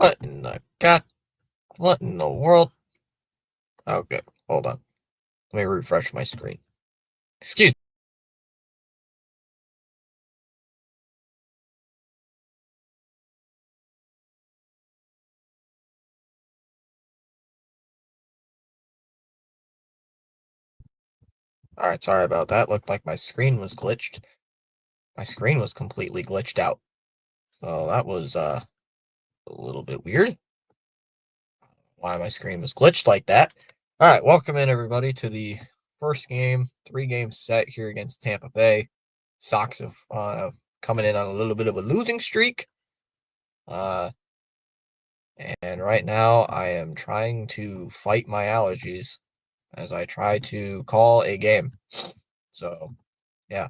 What in the god? What in the world? Okay, hold on. Let me refresh my screen. Excuse me. Alright, sorry about that. Looked like my screen was glitched. My screen was completely glitched out. So that was a little bit weird. Why my screen was glitched like that. Alright, welcome in everybody to the first game, 3-game set here against Tampa Bay. Sox have coming in on a little bit of a losing streak. Uh and right now I am trying to fight my allergies as I try to call a game. So, yeah,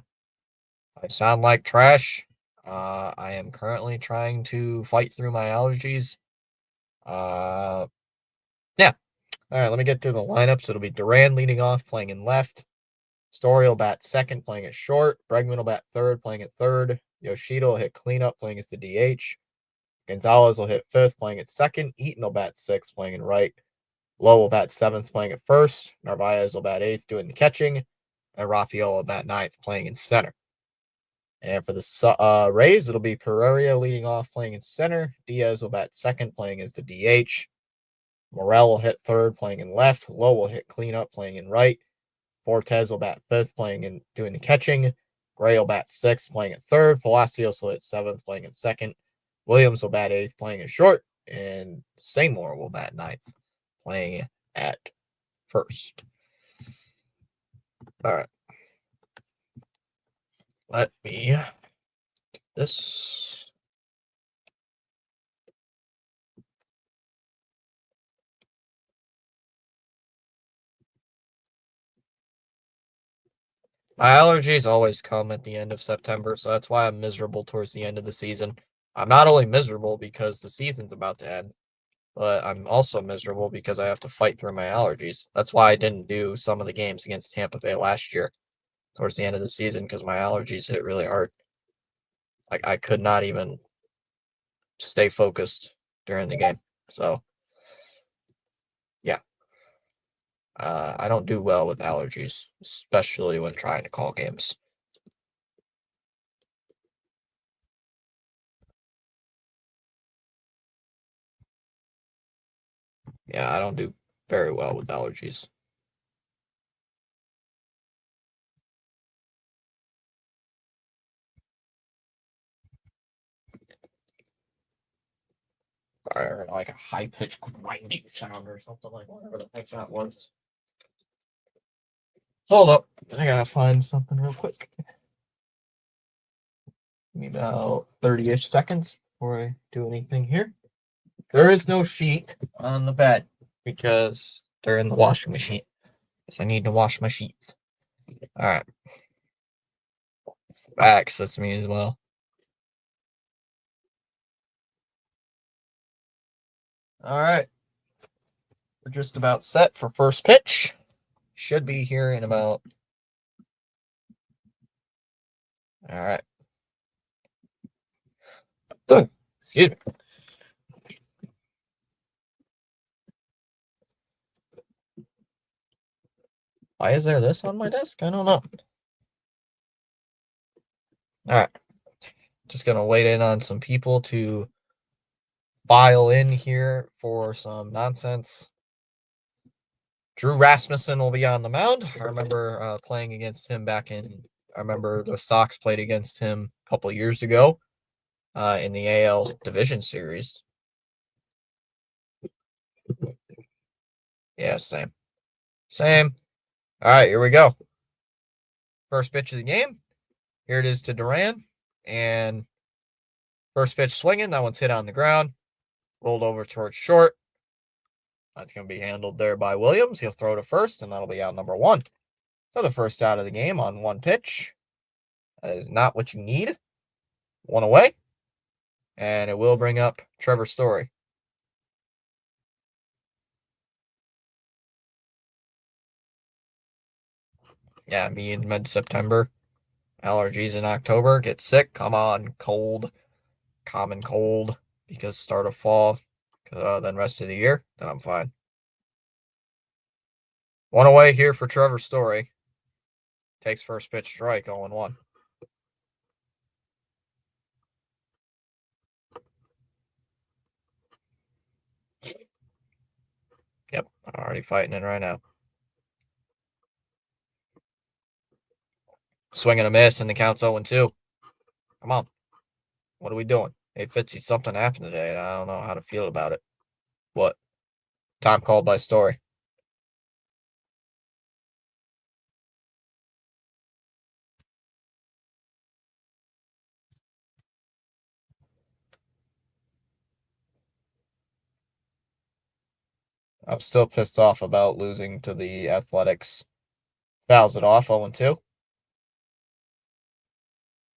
I sound like trash. I am currently trying to fight through my allergies. Uh, yeah. All right, let me get to the lineups. It'll be Duran leading off, playing in left. Story will bat second, playing at short. Bregman will bat third, playing at third. Yoshida will hit cleanup, playing as the DH. Gonzalez will hit fifth, playing at second. Eaton will bat sixth, playing in right. Lowe will bat seventh, playing at first. Narvaez will bat eighth, doing the catching. And Rafael will bat ninth, playing in center. And for the Rays, it'll be Pereira leading off, playing in center. Diaz will bat second, playing as the DH. Morel will hit third, playing in left. Lowe will hit cleanup, playing in right. Fortes will bat fifth, playing in doing the catching. Gray will bat sixth, playing at third. Palacios will hit seventh, playing in second. Williams will bat eighth, playing in short. And Seymour will bat ninth, playing at first. All right. Let me this. My allergies always come at the end of September, so that's why I'm miserable towards the end of the season. I'm not only miserable because the season's about to end, but I'm also miserable because I have to fight through my allergies. That's why I didn't do some of the games against Tampa Bay last year towards the end of the season because my allergies hit really hard. Like I could not even stay focused during the game. So yeah, I don't do well with allergies, especially when trying to call games. Yeah, I don't do very well with allergies. Or like a high pitched grinding sound or something like whatever the heck that was. Hold up, I gotta find something real quick. Give me about 30-ish seconds before I do anything here. There is no sheet on the bed because they're in the washing machine. So I need to wash my sheets. All right, access me as well. All right, we're just about set for first pitch. Should be here in about. All right. Excuse me. Why is there this on my desk? I don't know. All right. Just gonna wait in on some people to file in here for some nonsense. Drew Rasmussen will be on the mound. I remember playing against him back in. I remember the Sox played against him a couple years ago in the AL Division Series. Yeah, same. Same. All right, here we go. First pitch of the game. Here it is to Duran. And first pitch swinging. That one's hit on the ground. Rolled over towards short. That's going to be handled there by Williams. He'll throw to first, and that'll be out number one. So the first out of the game on one pitch. That is not what you need. One away. And it will bring up Trevor Story. Yeah, me in mid-September. Allergies in October. Get sick. Come on. Cold. Common cold. Because start of fall. Then rest of the year, then I'm fine. One away here for Trevor Story. Takes first pitch strike, 0-1. Yep, I'm already fighting it right now. Swing and a miss, and the count's 0-2. Come on. What are we doing? Hey, Fitzy, something happened today, and I don't know how to feel about it. What? Time called by Story. I'm still pissed off about losing to the Athletics. Fouls it off, 0-2.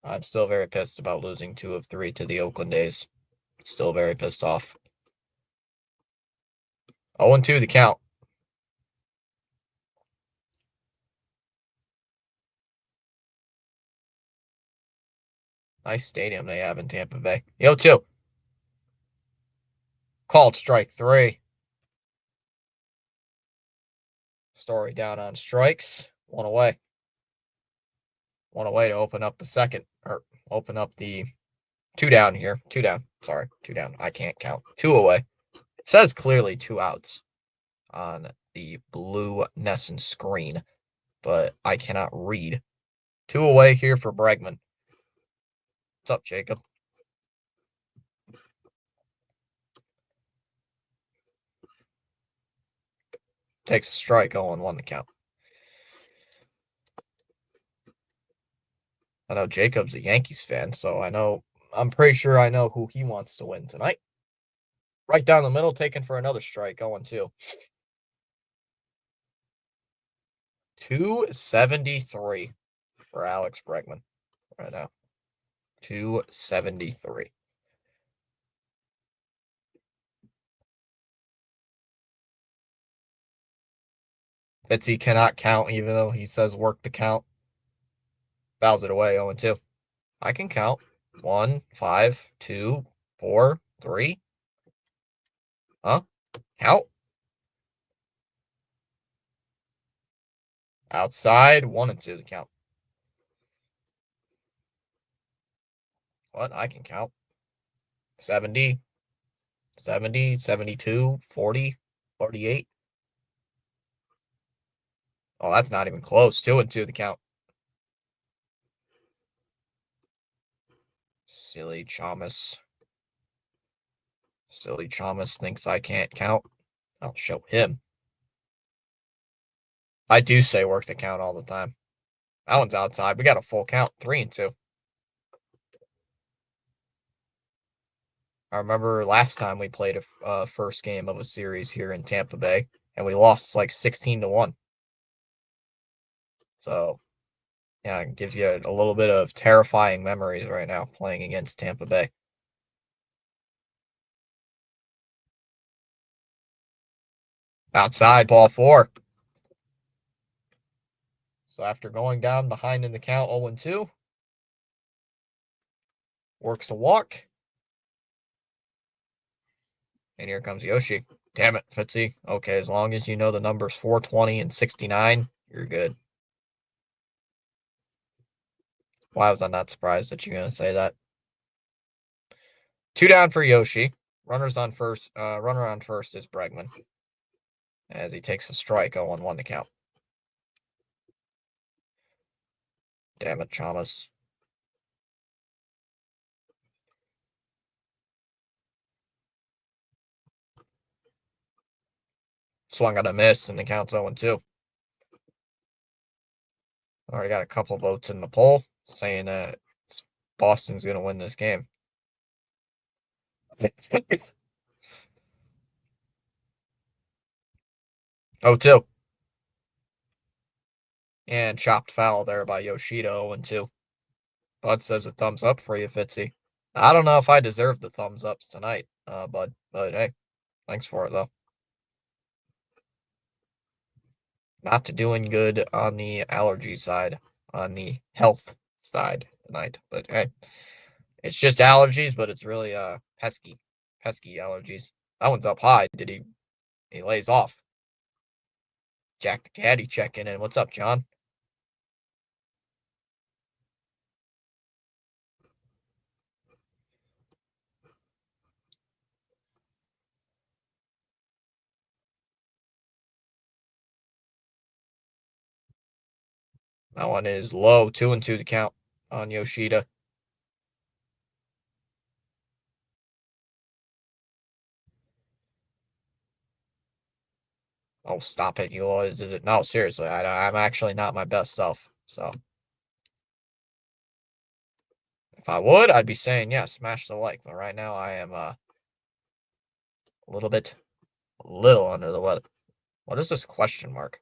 I'm still very pissed about losing 2 of 3 to the Oakland A's. Still very pissed off. 0-2 the count. Nice stadium they have in Tampa Bay. 0-2. Called strike 3. Story down on strikes. 1 away. 1 away to open up the second, or open up the 2 down here. 2 down. Sorry, 2 down. I can't count. 2 away. It says clearly 2 outs on the blue Nesson screen, but I cannot read. 2 away here for Bregman. What's up, Jacob? Takes a strike, 0-1 the count. I know Jacob's a Yankees fan, so I'm pretty sure I know who he wants to win tonight. Right down the middle, taken for another strike, 0-2. 273 for Alex Bregman right now. 273. Fitzy cannot count, even though he says work the count. Fouls it away, 0-2. I can count. 1, 5, 2, 4, 3. Huh? Count. Outside, 1-2 to count. What? I can count. 70, 70, 72, 40, 48. Oh, that's not even close. 2-2 the count. Silly Chalmers. Silly Chalmers thinks I can't count. I'll show him. I do say work the count all the time. That one's outside. We got a full count. 3-2. I remember last time we played a first game of a series here in Tampa Bay, and we lost like 16-1. So, yeah, it gives you a little bit of terrifying memories right now playing against Tampa Bay. Outside, ball 4. So after going down behind in the count, 0-2, works a walk. And here comes Yoshi. Damn it, Fitzy. Okay, as long as you know the numbers 420 and 69, you're good. Why was I not surprised that you're going to say that? 2 down for Yoshi. Runner on first is Bregman. As he takes a strike, 0-1 to count. Damn it, Chalmers. Swung on a miss, and the count's 0-2. Already got a couple votes in the poll saying that Boston's going to win this game. 0-2. And chopped foul there by Yoshida, 0-2. Bud says a thumbs up for you, Fitzy. I don't know if I deserve the thumbs ups tonight, Bud. But hey, thanks for it, though. Not doing good on the allergy side, on the health side tonight. But hey, it's just allergies, but it's really pesky allergies. That one's up high. Did he lays off. Jack the caddy checking in. What's up, John? That one is low. 2-2 to count on Yoshida. Oh, stop it. You always did it. No, seriously. I'm actually not my best self. So if I would, I'd be saying, yeah, smash the like. But right now, I am a little under the weather. What is this question mark?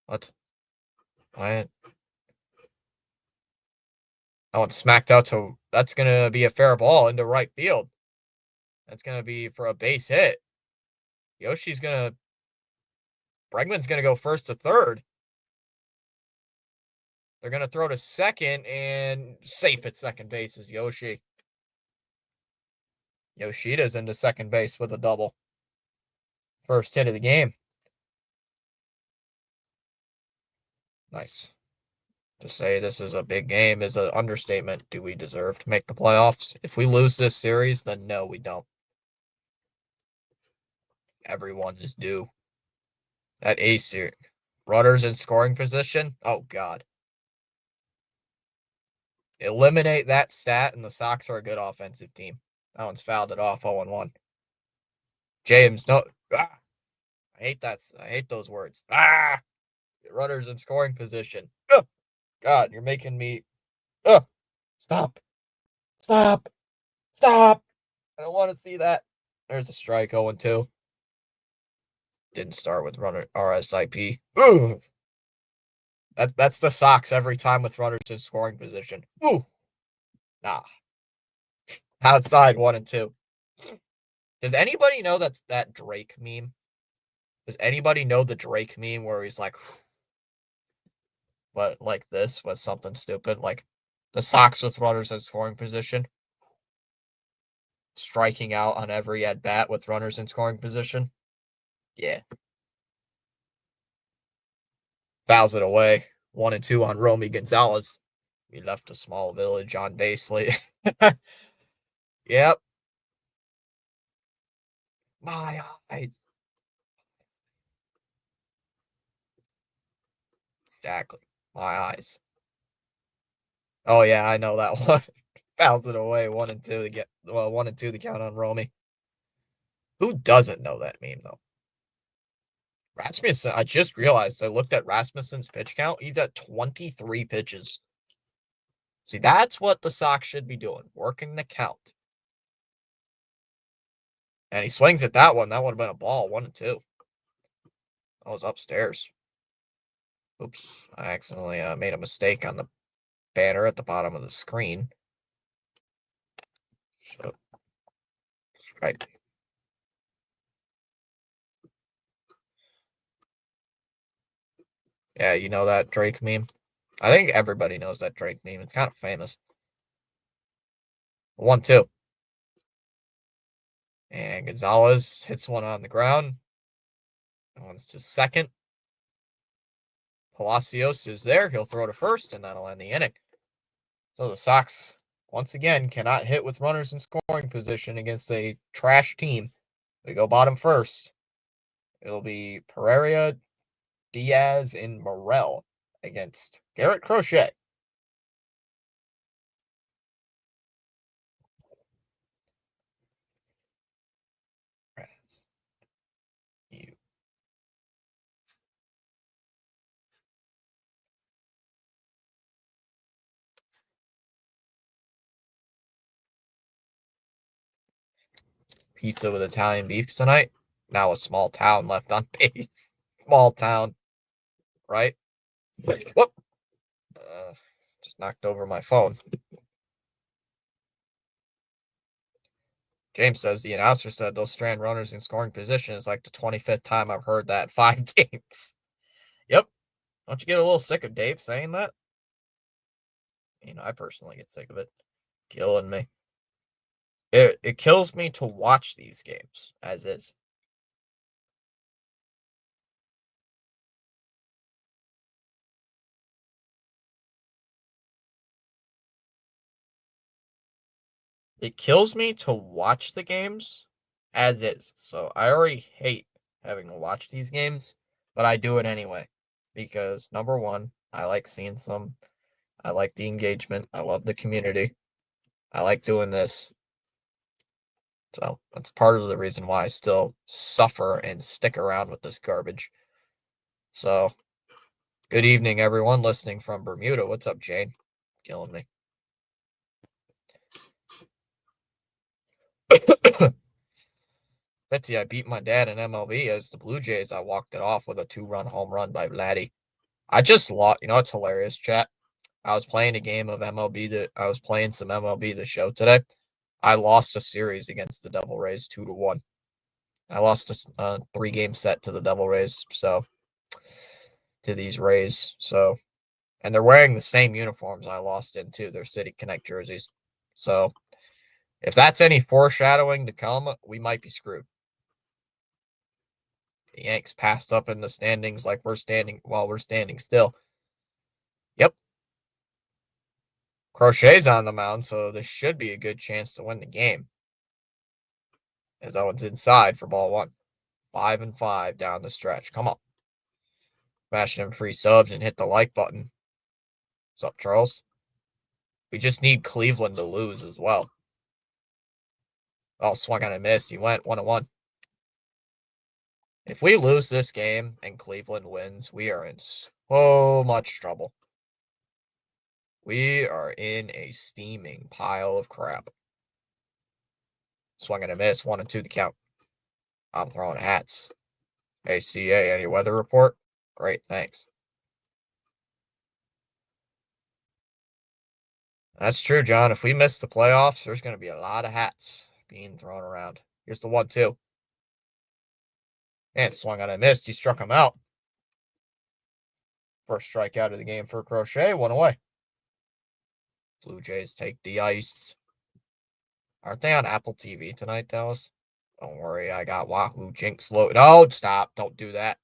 What? What? Oh, it's smacked out to. That's going to be a fair ball into right field. That's going to be for a base hit. Yoshi's going to. Bregman's going to go first to third. They're going to throw to second, and safe at second base is Yoshi. Yoshida's into second base with a double. First hit of the game. Nice. To say this is a big game is an understatement. Do we deserve to make the playoffs? If we lose this series, then no, we don't. Everyone is due. That A series. Runners in scoring position? Oh, God. Eliminate that stat, and the Sox are a good offensive team. That one's fouled it off 0-1. James, no. Ah, I hate that. I hate those words. Ah! Runners in scoring position. Ugh. God, you're making me. Ugh. Stop. Stop. Stop. I don't want to see that. There's a strike 0-2. Didn't start with runner RSIP. Ooh. That's the Sox every time with runners in scoring position. Ooh. Nah. Outside 1-2. Does anybody know that's that Drake meme? Does anybody know the Drake meme where he's like, but like this was something stupid? Like the Sox with runners in scoring position, striking out on every at bat with runners in scoring position. Yeah. Fouls it away. 1-2 on Romy Gonzalez. We left a small village on Basley. Yep. My eyes. Exactly. My eyes. Oh yeah, I know that one. Fouls it away. 1-2 to get 1-2 to count on Romy. Who doesn't know that meme though? Rasmussen, I just realized I looked at Rasmussen's pitch count. He's at 23 pitches. See, that's what the Sox should be doing, working the count. And he swings at that one. That would have been a ball, 1-2. I was upstairs. Oops, I accidentally made a mistake on the banner at the bottom of the screen. So, right. Yeah, you know that Drake meme? I think everybody knows that Drake meme. It's kind of famous. 1-2. And Gonzalez hits one on the ground. That one's to second. Palacios is there. He'll throw to first, and that'll end the inning. So the Sox, once again, cannot hit with runners in scoring position against a trash team. They go bottom first. It'll be Pereira, Diaz, and Morel against Garrett Crochet. You. Pizza with Italian beef tonight. Now a small town left on base. Small town, right? Whoop. Just knocked over my phone. James says the announcer said they'll strand runners in scoring position is like the 25th time I've heard that 5 games. Yep. Don't you get a little sick of Dave saying that? I personally get sick of it. Killing me. It kills me to watch these games as is. It kills me to watch the games as is. So I already hate having to watch these games, but I do it anyway because number one, I like seeing some. I like the engagement. I love the community. I like doing this. So that's part of the reason why I still suffer and stick around with this garbage. So good evening, everyone listening from Bermuda. What's up, Jane? Killing me. Betsy, I beat my dad in MLB as the Blue Jays. I walked it off with a 2-run home run by Vladdy. I just lost. You know what's hilarious, chat? I was playing a game of MLB that I was playing some MLB the show today. I lost a series against the Devil Rays 2-1. I lost a 3-game set to the Devil Rays, so to these Rays. So, and they're wearing the same uniforms I lost in too. They're City Connect jerseys. So, if that's any foreshadowing to come, we might be screwed. The Yanks passed up in the standings like we're standing while we're standing still. Yep. Crochet's on the mound, so this should be a good chance to win the game. As that one's inside for ball one. 5-5 down the stretch. Come on. Smash them free subs and hit the like button. What's up, Charles? We just need Cleveland to lose as well. Oh, swung on a miss. He went 1-1. If we lose this game and Cleveland wins, we are in so much trouble. We are in a steaming pile of crap. Swung and a miss. 1-2 the count. I'm throwing hats. ACA, any weather report? Great, thanks. That's true, John. If we miss the playoffs, there's going to be a lot of hats being thrown around. Here's the 1-2. And swung on a miss. He struck him out. First strikeout of the game for Crochet. 1 away. Blue Jays take the ice. Aren't they on Apple TV tonight, Dallas? Don't worry, I got Wahoo Jinx low. No, stop. Don't do that.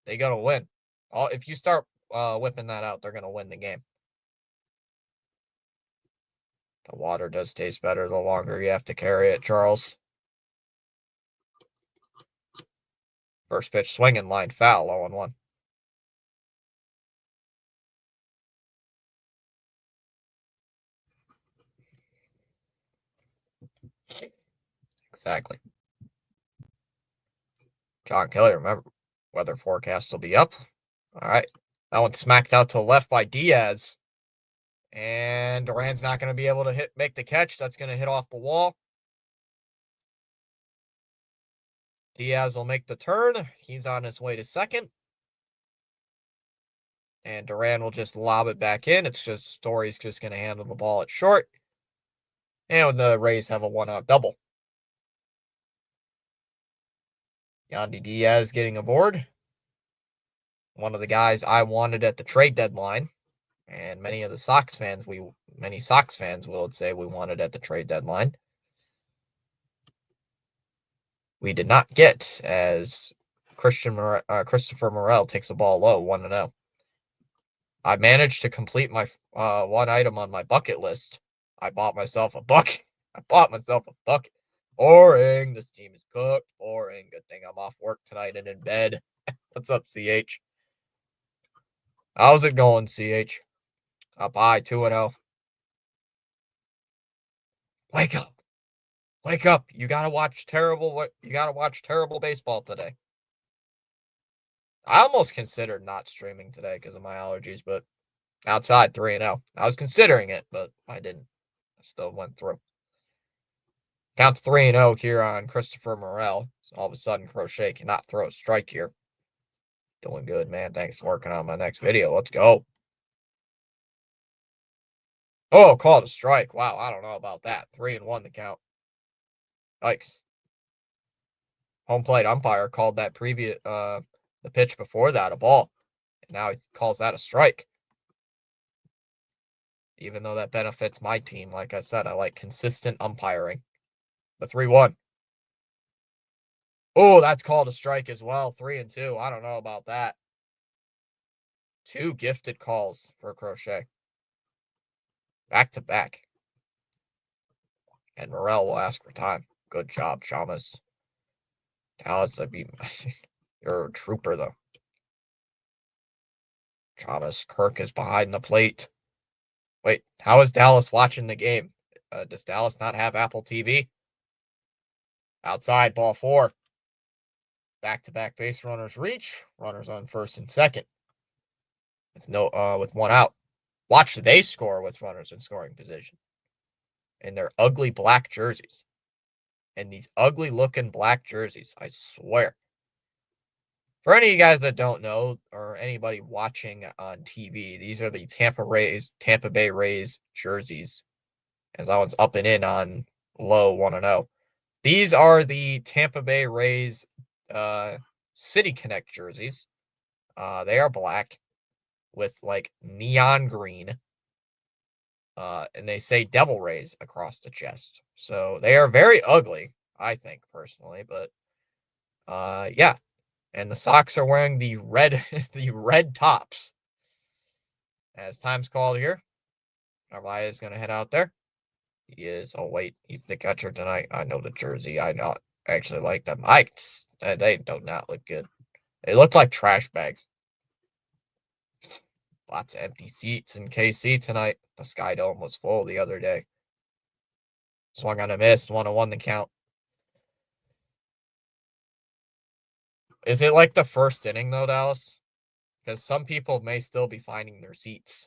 They're going to win. Oh, if you start whipping that out, they're going to win the game. The water does taste better the longer you have to carry it, Charles. First pitch swinging, line foul, 0-1. Exactly. John Kelly, remember, weather forecast will be up. All right. That one smacked out to the left by Diaz. And Duran's not going to be able to make the catch. That's going to hit off the wall. Diaz will make the turn. He's on his way to second. And Duran will just lob it back in. It's just Story's just going to handle the ball at short. And the Rays have a 1-out double. Yandy Diaz getting aboard. One of the guys I wanted at the trade deadline. And many Sox fans will say we wanted at the trade deadline. We did not get as Christopher Morel takes a ball low, 1-0. I managed to complete my one item on my bucket list. I bought myself a bucket. Boring. This team is cooked. Boring. Good thing I'm off work tonight and in bed. What's up, CH? How's it going, CH? Up high, 2-0. Wake up. Wake up. You gotta watch terrible baseball today. I almost considered not streaming today because of my allergies, but outside 3-0. I was considering it, but I didn't. I still went through. Counts 3-0 here on Christopher Morel. So all of a sudden, Crochet cannot throw a strike here. Doing good, man. Thanks for working on my next video. Let's go. Oh, called a strike. Wow, I don't know about that. 3-1 the count. Yikes. Home plate umpire called that the pitch before that a ball. And now he calls that a strike. Even though that benefits my team, like I said, I like consistent umpiring. The 3-1. Oh, that's called a strike as well. 3-2. I don't know about that. Two gifted calls for Crochet. Back to back. And Morel will ask for time. Good job, Chamas. Dallas, you're a trooper, though. Chamas, Kirk is behind the plate. Wait, how is Dallas watching the game? Does Dallas not have Apple TV? Outside, ball 4. Back-to-back base runners reach. Runners on first and second. With one out. Watch they score with runners in scoring position. In their ugly black jerseys. And these ugly looking black jerseys, I swear. For any of you guys that don't know, or anybody watching on TV, these are the Tampa Bay Rays jerseys. As that one's up and in on low 1-0. These are the Tampa Bay Rays City Connect jerseys. They are black with like neon green. And they say Devil Rays across the chest. So they are very ugly, I think, personally. But yeah. And the Sox are wearing the red the red tops. As time's called here. Narvaez is going to head out there. He is. Oh, wait. He's the catcher tonight. I know the jersey. I not actually like them. They do not look good. They look like trash bags. Lots of empty seats in KC tonight. The Sky Dome was full the other day. Swung on a miss. 1-1 the count. Is it like the first inning, though, Dallas? Because some people may still be finding their seats.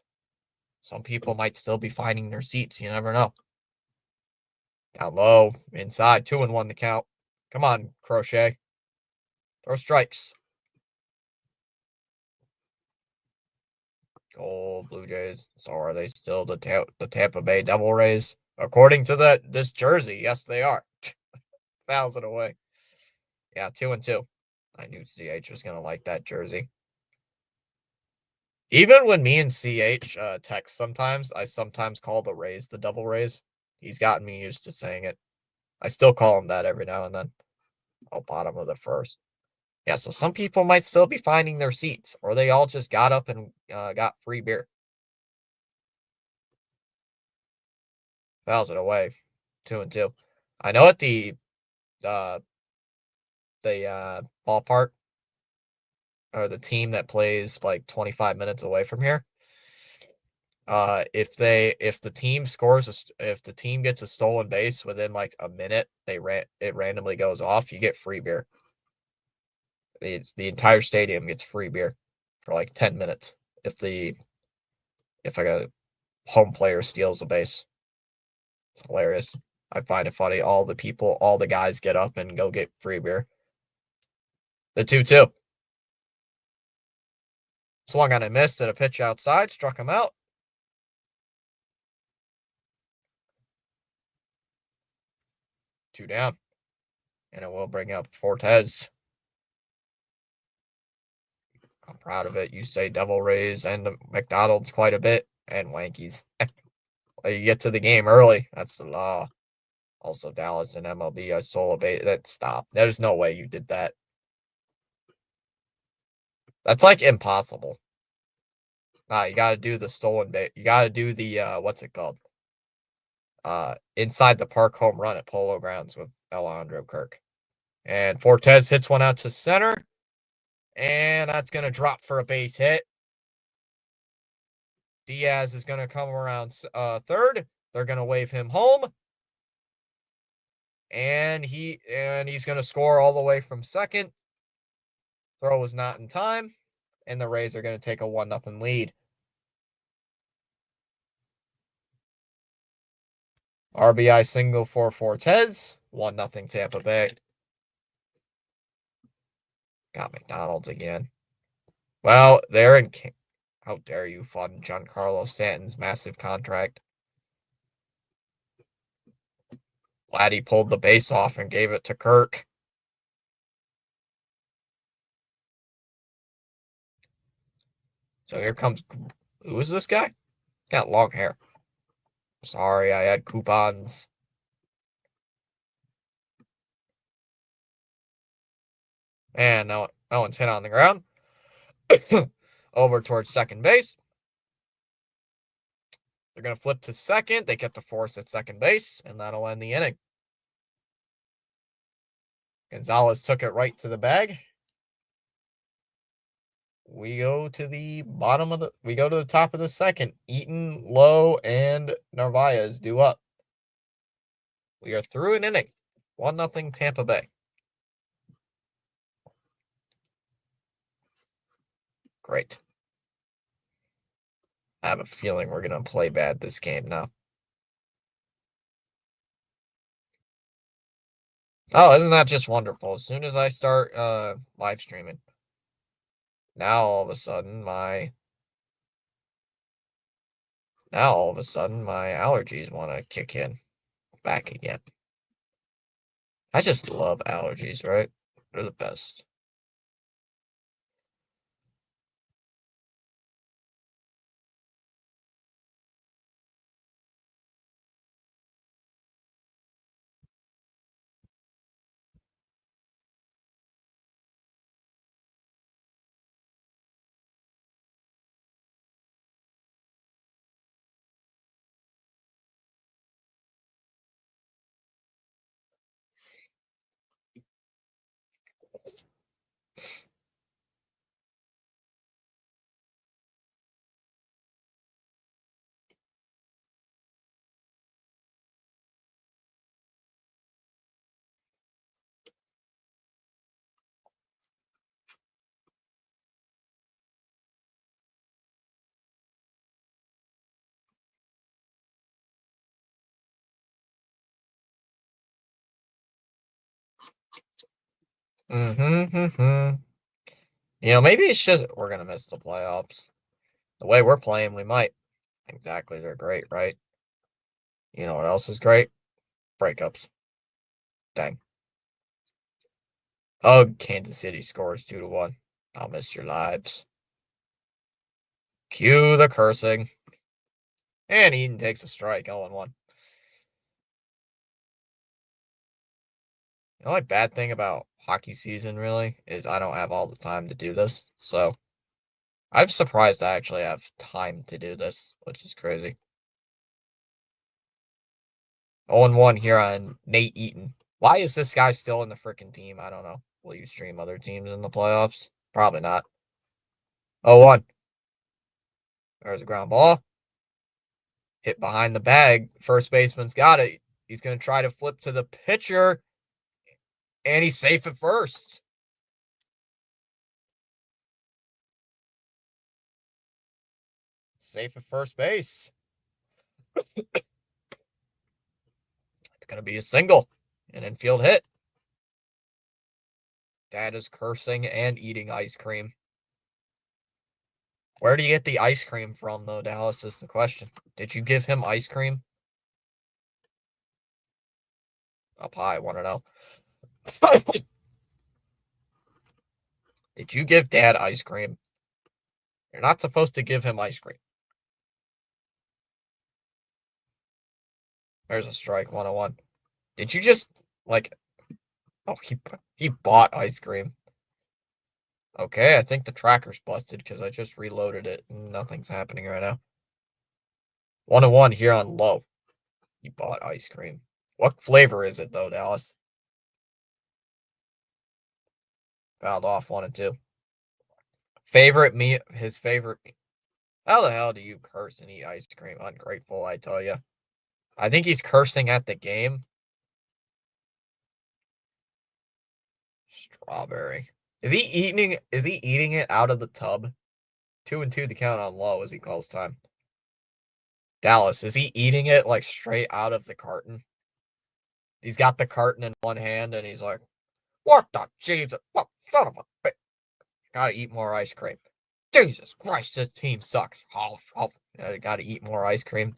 Some people might still be finding their seats. You never know. Down low. Inside. 2-1 the count. Come on, Crochet. Throw strikes. Gold Blue Jays. So are they still the Tampa Bay Devil Rays? According to this jersey, yes, they are. Fouls it away. Yeah, 2-2. I knew CH was gonna like that jersey. Even when me and CH text sometimes, I sometimes call the Rays the Devil Rays. He's gotten me used to saying it. I still call him that every now and then. Oh, bottom of the first. Yeah, so some people might still be finding their seats, or they all just got up and got free beer. Fouls it away. 2-2. I know at the ballpark, or the team that plays like 25 minutes away from here, if the team gets a stolen base within like a minute, it randomly goes off, you get free beer. The entire stadium gets free beer for like 10 minutes if like a home player steals a base. It's hilarious. I find it funny. All the guys get up and go get free beer. The 2-2. Swung on and missed at a pitch outside, struck him out. Two down. And it will bring up Fortes. I'm proud of it. You say Devil Rays and McDonald's quite a bit, and Wankies. You get to the game early. That's the law. Also, Dallas and MLB. I stole a bait. Stop. There's no way you did that. That's like impossible. Nah, you gotta do the stolen bait. You gotta do the what's it called? Inside the park home run at Polo Grounds with Alejandro Kirk. And Fortes hits one out to center. And that's gonna drop for a base hit. Diaz is gonna come around third. They're gonna wave him home. And he's gonna score all the way from second. Throw was not in time. And the Rays are gonna take a 1-0 lead. RBI single for Fortes. 1-0 Tampa Bay. Got McDonald's again. Well, they're in. How dare you fund Giancarlo Stanton's massive contract? Vladdy pulled the base off and gave it to Kirk. So here comes. Who is this guy? He's got long hair. Sorry, I had coupons. And no one's hit on the ground. Over towards second base. They're going to flip to second. They get the force at second base, and that'll end the inning. Gonzalez took it right to the bag. We go to the top of the second. Eaton, Lowe, and Narvaez due up. We are through an inning. 1-0 Tampa Bay. Great. I have a feeling we're going to play bad this game now. Oh, isn't that just wonderful? As soon as I start live streaming, now all of a sudden my allergies want to kick in back again. I just love allergies, right? They're the best. Mm-hmm. Maybe it's just we're gonna miss the playoffs. The way we're playing, we might. Exactly, they're great, right? You know what else is great? Breakups. Dang. Oh, Kansas City scores 2-1. I'll miss your lives. Cue the cursing. And Eden takes a strike, 0-1. The only bad thing about hockey season, really, is I don't have all the time to do this. So I'm surprised I actually have time to do this, which is crazy. 0-1 here on Nate Eaton. Why is this guy still in the freaking team? I don't know. Will you stream other teams in the playoffs? Probably not. 0-1. There's a ground ball. Hit behind the bag. First baseman's got it. He's going to try to flip to the pitcher. And he's safe at first. Safe at first base. It's going to be a single. An infield hit. Dad is cursing and eating ice cream. Where do you get the ice cream from, though, Dallas, is the question. Did you give him ice cream? Up high, I want to know. Did you give Dad ice cream? You're not supposed to give him ice cream. There's a strike, 101. Did you just, oh, he bought ice cream. Okay, I think the tracker's busted because I just reloaded it and nothing's happening right now. 101 here on low. He bought ice cream. What flavor is it, though, Dallas? Fouled off 1-2. His favorite meat. How the hell do you curse and eat ice cream? Ungrateful, I tell you. I think he's cursing at the game. Strawberry. Is he eating it out of the tub? 2-2 the count on low as he calls time. Dallas, is he eating it like straight out of the carton? He's got the carton in one hand and he's like, what the Jesus? What son of a bitch? Gotta eat more ice cream. Jesus Christ, this team sucks. Gotta eat more ice cream.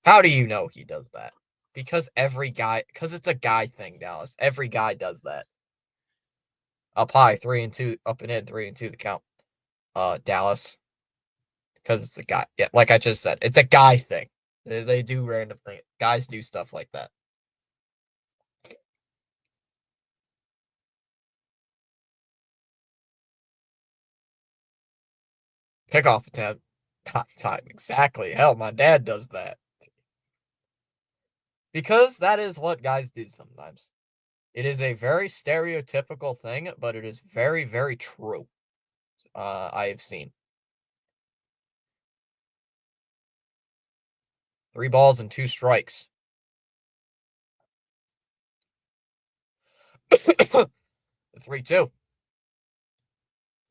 How do you know he does that? Because it's a guy thing, Dallas. Every guy does that. Up high, 3-2, up and in, 3-2 the count. Dallas. Because it's a guy. Yeah, like I just said, it's a guy thing. They do random things. Guys do stuff like that. Kickoff attempt. Time exactly. Hell, my dad does that. Because that is what guys do sometimes. It is a very stereotypical thing, but it is very, very true. I have seen 3 balls and 2 strikes. 3-2.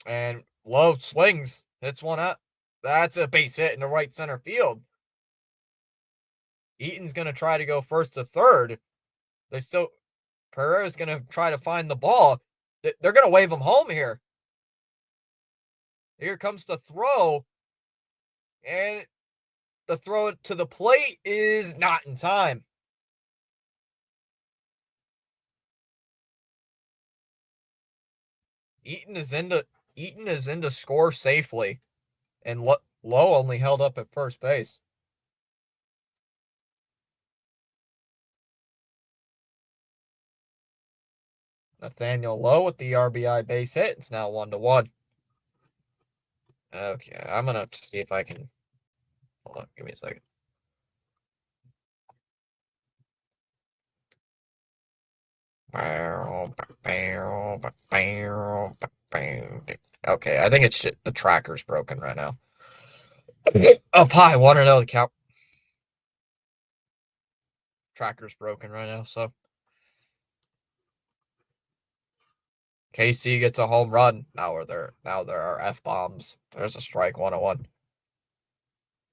And Lowe swings, hits one up. That's a base hit in the right center field. Eaton's going to try to go first to third. They still, Pereira's going to try to find the ball. They're going to wave him home here. Here comes the throw. And the throw to the plate is not in time. Eaton is into score safely, and Lowe only held up at first base. Nathaniel Lowe with the RBI base hit. It's now 1-1. Okay, I'm gonna see if I can. Hold on, give me a second. Okay, I think it's just the tracker's broken right now. Up high, 1-0 the count. Tracker's broken right now, so KC gets a home run. Now there are F bombs. There's a strike 101.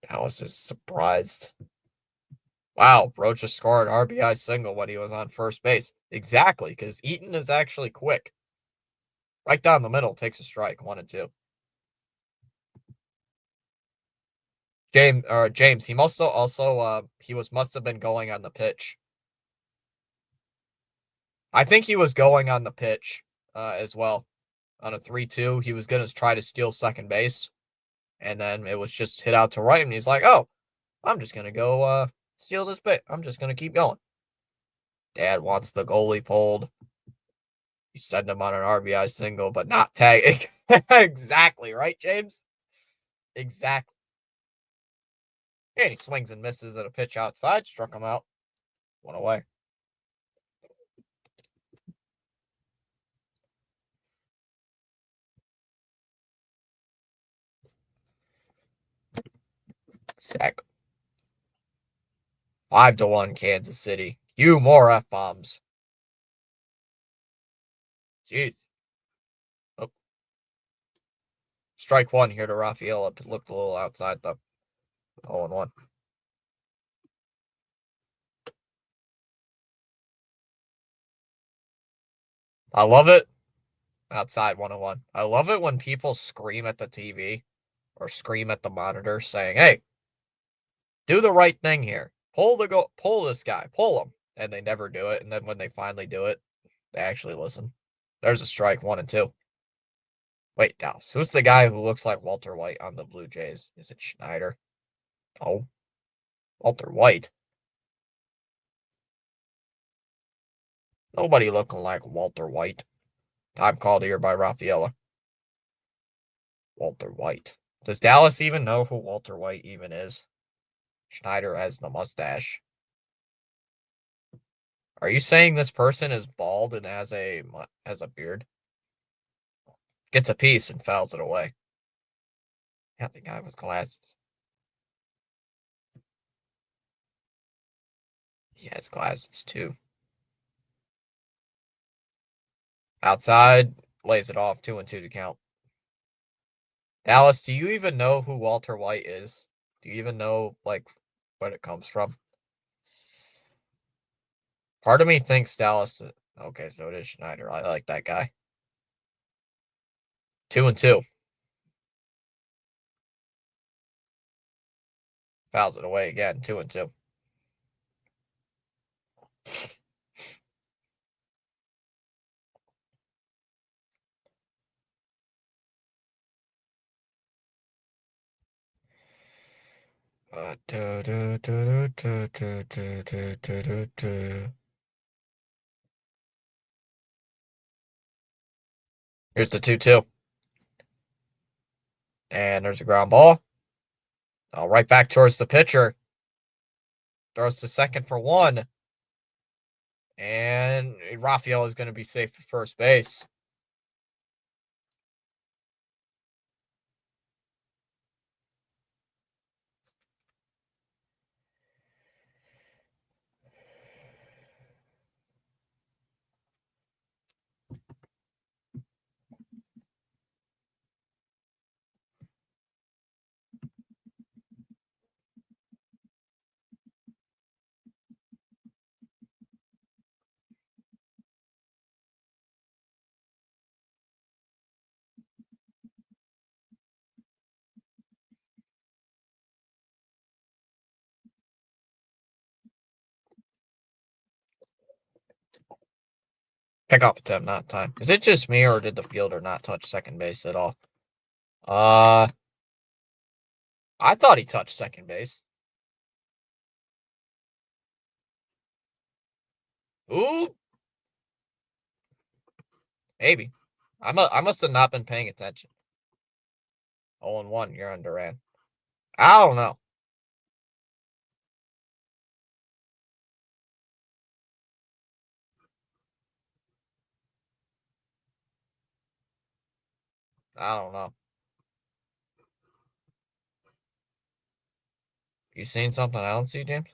Dallas is surprised. Wow, Roach just scored an RBI single when he was on first base. Exactly, because Eaton is actually quick. Right down the middle, takes a strike, 1-2. James, he must have been going on the pitch. I think he was going on the pitch as well. On a 3-2, he was gonna try to steal second base, and then it was just hit out to right, and he's like, "Oh, I'm just gonna go steal this bit. I'm just gonna keep going." Dad wants the goalie pulled. You send him on an RBI single, but not tag. Exactly, right, James? Exactly. And he swings and misses at a pitch outside, struck him out. One away. Sack. 5-1 Kansas City. You more F bombs. Jeez. Oh. Strike one here to Rafaela. Looked a little outside though. 0-1. I love it. Outside 1-1. I love it when people scream at the TV or scream at the monitor saying, "Hey, do the right thing here. Pull this guy. Pull him." And they never do it. And then when they finally do it, they actually listen. There's a strike 1-2. Wait, Dallas. Who's the guy who looks like Walter White on the Blue Jays? Is it Schneider? Oh, Walter White. Nobody looking like Walter White. Time called here by Rafaela. Walter White. Does Dallas even know who Walter White even is? Schneider has the mustache. Are you saying this person is bald and has a beard? Gets a piece and fouls it away. Yeah, the guy with glasses. He has glasses too. Outside, lays it off 2-2 to count. Dallas, do you even know who Walter White is? Do you even know like where it comes from? Part of me thinks Dallas. Okay, so it is Schneider. I like that guy. 2-2. Fouls it away again. 2-2. Here's the 2-2. And there's a ground ball. Right back towards the pitcher. Throws to second for one. And Raphael is going to be safe for first base. Pick up attempt, not time. Is it just me or did the fielder not touch second base at all? I thought he touched second base. Ooh, maybe. I must have not been paying attention. 0-1, you're on Duran. I don't know. I don't know. You seen something I don't see, James?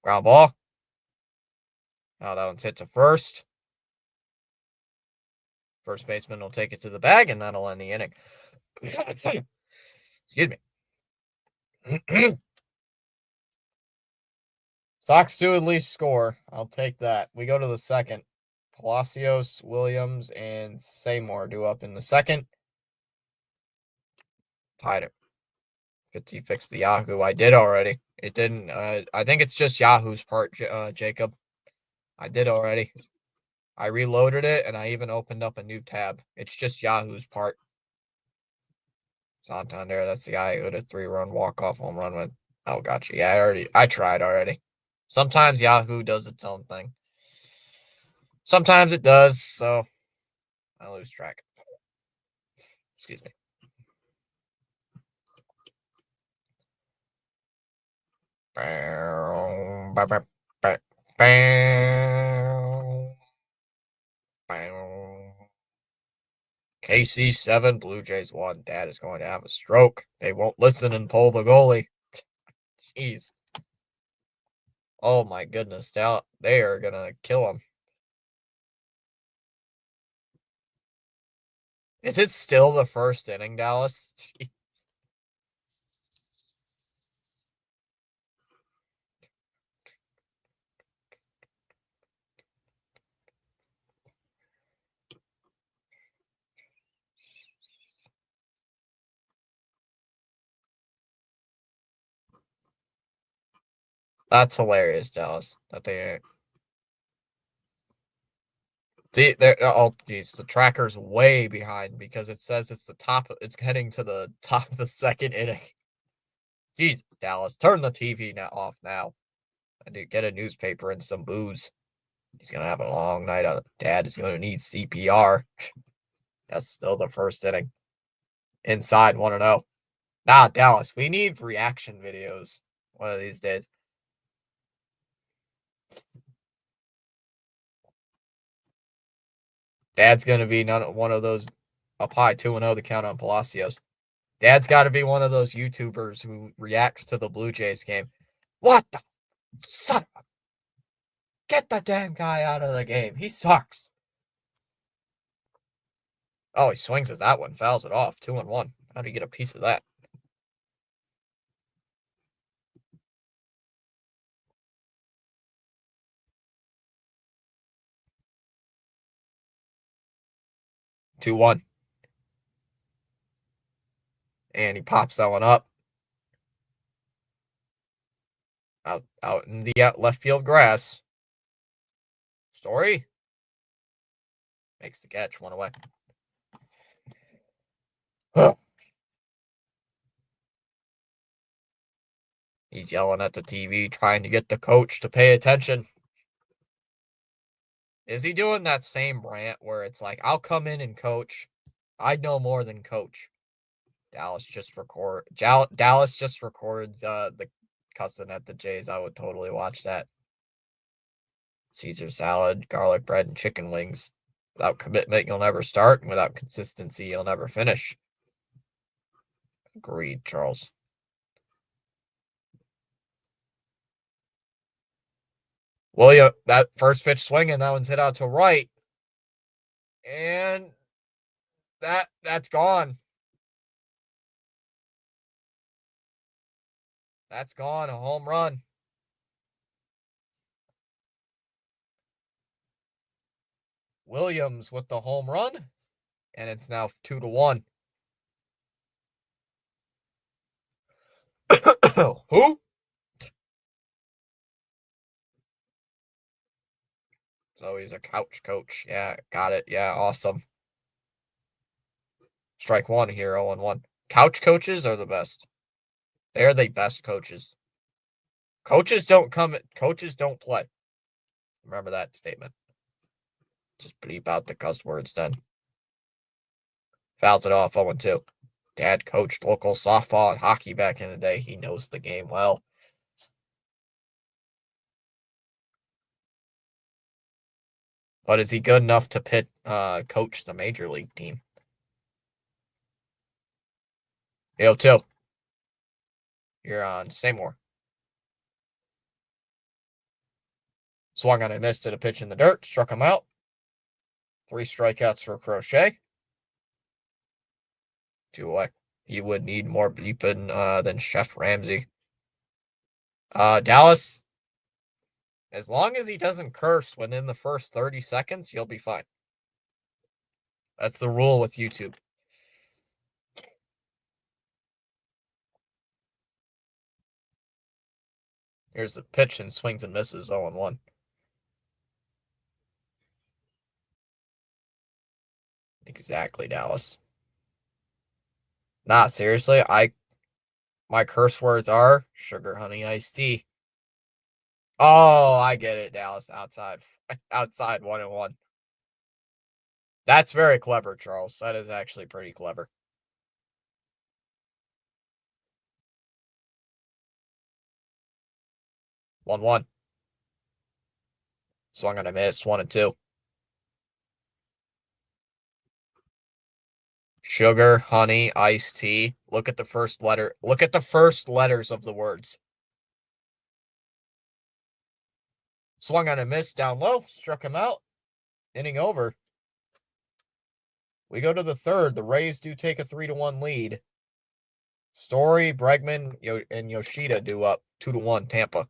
Ground ball. Oh, that one's hit to first. First baseman will take it to the bag, and that'll end the inning. Excuse me. Sox do at least score. I'll take that. We go to the second. Palacios, Williams, and Seymour do up in the second. Tied it. Good he fixed the Yahoo. I did already. It didn't. I think it's just Yahoo's part, Jacob. I did already. I reloaded it, and I even opened up a new tab. It's just Yahoo's part. Santander, that's the guy who had a 3-run walk-off home run with. Oh, gotcha. Yeah, I tried already. Sometimes Yahoo does its own thing. Sometimes it does, so I lose track. Excuse me. KC 7, Blue Jays 1. Dad is going to have a stroke. They won't listen and pull the goalie. Jeez. Oh my goodness. They are going to kill him. Is it still the first inning, Dallas? That's hilarious, Dallas. That they oh geez, the tracker's way behind because it says it's the top. It's heading to the top of the second inning. Jesus, Dallas, turn the TV off now. I need to get a newspaper and some booze. He's gonna have a long night out. Dad is gonna need CPR. That's still the first inning. Inside 1-0. Nah, Dallas, we need reaction videos one of these days. Dad's gonna be one of those up high 2-0 to count on Palacios. Dad's got to be one of those YouTubers who reacts to the Blue Jays game. What the son of a... Get the damn guy out of the game. He sucks. Oh, he swings at that one, fouls it off. 2-1. How do you get a piece of that? Two one. And he pops that one up. Out in the left field grass. Story makes the catch, 1 away. He's yelling at the TV, trying to get the coach to pay attention. Is he doing that same rant where it's like, I'll come in and coach. I know more than coach. Dallas just records the cussing at the Jays. I would totally watch that. Caesar salad, garlic bread, and chicken wings. Without commitment, you'll never start, and without consistency, you'll never finish. Agreed, Charles. William, that first pitch swinging, that one's hit out to right. And that's gone. That's gone. A home run. Williams with the home run. And it's now 2-1. Who? So he's a couch coach. Yeah, got it. Yeah, awesome. Strike one here, 0-1. Couch coaches are the best. They are the best coaches. Coaches don't play. Remember that statement. Just bleep out the cuss words then. Fouls it off 0-2. Dad coached local softball and hockey back in the day. He knows the game well. But is he good enough to coach the major league team? 0-2. You're on Seymour. Swung on and missed at a pitch in the dirt. Struck him out. 3 strikeouts for Crochet. 2 away. He would need more bleeping than Chef Ramsay. Dallas, as long as he doesn't curse within the first 30 seconds, he'll be fine. That's the rule with YouTube. Here's the pitch and swings and misses 0-1. Exactly, Dallas. Nah, seriously, my curse words are sugar, honey, iced tea. Oh, I get it, Dallas. Outside 1-1. That's very clever, Charles. That is actually pretty clever. 1-1. Swung on a miss. 1-2. Sugar, honey, iced tea. Look at the first letter. Look at the first letters of the words. Swung on a miss down low. Struck him out. Inning over. We go to the third. The Rays do take a 3-1 lead. Story, Bregman, and Yoshida do up 2-1 Tampa.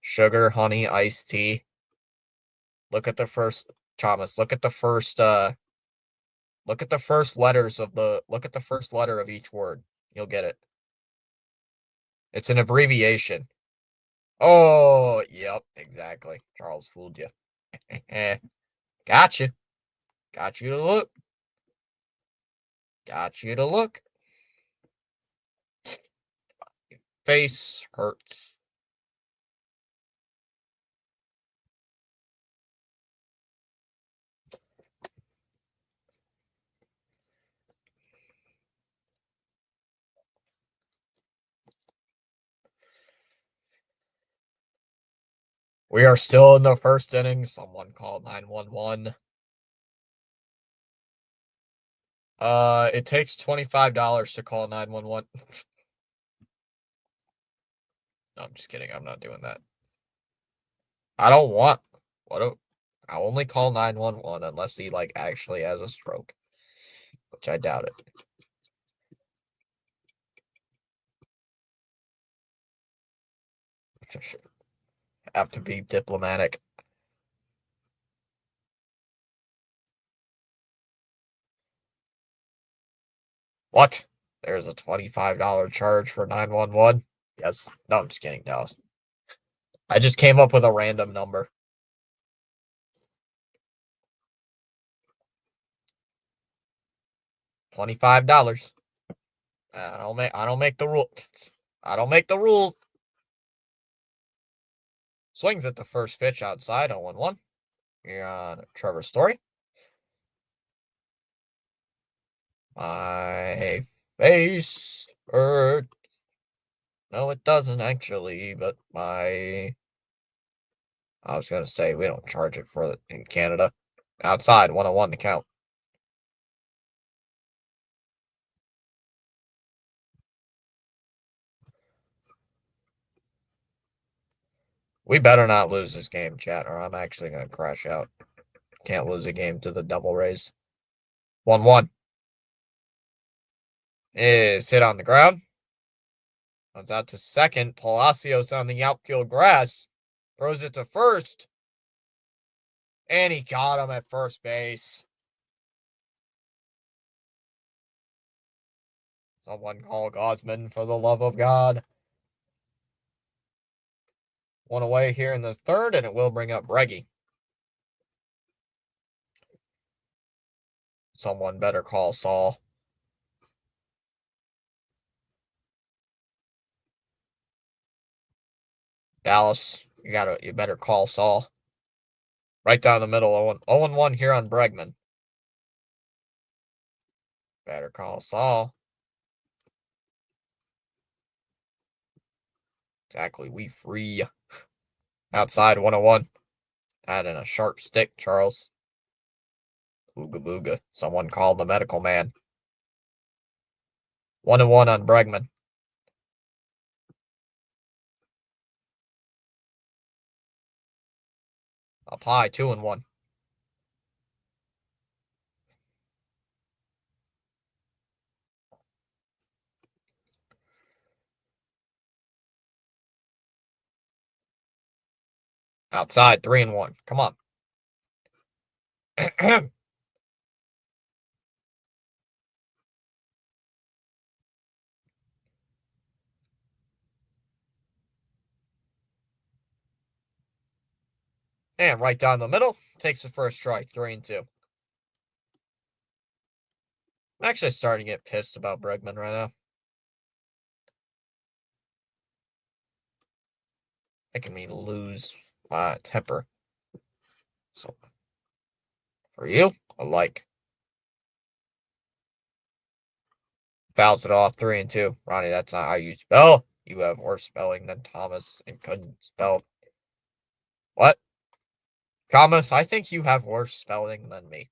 Sugar, honey, iced tea. Look at the first Thomas. Look at the first letters of look at the first letter of each word. You'll get it. It's an abbreviation. Oh, yep, exactly. Charles fooled you. Got you. Got you to look. Got you to look. Face hurts. We are still in the first inning. Someone called 911. It takes $25 to call 911. No, I'm just kidding. I'm not doing that. I don't want. I'll only call 911 unless he actually has a stroke, which I doubt it. Have to be diplomatic. What? There's a $25 charge for 911? Yes. No, I'm just kidding, Dallas. I just came up with a random number. $25. I don't make the rule. I don't make the rules. Swings at the first pitch outside, 0-1. Here on Trevor Story. My face hurt. No, it doesn't actually, but I was going to say we don't charge it for it in Canada. Outside, 1-1 to count. We better not lose this game, chat, or I'm actually going to crash out. Can't lose a game to the Devil Rays. 1-1. Is hit on the ground. Runs out to second. Palacios on the outfield grass. Throws it to first. And he got him at first base. Someone call Gosman for the love of God. One away here in the third, and it will bring up Reggie. Someone better call Saul. Dallas, you better call Saul. Right down the middle, 0-1 here on Bregman. Better call Saul. Exactly, we free. Outside, 1-1. Add in a sharp stick, Charles. Ooga booga. Someone called the medical man. 1-1 on Bregman. Up high, 2-1. Outside, 3-1. Come on. And right down the middle, takes the first strike, 3-2. I'm actually starting to get pissed about Bregman right now. Making me lose my temper. So, for you, a like. Fouls it off, 3-2. Ronnie, that's not how you spell. You have worse spelling than Thomas and couldn't spell. What? Thomas, I think you have worse spelling than me.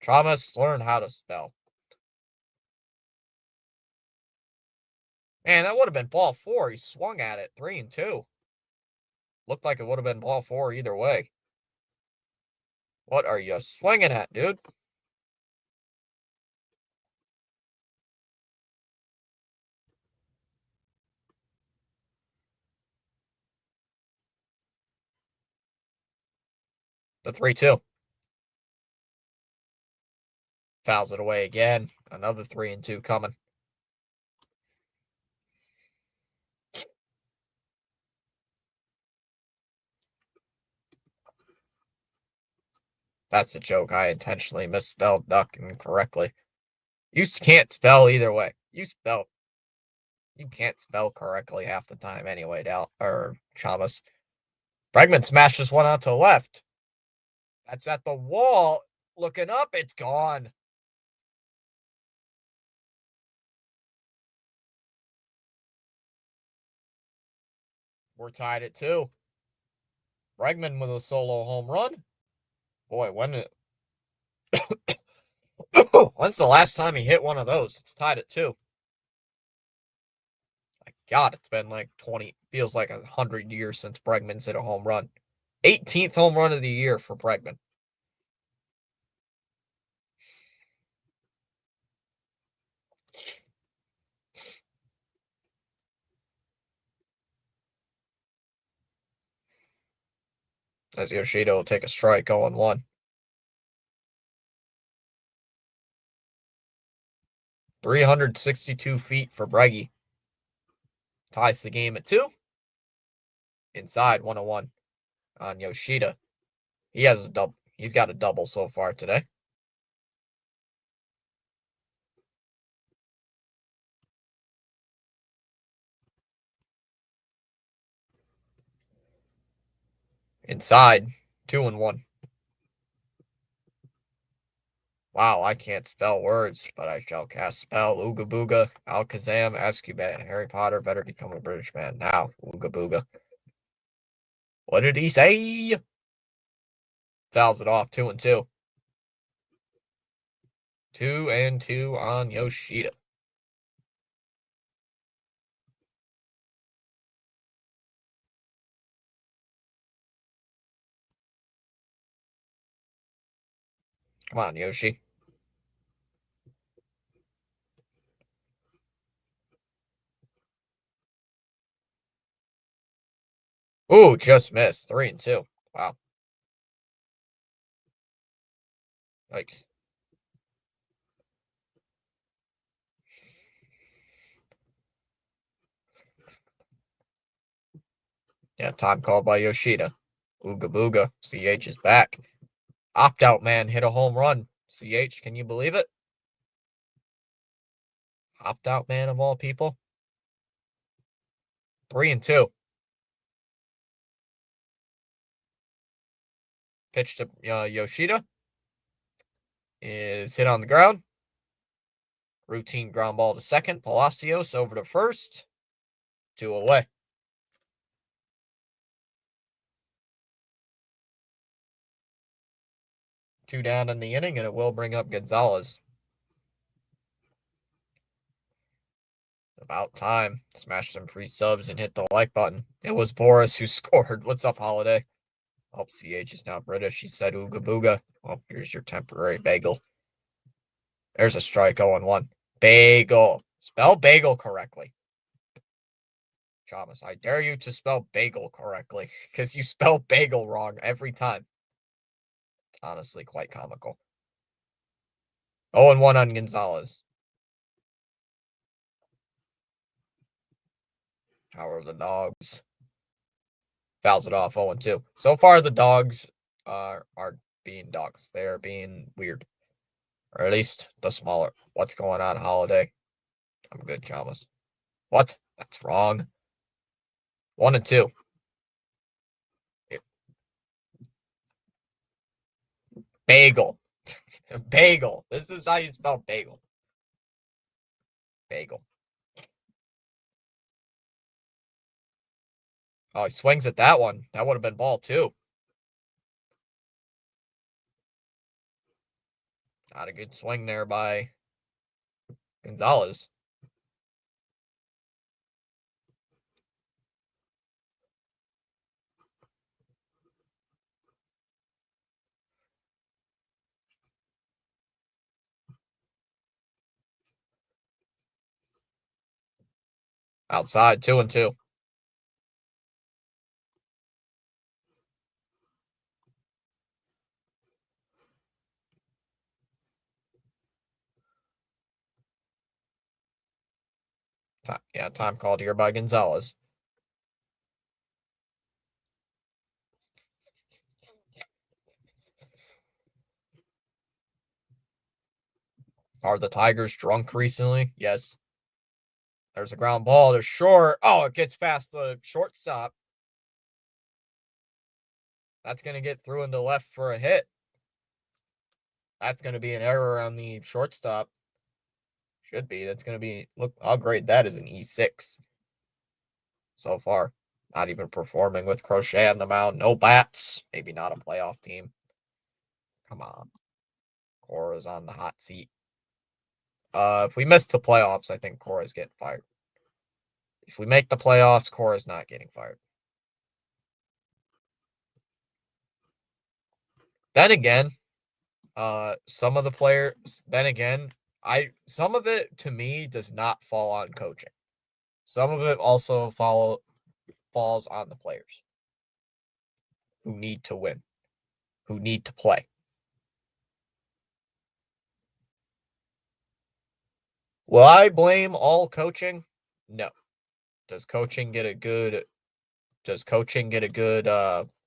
Thomas, learn how to spell. Man, that would have been ball 4. He swung at it, 3-2. Looked like it would have been ball 4 either way. What are you swinging at, dude? The 3-2. Fouls it away again. Another 3-2 coming. That's a joke. I intentionally misspelled duck incorrectly. You can't spell either way. You can't spell correctly half the time anyway, Chavez. Bregman smashes one out to the left. That's at the wall. Looking up, it's gone. We're tied at 2. Bregman with a solo home run. Boy, when's the last time he hit one of those? It's tied at 2. My God, it's been like 20, feels like 100 years since Bregman's hit a home run. 18th home run of the year for Bregman. As Yoshida will take a strike, 0-1. 362 feet for Breggy. Ties the game at 2. Inside, 1-1 on Yoshida. He's got a double so far today. Inside. 2-1. Wow, I can't spell words, but I shall cast spell. Ooga booga, Alakazam, Azkaban, Harry Potter better become a British man now. Ooga booga. What did he say? Fouls it off. 2-2. 2-2 on Yoshida. Come on, Yoshi. Ooh, just missed. 3-2. Wow. Like, yeah, time called by Yoshida. Ooga booga. CH is back. Opt out man hit a home run. CH, can you believe it? Opt out man of all people. 3-2. Pitch to Yoshida. Is hit on the ground. Routine ground ball to second. Palacios over to first. 2 away. Two down in the inning, and it will bring up Gonzalez. About time. Smash some free subs and hit the like button. It was Boris who scored. What's up, Holiday? Oh, CH is now British. He said ooga booga. Well, here's your temporary bagel. There's a strike 0-1. Bagel. Spell bagel correctly. Thomas, I dare you to spell bagel correctly, because you spell bagel wrong every time. Honestly, quite comical. 0-1 on Gonzalez. How are the dogs? Fouls it off 0-2. So far, the dogs are being dogs. They are being weird. Or at least the smaller. What's going on, Holiday? I'm good, Thomas. What? That's wrong. 1-2. Bagel. Bagel. This is how you spell bagel. Bagel. Oh, he swings at that one. That would have been ball two. Not a good swing there by Gonzalez. Outside, 2-2. Time called here by Gonzalez. Are the Tigers drunk recently? Yes. There's a ground ball to short. Oh, it gets past the shortstop. That's going to get through into left for a hit. That's going to be an error on the shortstop. Should be. That's going to be. Look, I'll grade that as an E6 so far. Not even performing with Crochet on the mound. No bats. Maybe not a playoff team. Come on. Cora's on the hot seat. If we miss the playoffs, I think Cora's getting fired. If we make the playoffs, Cora's not getting fired. Then again, some of the players, then again, some of it to me does not fall on coaching. Some of it also falls on the players who need to win, who need to play. Will I blame all coaching? No. Does coaching get a good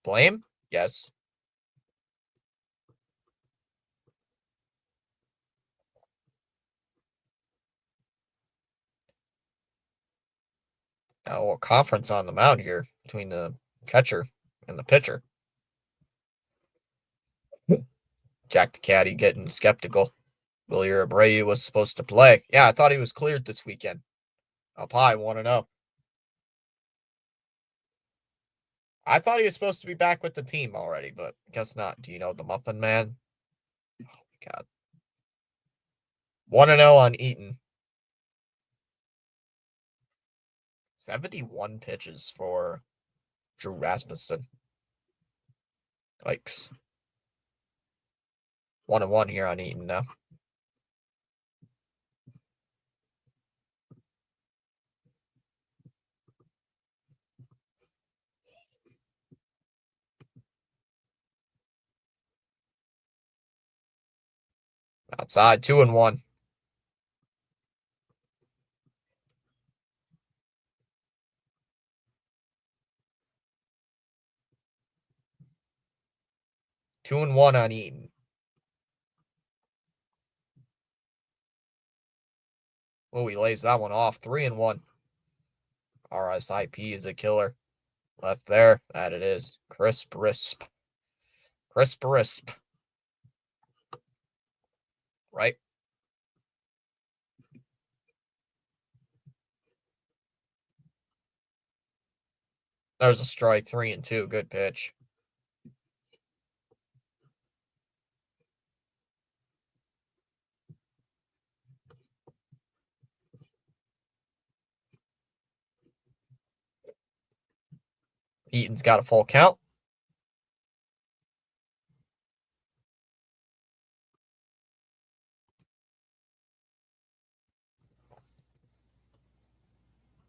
blame? Yes. A conference on the mound here between the catcher and the pitcher. Jack the Caddy getting skeptical. Willie Abreu was supposed to play. Yeah, I thought he was cleared this weekend. Up high, 1-0. I thought he was supposed to be back with the team already, but guess not. Do you know the Muffin Man? God. 1-0 on Eaton. 71 pitches for Drew Rasmussen. Yikes. 1-1 here on Eaton now. Outside, 2-1. Two and one on Eaton. Oh, he lays that one off. 3-1. RSIP is a killer. Left there. That it is. Crisp, risp. Crisp, risp. Right? There's a strike. 3-2. Good pitch. Eaton's got a full count.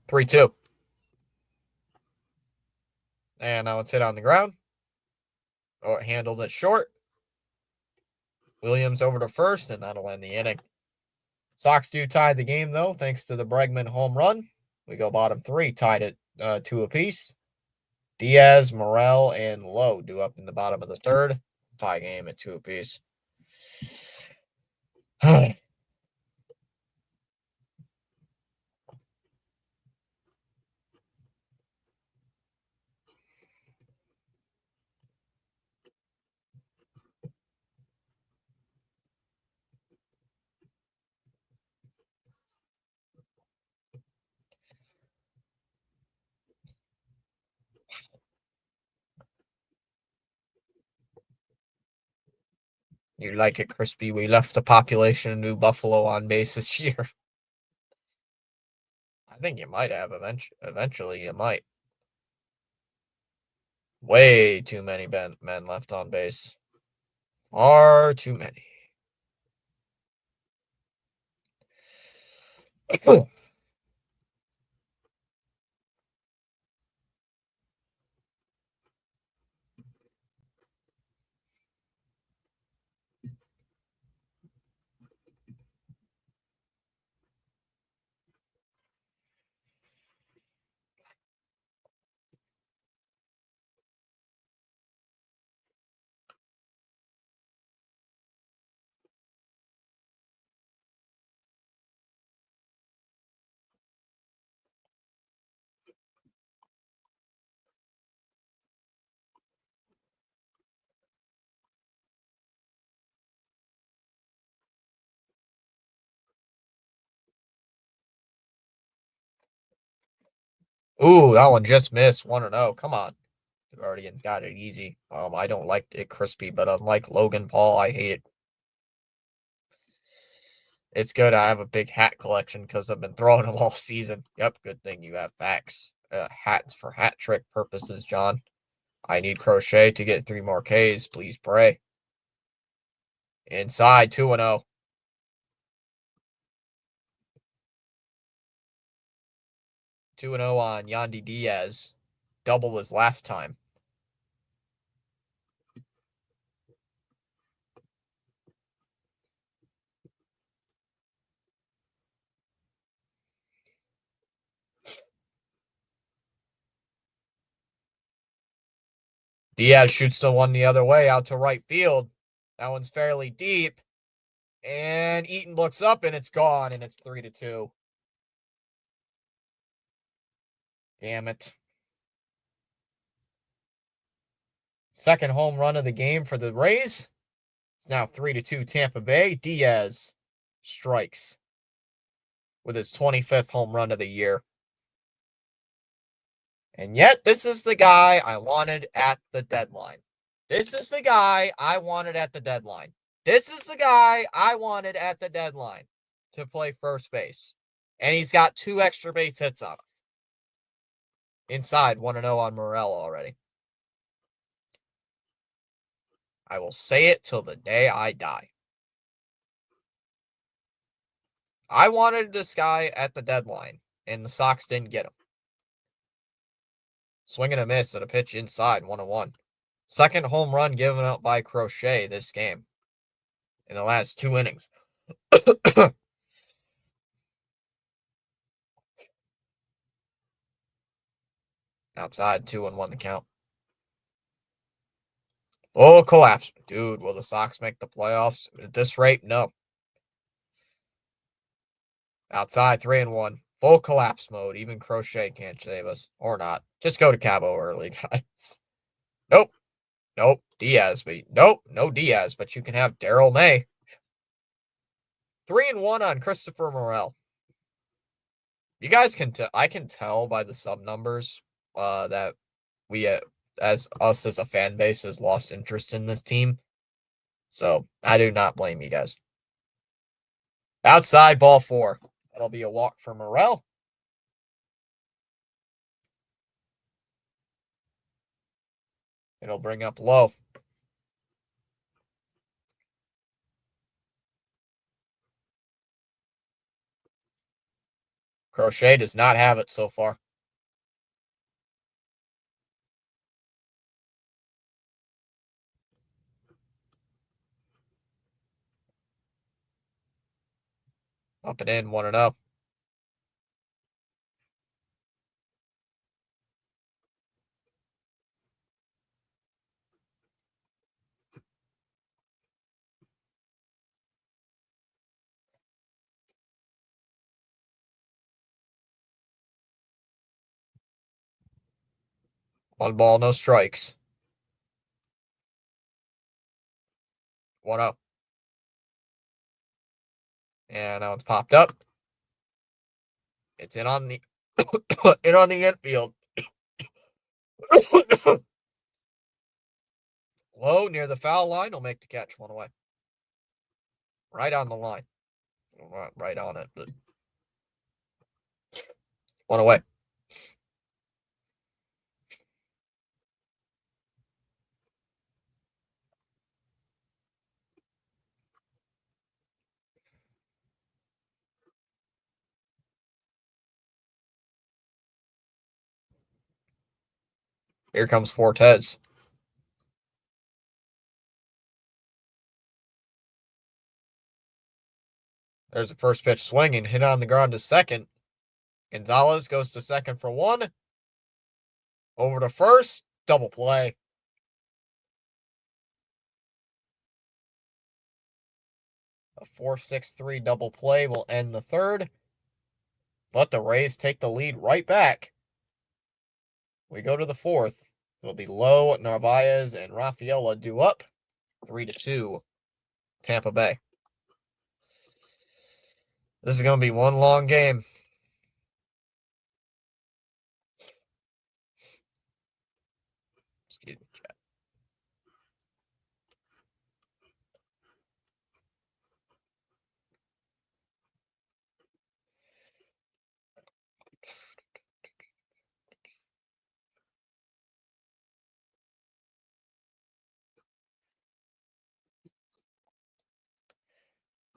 Three, two. And now it's hit on the ground. Oh, it handled it short. Williams over to first, and that'll end the inning. Sox do tie the game, though, thanks to the Bregman home run. We go bottom three, tied at 2 apiece. Diaz, Morel, and Lowe do up in the bottom of the third. Tie game at 2 apiece. You like it crispy. We left the population of New Buffalo on base this year. I think you might have eventually. You might. Way too many men left on base. Far too many. Ooh, that one just missed. 1-0. Come on. The Guardians got it easy. I don't like it crispy, but unlike Logan Paul, I hate it. It's good I have a big hat collection because I've been throwing them all season. Yep, good thing you have facts. Hats for hat trick purposes, John. I need Crochet to get 3 more Ks. Please pray. Inside, 2-0. 2-0 on Yandy Diaz. Double as last time. Diaz shoots the one the other way out to right field. That one's fairly deep. And Eaton looks up and it's gone, and it's 3-2. Damn it. Second home run of the game for the Rays. It's now 3-2 Tampa Bay. Diaz strikes with his 25th home run of the year. And yet, this is the guy I wanted at the deadline. This is the guy I wanted at the deadline. This is the guy I wanted at the deadline to play first base. And he's got 2 extra base hits on us. Inside 1-0 on Morel already. I will say it till the day I die. I wanted this guy at the deadline, and the Sox didn't get him. Swing and a miss at a pitch inside, 1-1. Second home run given up by Crochet this game in the last 2 innings. Outside, 2-1 the count. Oh, collapse. Dude, will the Sox make the playoffs at this rate? No. Outside, 3-1. Full collapse mode. Even Crochet can't save us. Or not. Just go to Cabo early, guys. Nope. Nope. Diaz. Nope. No Diaz, but you can have Daryl May. 3-1 on Christopher Morel. You guys can I can tell by the sub numbers that we as a fan base has lost interest in this team. So I do not blame you guys. Outside, ball 4. That'll be a walk for Morel. It'll bring up low. Crochet does not have it so far. Up and in, 1-0. One ball, no strikes. 1-0. And now it's popped up. It's in on the infield. Low near the foul line will make the catch. 1 away. Right on the line. Not right on it, but 1 away. Here comes Fortes. There's the first pitch swinging, hit on the ground to second. Gonzalez goes to second for 1. Over to first, double play. A 4-6-3 double play will end the third. But the Rays take the lead right back. We go to the 4th. It'll be Lowe, Narvaez, and Rafaela due up. 3-2, Tampa Bay. This is going to be one long game. Excuse me, chat.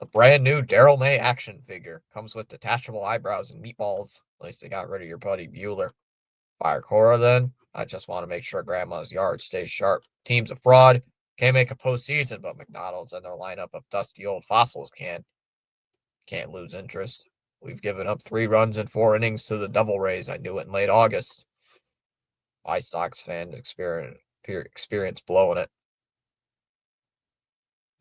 A brand new Daryl May action figure comes with detachable eyebrows and meatballs. At least they got rid of your buddy Bueller. Fire Cora then. I just want to make sure Grandma's yard stays sharp. Team's a fraud. Can't make a postseason, but McDonald's and their lineup of dusty old fossils can. Can't lose interest. We've given up 3 runs in 4 innings to the Devil Rays. I knew it in late August. My Sox fan experience blowing it.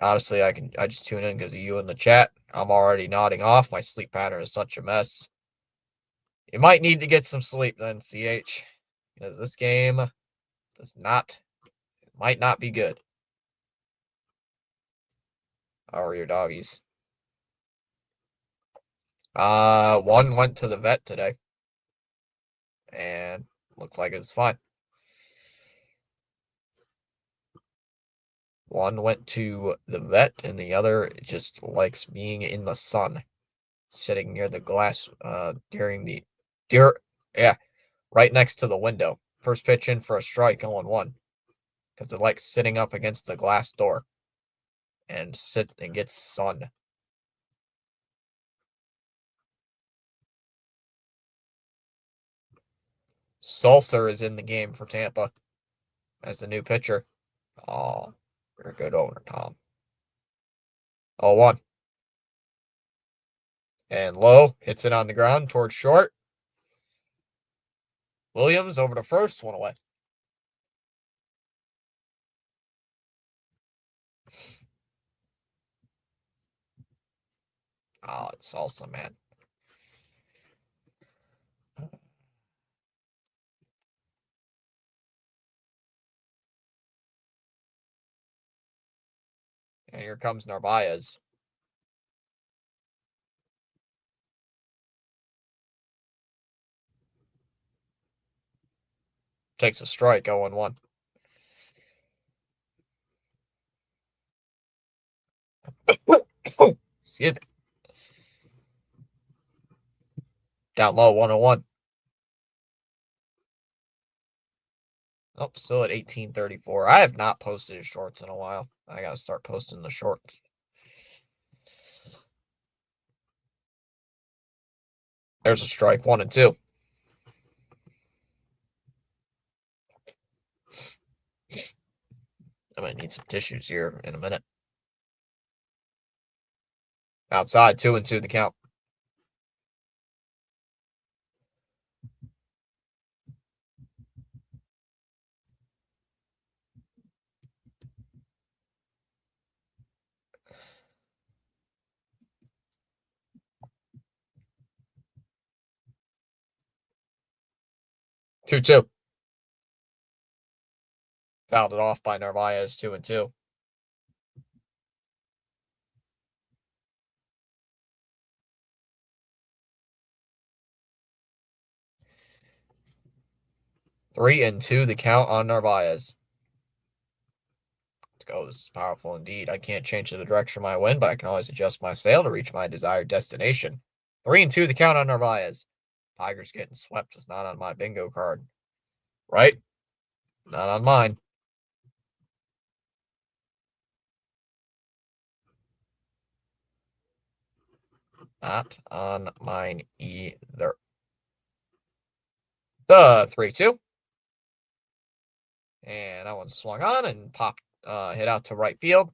Honestly, I just tune in because of you in the chat. I'm already nodding off. My sleep pattern is such a mess. You might need to get some sleep then, CH. Because this game might not be good. How are your doggies? One went to the vet today, and looks like it's fine. One went to the vet, and the other just likes being in the sun, sitting near the glass, during the, dear, yeah, right next to the window. First pitch in for a strike, 0-1, because it likes sitting up against the glass door and sit and gets sun. Sulcer is in the game for Tampa as the new pitcher. Oh, you're a good owner, Tom. 0-1. And Lowe hits it on the ground towards short. Williams over to first, one away. Oh, it's salsa, man. And here comes Narvaez. Takes a strike, 0-1. Excuse me. Down low, 1-1. Oh, still at 18:34. I have not posted his shorts in a while. I gotta start posting the shorts. There's a strike, 1-2. I might need some tissues here in a minute. Outside, 2-2 the count. 2-2. Fouled it off by Narvaez, 2-2. Three and two the count on Narvaez. Let's go. This is powerful indeed. I can't change the direction of my wind, but I can always adjust my sail to reach my desired destination. 3-2 the count on Narvaez. Tigers getting swept was not on my bingo card. Right? Not on mine. Not on mine either. The 3-2. And that one swung on and popped, hit out to right field.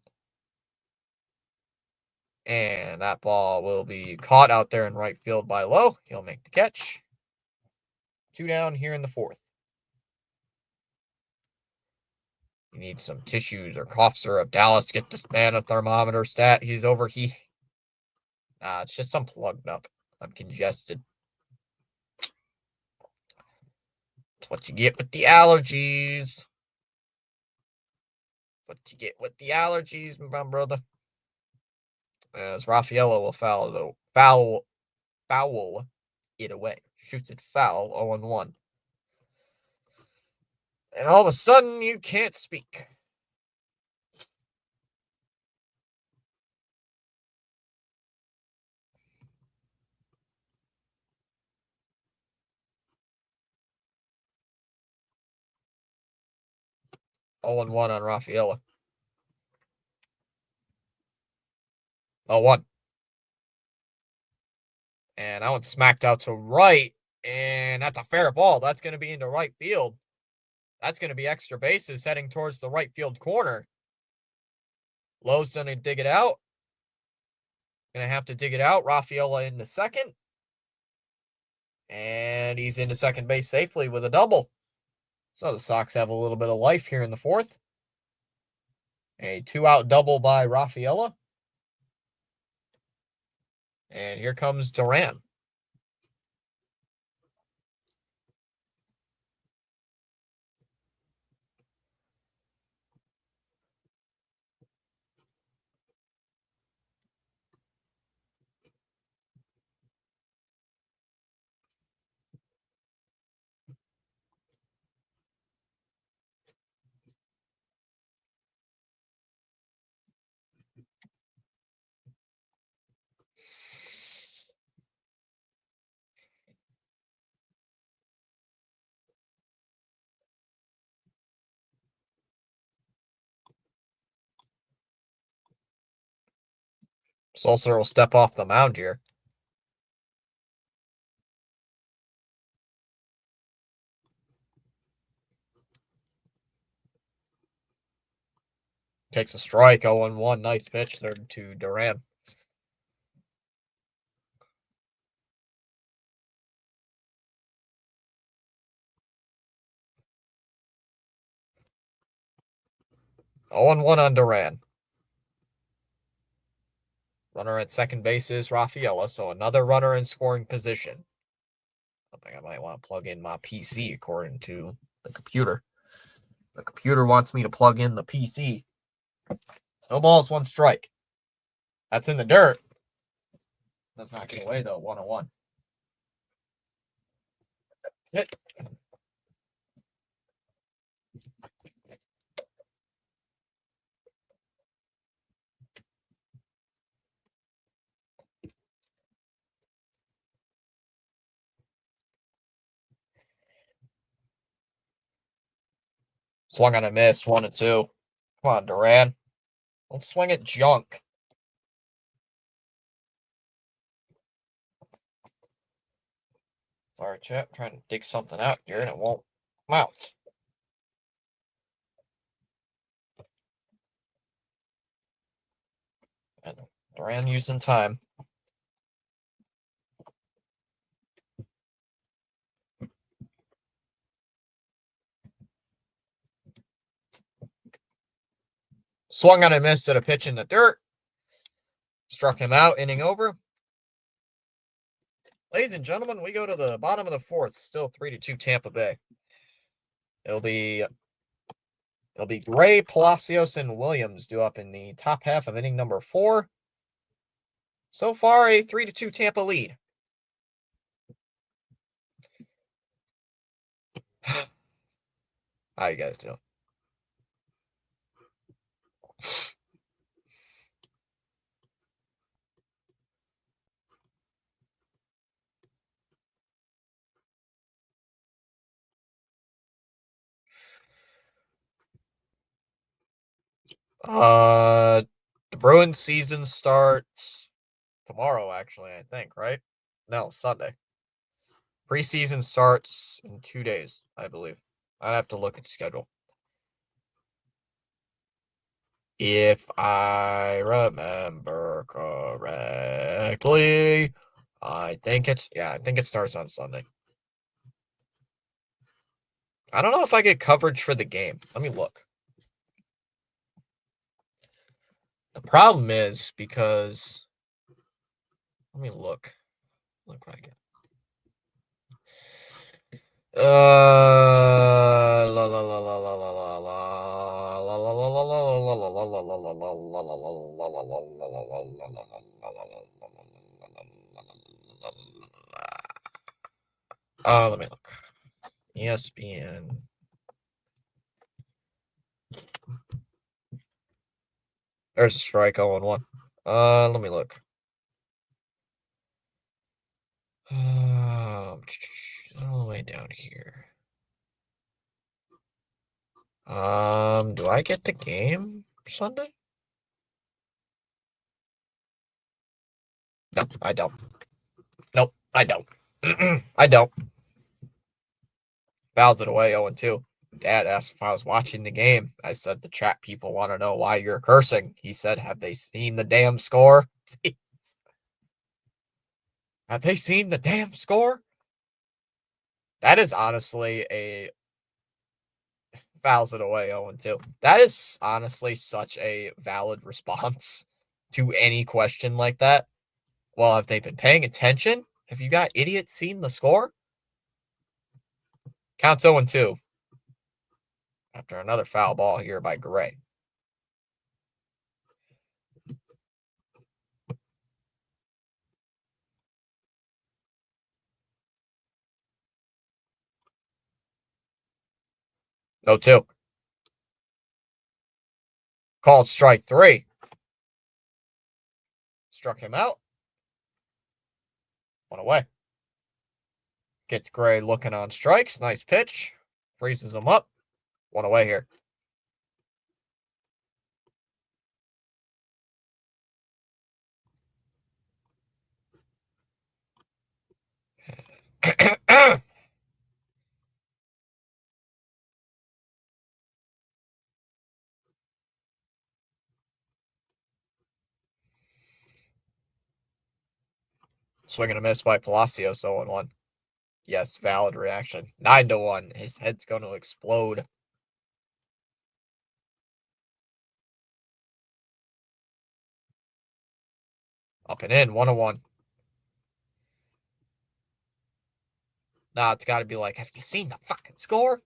And that ball will be caught out there in right field by Lowe. He'll make the catch. 2 down here in the fourth. You need some tissues or cough syrup. Dallas, get this man a thermometer stat. He's overheating. It's just I'm plugged up. I'm congested. It's what you get with the allergies. What you get with the allergies, my brother. As Raffaello will foul it away. Shoots it foul, 0-1. And all of a sudden, you can't speak. Oh and 1 on Raffaello. 0-1. And that one smacked out to right. And that's a fair ball. That's going to be into right field. That's going to be extra bases heading towards the right field corner. Lowe's going to dig it out. Going to have to dig it out. Raffaello into second. And he's into second base safely with a double. So the Sox have a little bit of life here in the fourth. A 2-out double by Raffaello. And here comes Duran. Sulcer will step off the mound here. Takes a strike, 0-1. Nice pitch there to Duran. Oh and 1 on Duran. Runner at second base is Rafaela, so another runner in scoring position. Something I might want to plug in my PC according to the computer. The computer wants me to plug in the PC. No balls, 1 strike. That's in the dirt. Does not get away though. 1-1. Hit. Swung on a miss. 1-2. Come on, Duran. Don't swing at junk. Sorry, chap. Trying to dig something out here and it won't come out. And Duran using time. Swung on and missed at a pitch in the dirt. Struck him out, inning over. Ladies and gentlemen, we go to the bottom of the fourth. Still 3-2 Tampa Bay. It'll be Gray, Palacios, and Williams due up in the top half of inning number 4. So far, a 3-2 Tampa lead. How you guys doing? The Bruins season starts tomorrow, actually, I think, right? No, Sunday. Preseason starts in 2 days, I believe. I'd have to look at the schedule. If I remember correctly, I think it starts on Sunday. I don't know if I get coverage for the game. Let me look. The problem is because let me look. Look what I get. La la la la la la la la la la la let me look. ESPN. There's a strike 0-1. Let me look. All the way down here. Do I get the game Sunday? No, I don't. Nope, I don't. I don't. Fouls it away 0-2. Dad asked if I was watching the game. I said the chat people want to know why you're cursing. He said, have they seen the damn score? Have they seen the damn score? That is honestly a fouls it away 0-2. That is honestly such a valid response to any question like that. Well, have they been paying attention? Have you got idiots seen the score? Counts 0-2. After another foul ball here by Gray. No 2. Called strike 3. Struck him out. 1 away. Gets Gray looking on strikes. Nice pitch. Freezes him up. 1 away here. Swing and a miss by Palacios, 0-1. Yes, valid reaction. 9-1. His head's going to explode. Up and in, 1-1. Nah, it's got to be like, have you seen the fucking score?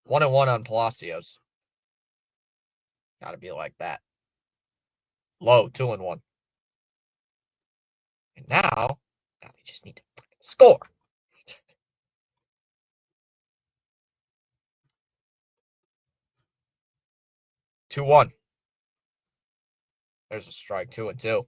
1-1 on Palacios. Got to be like that. Low, 2-1. And now they just need to fucking score. 2-1. There's a strike, 2-2.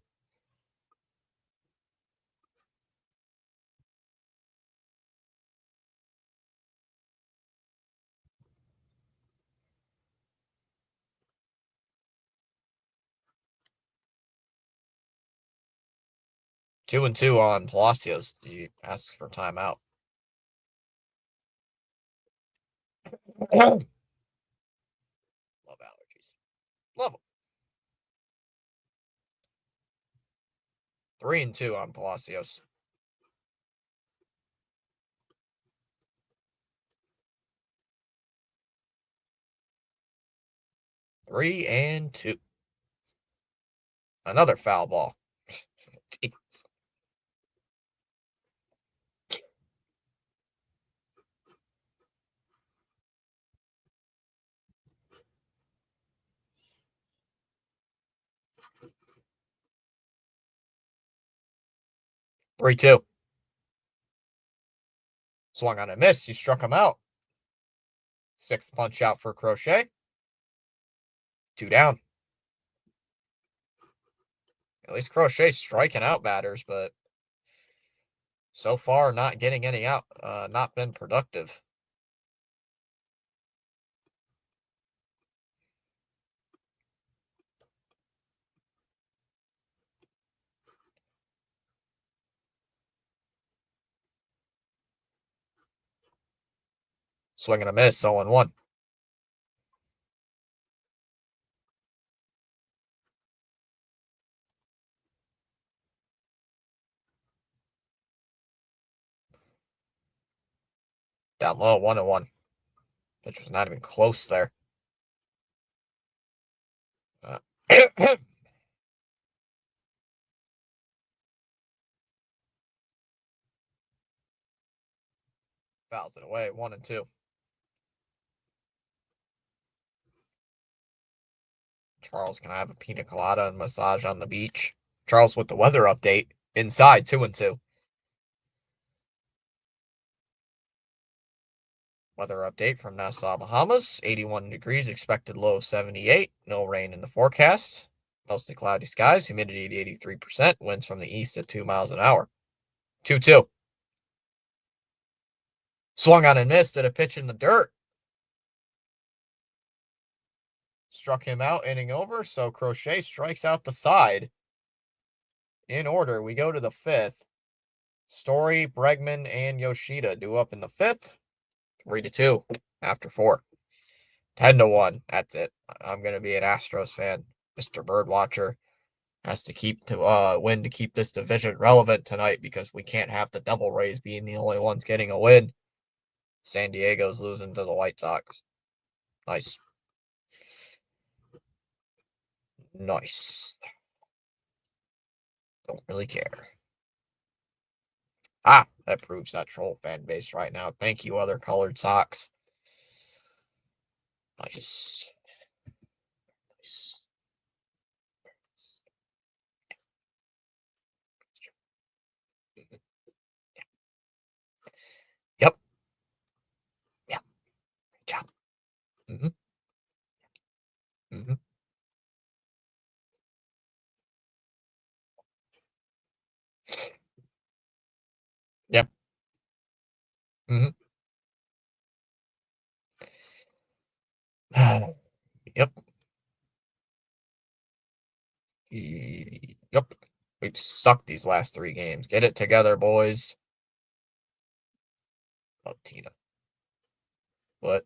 Two and two on Palacios. He asks for timeout. Love allergies. Love them. 3-2 on Palacios. 3-2. Another foul ball. 3-2. Swung on a miss. He struck him out. Sixth punch out for Crochet. 2 down. At least Crochet's striking out batters, but so far not getting any out. Not been productive. Swing and a miss. 0-1. Down low. 1-1. Pitch was not even close there. Fouls it away. 1-2. Charles, can I have a pina colada and massage on the beach? Charles with the weather update. Inside, 2-2. Weather update from Nassau, Bahamas. 81 degrees, expected low of 78. No rain in the forecast. Mostly cloudy skies, humidity at 83%. Winds from the east at 2 miles an hour. 2-2. Swung on and missed at a pitch in the dirt. Struck him out, inning over, so Crochet strikes out the side. In order, we go to the fifth. Story, Bregman, and Yoshida due up in the fifth. 3-2 after 4. 10-1. That's it. I'm gonna be an Astros fan. Mr. Birdwatcher has to keep to win to keep this division relevant tonight because we can't have the Devil Rays being the only ones getting a win. San Diego's losing to the White Sox. Nice. Nice. Don't really care. Ah, that proves that troll fan base right now. Thank you, other colored socks. Nice. Nice. Yep. Yeah. Good job. Mm-hmm. Mm-hmm. Yep. Mm-hmm. Yep. Yep. We've sucked these last 3 games. Get it together, boys. Oh, Tina. What?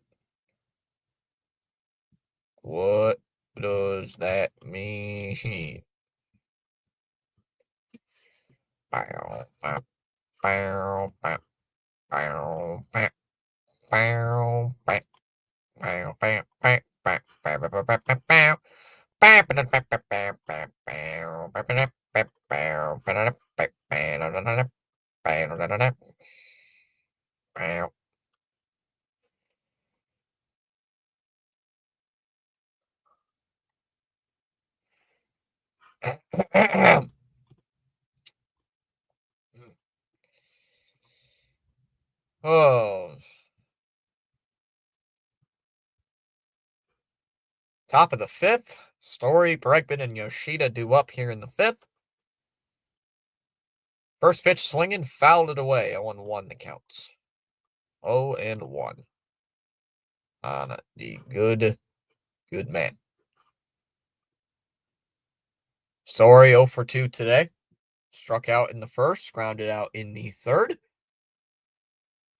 What does that mean? Oh, top of the fifth. Story, Bregman, and Yoshida do up here in the fifth. First pitch swinging, fouled it away. 0-1 the counts. 0-1 on the good man. Story 0 for 2 today. Struck out in the first, grounded out in the third.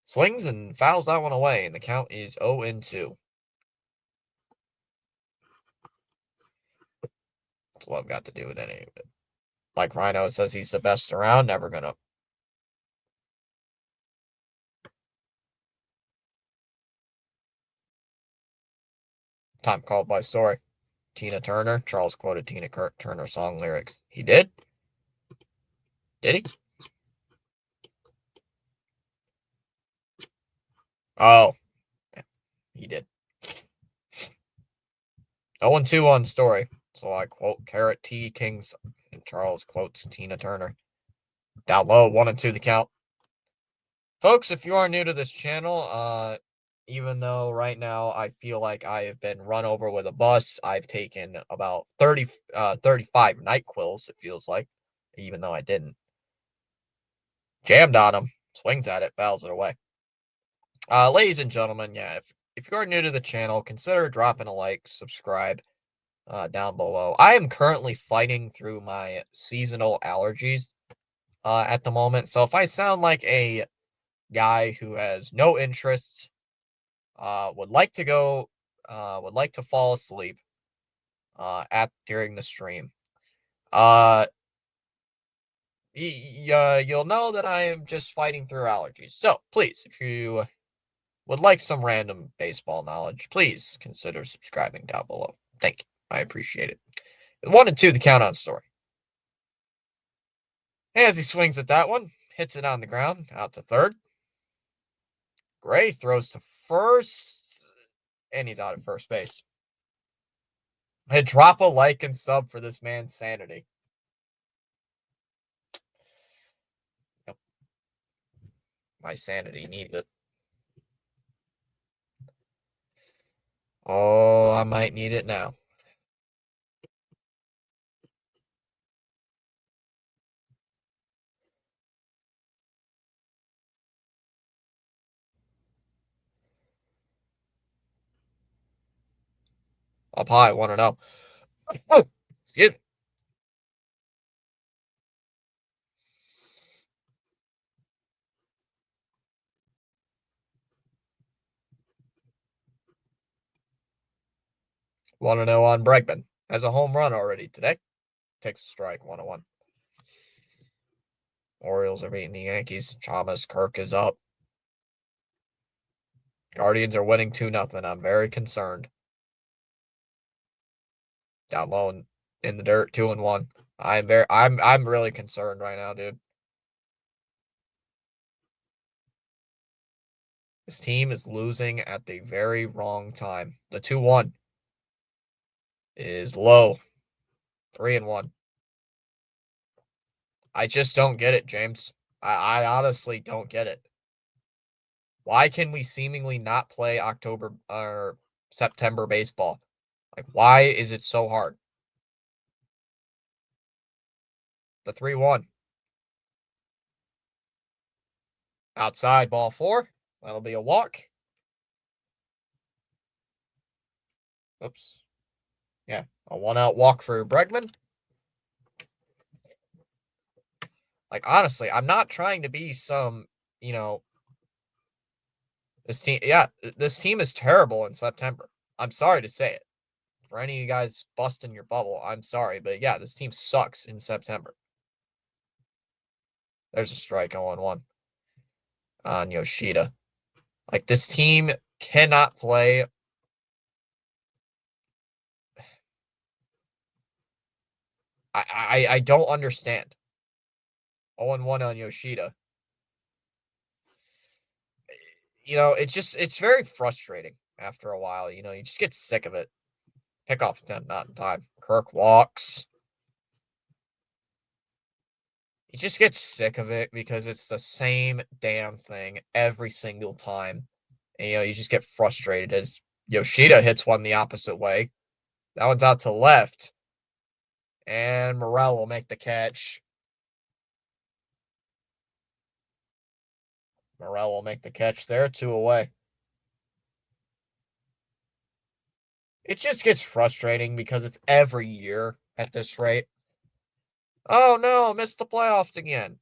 Swings and fouls that one away, and the count is 0-2. That's what I've got to do with any of it. Like Rhino says he's the best around, never gonna. Time called by Story. Tina Turner. Charles quoted Tina Turner song lyrics. He did? Did he? Oh, yeah, he did. 0-2 on Story. So I quote Carrot T. Kings, and Charles quotes Tina Turner. Down low, 1-2 the count. Folks, if you are new to this channel, even though right now I feel like I have been run over with a bus, I've taken about 35 NyQuils, it feels like, even though I didn't. Jammed on him, swings at it, fouls it away. Ladies and gentlemen, yeah, if you're new to the channel, consider dropping a like, subscribe down below. I am currently fighting through my seasonal allergies at the moment, so if I sound like a guy who has no interests, would like to fall asleep at during the stream, uh, you'll know that I am just fighting through allergies. So please, if you would like some random baseball knowledge, please consider subscribing down below. Thank you. I appreciate it. 1-2 the count on Story. As he swings at that one, hits it on the ground, out to third. Gray throws to first, and he's out at first base. I drop a like and sub for this man's sanity. Yep. My sanity needs it. Oh, I might need it now. Up high, 1-0. Oh, excuse me. Want to know on Bregman. Has a home run already today. Takes a strike, 1-1. Orioles are beating the Yankees. Chalmers Kirk is up. Guardians are winning 2-0. I'm very concerned. Down low in the dirt, 2-1. I'm really concerned right now, dude. This team is losing at the very wrong time. The 2-1 is low. 3-1. I just don't get it, James. I honestly don't get it. Why can we seemingly not play October or September baseball? Like, why is it so hard? The 3-1. Outside, ball 4. That'll be a walk. Oops. Yeah, a 1-out walk for Bregman. Like, honestly, I'm not trying to be some, this team is terrible in September. I'm sorry to say it. For any of you guys busting your bubble, I'm sorry. But yeah, this team sucks in September. There's a strike 0-1 on Yoshida. Like, this team cannot play. I don't understand. 0-1 on Yoshida. It's very frustrating after a while. You just get sick of it. Pickoff attempt not in time. Kirk walks. You just get sick of it because it's the same damn thing every single time. And, you just get frustrated as Yoshida hits one the opposite way. That one's out to left. And Morel will make the catch. Morel will make the catch there, 2 away. It just gets frustrating because it's every year at this rate. Oh no, missed the playoffs again.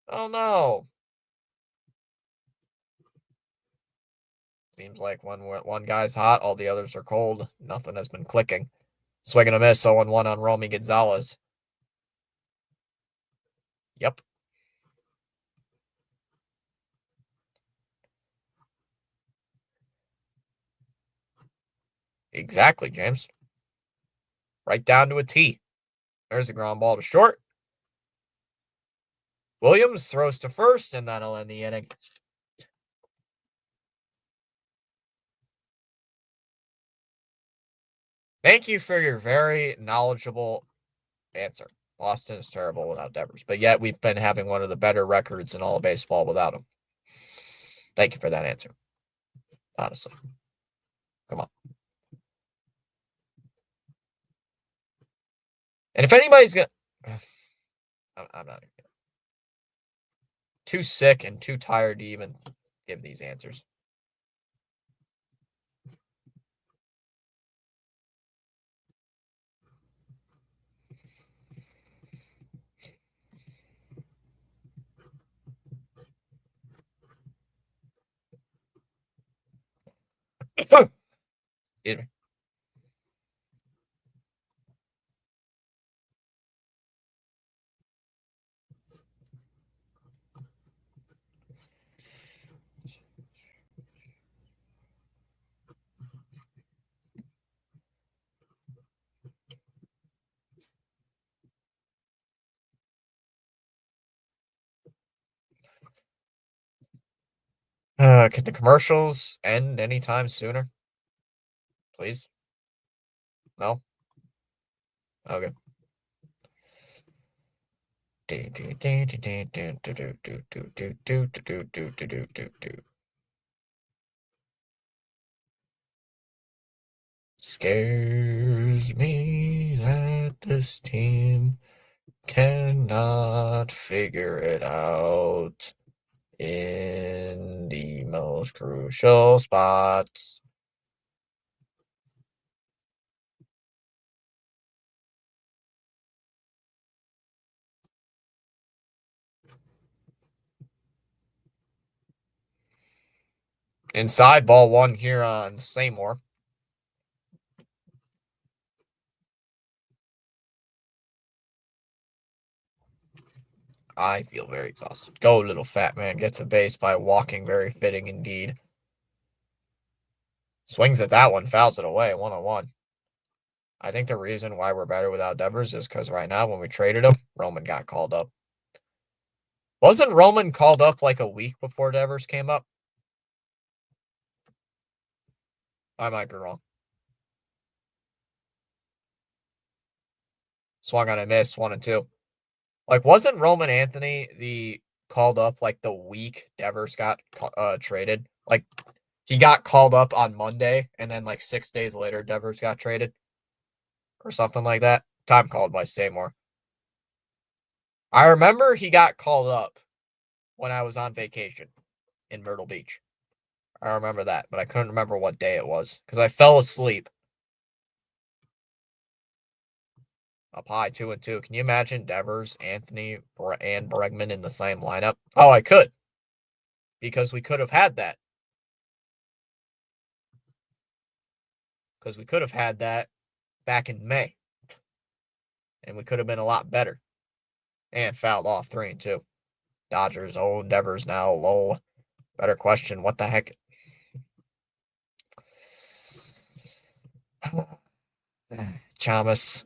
Oh no. Seems like when one guy's hot, all the others are cold. Nothing has been clicking. Swing and a miss, 0-1 on Romy Gonzalez. Yep. Exactly, James. Right down to a T. There's a ground ball to short. Williams throws to first, and that'll end the inning. Thank you for your very knowledgeable answer. Boston is terrible without Devers, but yet we've been having one of the better records in all of baseball without him. Thank you for that answer. Honestly. Come on. And if anybody's going to... I'm not even... Too sick and too tired to even give these answers. Excuse me. Can the commercials end anytime sooner? Please? No? Okay. Scares me that this team cannot figure it out in the most crucial spots. Inside, ball 1 here on Seymour. I feel very exhausted. Go, little fat man. Gets a base by walking. Very fitting indeed. Swings at that one. Fouls it away. 1-1. I think the reason why we're better without Devers is because right now when we traded him, Roman got called up. Wasn't Roman called up like a week before Devers came up? I might be wrong. Swung on a miss, 1-2. Like, wasn't Roman Anthony the called up like the week Devers got traded? Like, he got called up on Monday, and then like 6 days later, Devers got traded, or something like that. Time called by Seymour. I remember he got called up when I was on vacation in Myrtle Beach. I remember that, but I couldn't remember what day it was because I fell asleep. Up high, 2-2. Can you imagine Devers, Anthony, and Bregman in the same lineup? Oh, I could. Because we could have had that. Because we could have had that back in May. And we could have been a lot better. And fouled off 3-2. Dodgers own Devers now. Lol. Better question. What the heck? Chamas.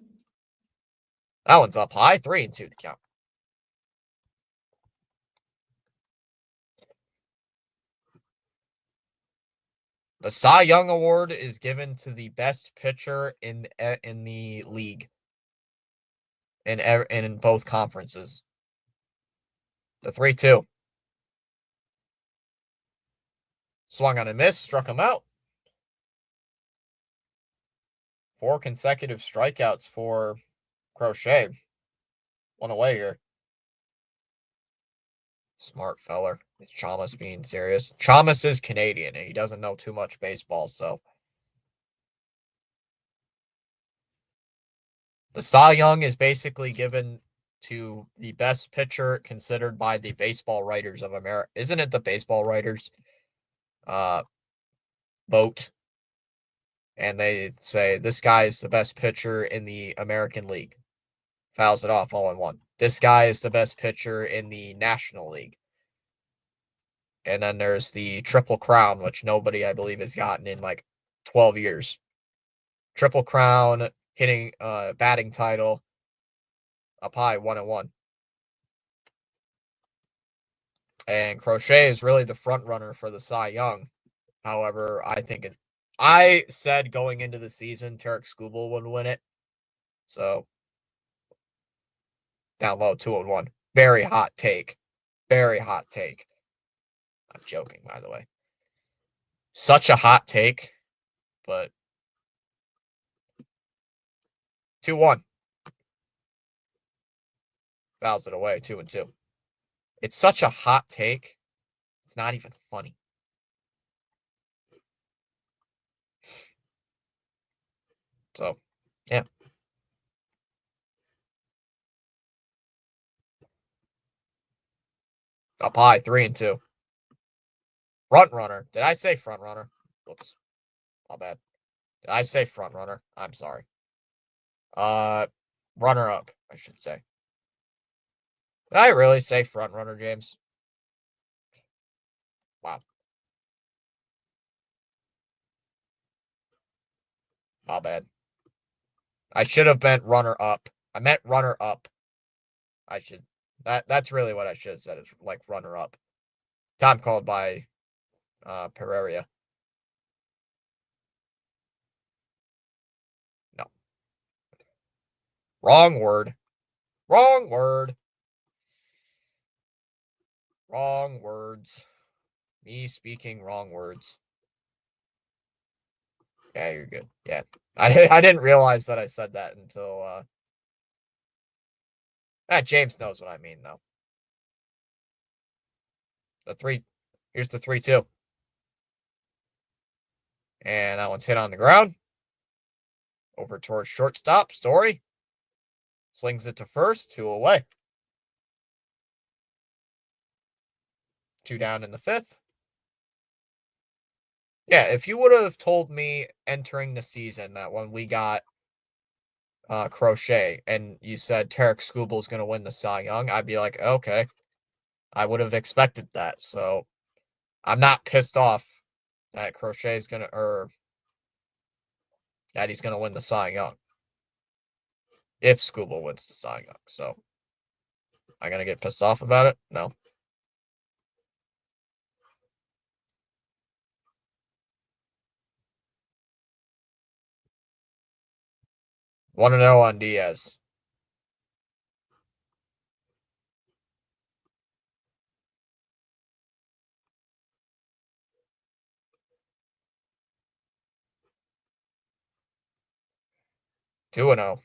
That one's up high. 3-2 the count. The Cy Young Award is given to the best pitcher in the league in both conferences. The 3-2. Swung on a miss, struck him out. 4 consecutive strikeouts for Crochet. One away here. Smart feller. Is Chalmers being serious? Chalmers is Canadian and he doesn't know too much baseball, so. The Cy Young is basically given to the best pitcher considered by the baseball writers of America. Isn't it the baseball writers? Vote. And they say this guy is the best pitcher in the American League. Fouls it off 0-1. This guy is the best pitcher in the National League. And then there's the Triple Crown, which nobody, I believe, has gotten in like 12 years. Triple Crown, hitting, batting title, up high, 1-1. And Crochet is really the front runner for the Cy Young. However, I said going into the season, Tarek Skubal would win it. So, down low, 2-1. Very hot take. Very hot take. I'm joking, by the way. Such a hot take, but 2-1. Fouls it away, 2-2. It's such a hot take. It's not even funny. So, yeah. Up high, 3-2. Front runner. Did I say front runner? Whoops. My bad. Did I say front runner? I'm sorry. Runner up, I should say. Did I really say front runner, James? Wow. My bad. I should have meant runner up. I meant runner up. I should. That's really what I should have said. It's like runner up. Time called by Pereira. No. Wrong word. Wrong word. Wrong words. Me speaking wrong words. Yeah, you're good. Yeah. I didn't realize that I said that until James knows what I mean though. Here's the 3-2. And that one's hit on the ground. Over towards shortstop. Story. Slings it to first. 2 away. 2 down in the 5th. Yeah, if you would have told me entering the season that when we got Crochet and you said Tarek Skubal is going to win the Cy Young, I'd be like, okay, I would have expected that. So I'm not pissed off that Crochet is going to, or that he's going to win the Cy Young if Skubal wins the Cy Young. So am I going to get pissed off about it? No. Want to know on Diaz. Two and 0.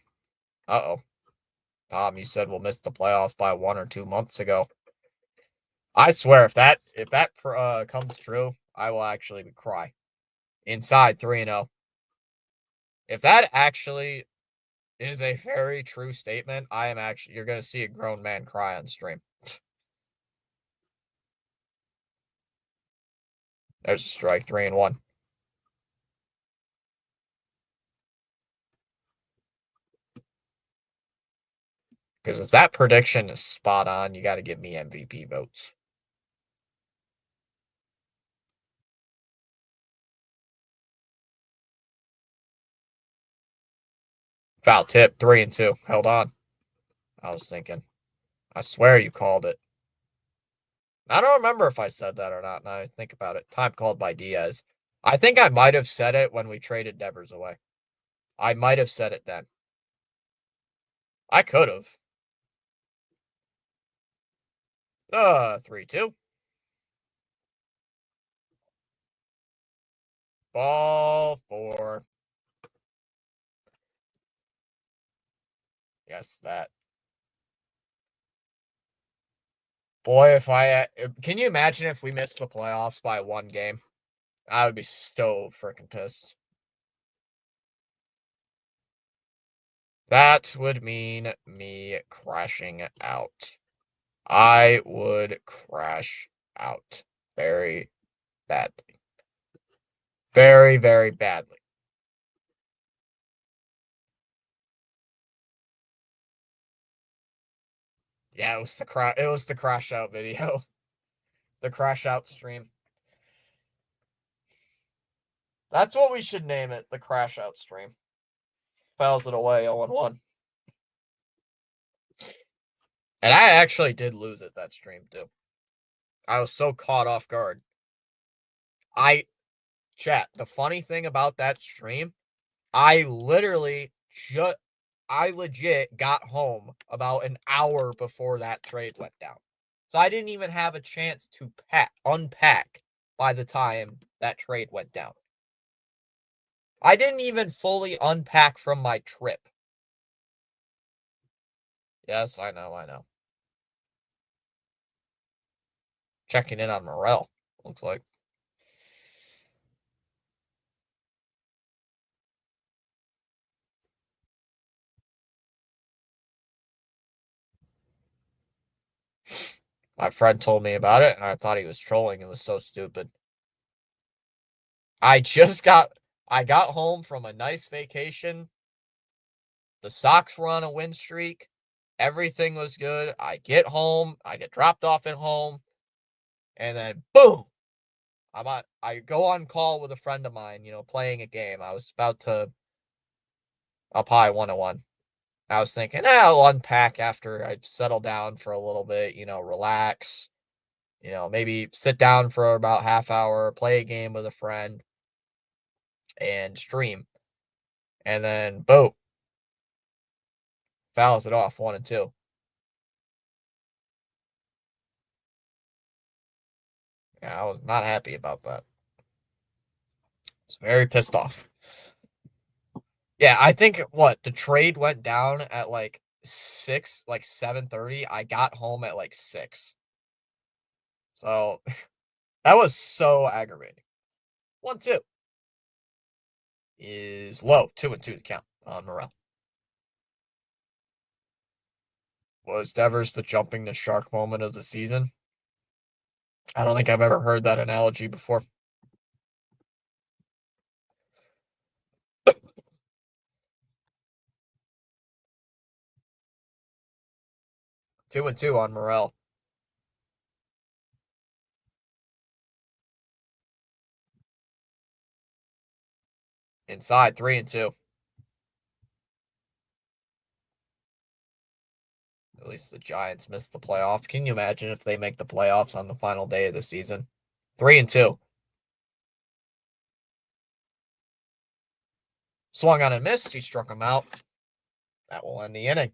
Uh-oh. Tom, you said we'll miss the playoffs by 1 or 2 months ago. I swear, if that comes true, I will actually cry. Inside 3-0. If that actually is a very true statement, you're going to see a grown man cry on stream. There's a strike, 3-1. Because if that prediction is spot on, you got to give me MVP votes. Foul tip, 3-2. Held on. I was thinking. I swear you called it. I don't remember if I said that or not. Now I think about it. Time called by Diaz. I think I might have said it when we traded Devers away. I might have said it then. I could have. 3-2. Ball 4. Yes, that. Boy, if I can you imagine if we missed the playoffs by 1 game? I would be so freaking pissed. That would mean me crashing out. I would crash out very badly. Very, very badly. Yeah, it was the crash out video. The crash out stream. That's what we should name it, the crash out stream. Fouls it away 0-1. And I actually did lose it that stream too. I was so caught off guard. Chat, the funny thing about that stream, I legit got home about an hour before that trade went down. So I didn't even have a chance to unpack by the time that trade went down. I didn't even fully unpack from my trip. Yes, I know. Checking in on Morel, looks like. My friend told me about it, and I thought he was trolling. It was so stupid. I got home from a nice vacation. The Sox were on a win streak. Everything was good. I get home. I get dropped off at home. And then, boom! I go on call with a friend of mine, playing a game. I was about to up high 1-1. I was thinking, I'll unpack after I've settled down for a little bit, relax, maybe sit down for about half hour, play a game with a friend, and stream. And then, boom, fouls it off 1-2. Yeah, I was not happy about that. I was very pissed off. Yeah, I think the trade went down at like 7:30. I got home at like 6. So that was so aggravating. 1-2 is low. 2-2 to count on Morel. Was Devers the jumping the shark moment of the season? I don't think I've ever heard that analogy before. 2-2 on Morel. Inside 3-2. At least the Giants missed the playoffs. Can you imagine if they make the playoffs on the final day of the season? 3-2. Swung on and missed. He struck him out. That will end the inning.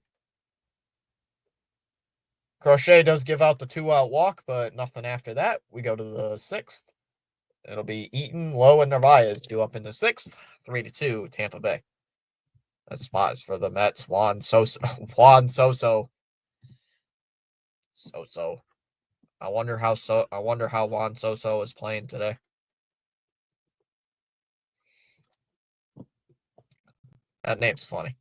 Crochet does give out the 2-out walk, but nothing after that. We go to the 6th. It'll be Eaton, Lowe, and Narvaez due up in the 6th. 3-2, Tampa Bay. That spot is for the Mets. Juan Soso. Soso. I wonder how Juan Soso is playing today. That name's funny.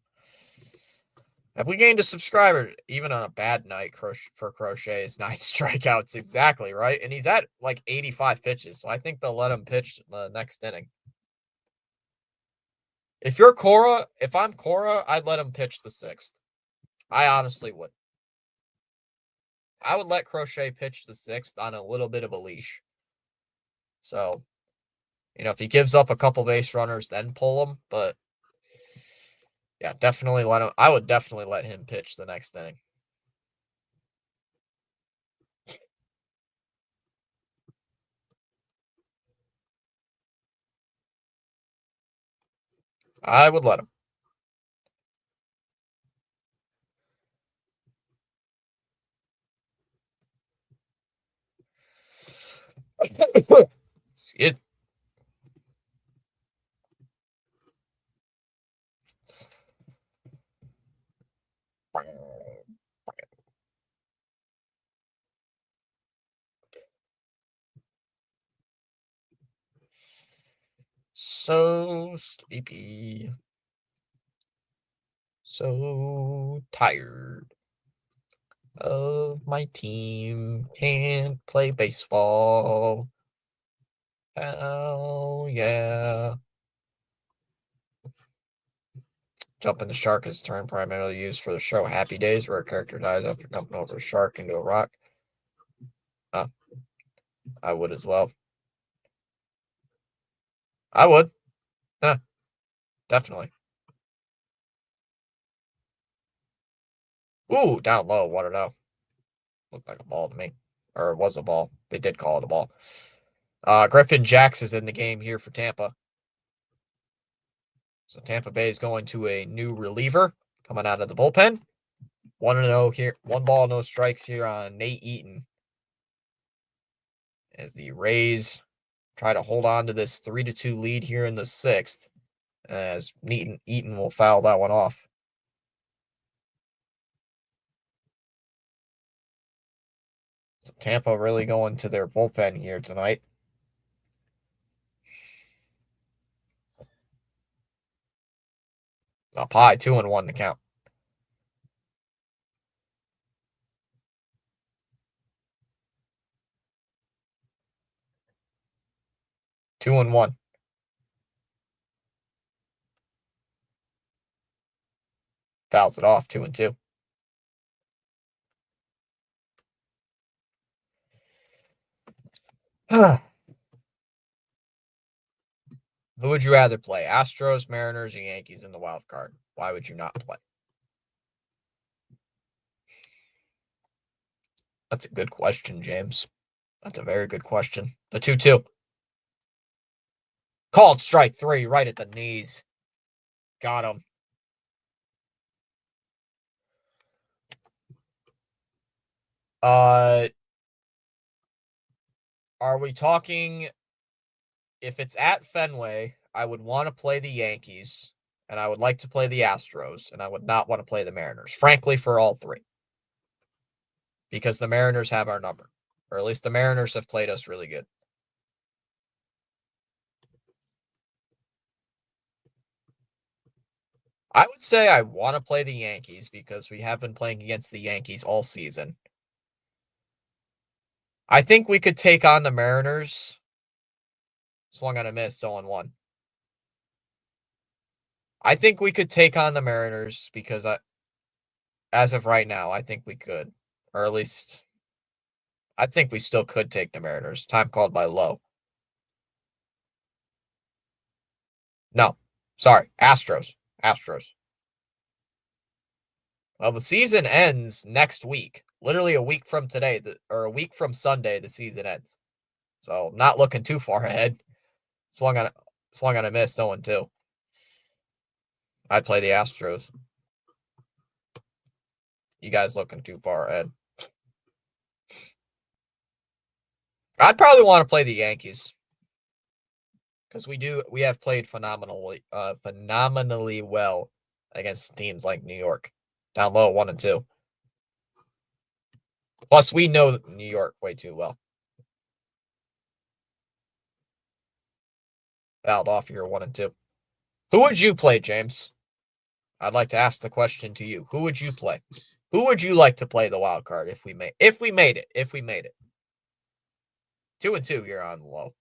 Have we gained a subscriber even on a bad night for Crochet? Is 9 strikeouts exactly right, and he's at like 85 pitches, so I think they'll let him pitch the next inning. If I'm Cora, I'd let him pitch the 6th. I honestly would. I would let Crochet pitch the 6th on a little bit of a leash. So, if he gives up a couple base runners, then pull him. But yeah, definitely let him. I would definitely let him pitch the next inning. I would let him. it so sleepy. So tired of my team. Can't play baseball. Oh, yeah. Jumping the Shark is a term primarily used for the show Happy Days, where a character dies after jumping over a shark into a rock. I would as well. I would. Definitely. Ooh, down low, 1-0. Looked like a ball to me. Or it was a ball. They did call it a ball. Griffin Jax is in the game here for Tampa. So Tampa Bay is going to a new reliever coming out of the bullpen. 1-0 here. 1 ball, no strikes here on Nate Eaton. As the Rays try to hold on to this 3-2 lead here in the 6th. As Eaton will foul that one off. So Tampa really going to their bullpen here tonight. Up high, 2-1 to count. 2-1. Fouls it off, 2-2. Who would you rather play? Astros, Mariners, or Yankees in the wild card? Why would you not play? That's a good question, James. That's a very good question. The 2-2. Called strike 3 right at the knees. Got him. Are we talking if it's at Fenway, I would want to play the Yankees and I would like to play the Astros and I would not want to play the Mariners, frankly, for all three. Because the Mariners have our number. Or at least the Mariners have played us really good. I would say I want to play the Yankees because we have been playing against the Yankees all season. I think we could take on the Mariners. Swung on a miss, 0-1. I think we could take on the Mariners because as of right now, I think we could. Or at least I think we still could take the Mariners. Time called by Lowe. No. Sorry. Astros. Astros. Well, the season ends next week. Literally a week from today, or a week from Sunday, the season ends. So not looking too far ahead. Swung on a miss, 0-2. I'd play the Astros. You guys looking too far ahead. I'd probably want to play the Yankees. Because we have played phenomenally well against teams like New York. Down low, 1-2. Plus, we know New York way too well. Fouled off here, 1-2. Who would you play, James? I'd like to ask the question to you. Who would you play? Who would you like to play the wild card if we made it? 2-2, you're on the low.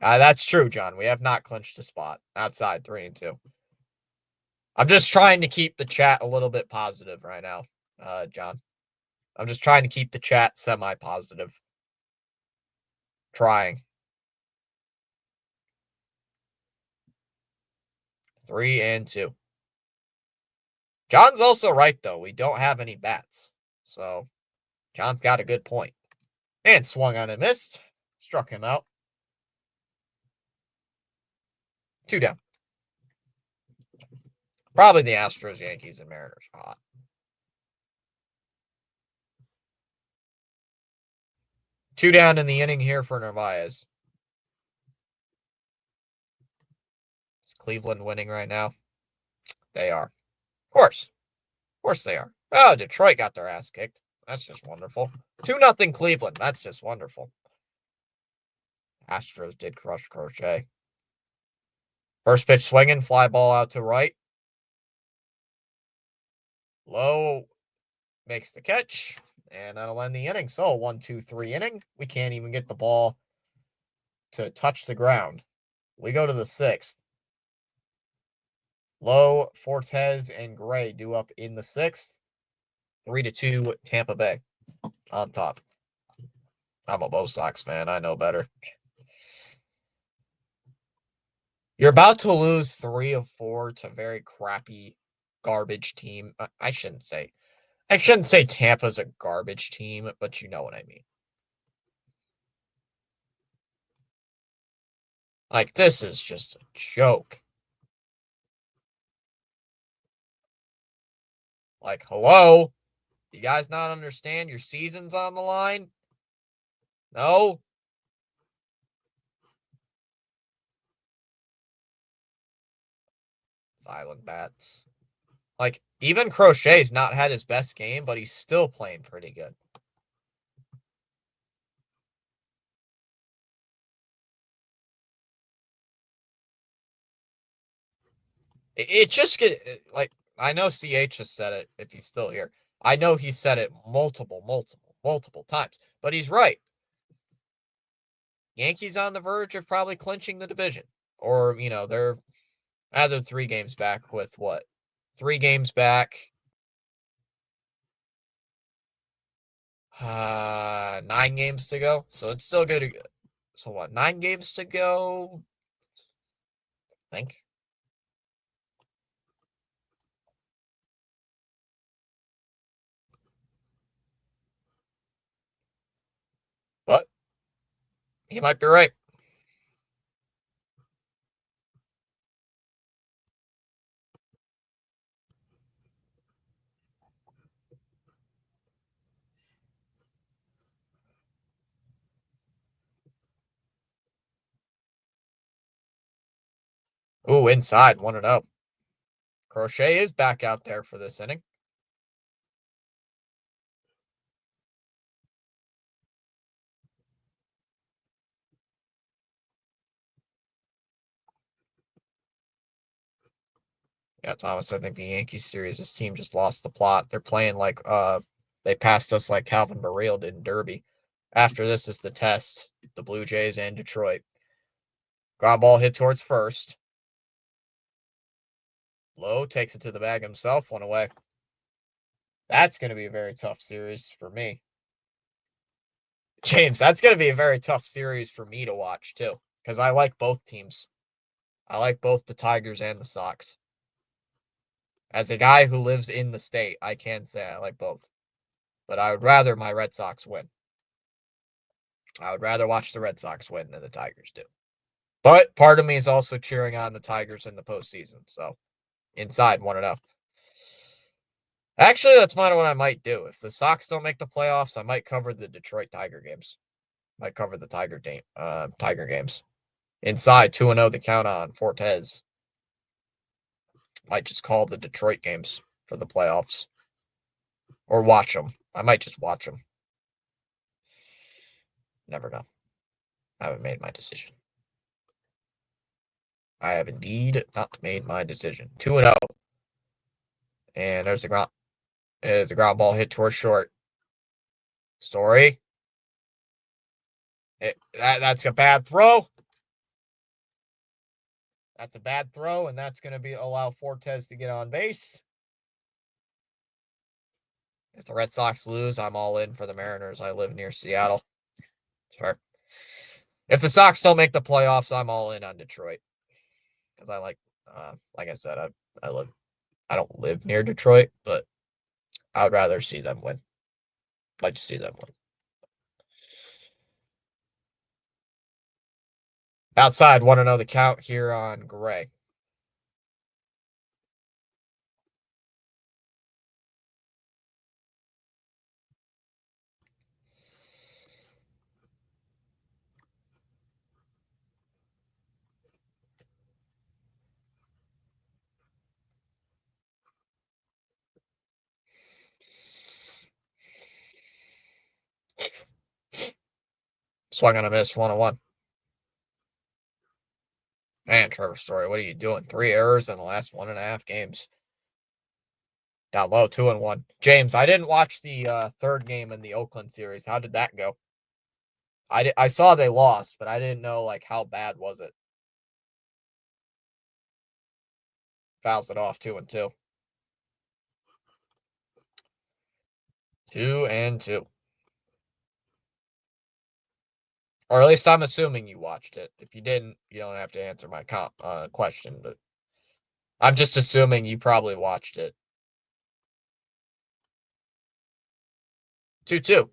That's true, John. We have not clinched a spot outside 3-2. I'm just trying to keep the chat a little bit positive right now, John. I'm just trying to keep the chat semi-positive. Trying. 3-2. John's also right, though. We don't have any bats. So, John's got a good point. And swung on and missed. Struck him out. 2 down. Probably the Astros, Yankees, and Mariners are hot. Two down in the inning here for Narvaez. Is Cleveland winning right now? They are. Of course. Of course they are. Oh, Detroit got their ass kicked. That's just wonderful. 2-0 Cleveland. That's just wonderful. Astros did crush Crochet. First pitch swinging, fly ball out to right. Low makes the catch, and that'll end the inning. So 1-2-3 inning. We can't even get the ball to touch the ground. We go to the 6th. Low, Fortes, and Gray due up in the 6th. 3-2 Tampa Bay on top. I'm a Bo Sox fan. I know better. You're about to lose 3 of 4 to very crappy garbage team. I shouldn't say Tampa's a garbage team, but you know what I mean. Like, this is just a joke. Like, hello? You guys not understand your season's on the line? No? Silent bats. Like, even Crochet's not had his best game, but he's still playing pretty good. It just get like, I know CH has said it if he's still here. I know he said it multiple times, but he's right. Yankees on the verge of probably clinching the division. Or, they're either 3 games back with what? 3 games back. 9 games to go. So it's still good. So what? 9 games to go? I think. But he might be right. Ooh, inside, 1-0. Crochet is back out there for this inning. Yeah, Thomas, I think the Yankees series, this team just lost the plot. They're playing like they passed us like Calvin Barreal did in Derby. After this is the test, the Blue Jays and Detroit. Ground ball hit towards first. Lowe takes it to the bag himself, 1 away. That's going to be a very tough series for me. James, that's going to be a very tough series for me to watch, too, because I like both teams. I like both the Tigers and the Sox. As a guy who lives in the state, I can say I like both. But I would rather my Red Sox win. I would rather watch the Red Sox win than the Tigers do. But part of me is also cheering on the Tigers in the postseason. So inside, 1-0. Actually, that's what I might do. If the Sox don't make the playoffs, I might cover the Detroit Tiger games. Might cover the Tiger games. Inside, 2-0 the count on Fortes. Might just call the Detroit games for the playoffs. Or watch them. I might just watch them. Never know. I haven't made my decision. I have indeed not made my decision. 2-0. And there's a ground ball hit towards short. Story. That's a bad throw. That's a bad throw, and that's going to allow Fortes to get on base. If the Red Sox lose, I'm all in for the Mariners. I live near Seattle. It's fair. If the Sox don't make the playoffs, I'm all in on Detroit because like I said, I don't live near Detroit, but I'd rather see them win. I'd like to see them win. Outside, want to know the count here on Gray. Swung on a miss, 1-1. Man, Trevor Story, what are you doing? 3 errors in the last 1.5 games. Down low, 2-1. James, I didn't watch the third game in the Oakland series. How did that go? I saw they lost, but I didn't know like how bad was it. Fouls it off, 2-2. 2-2. Or at least I'm assuming you watched it. If you didn't, you don't have to answer my question. But I'm just assuming you probably watched it. 2-2.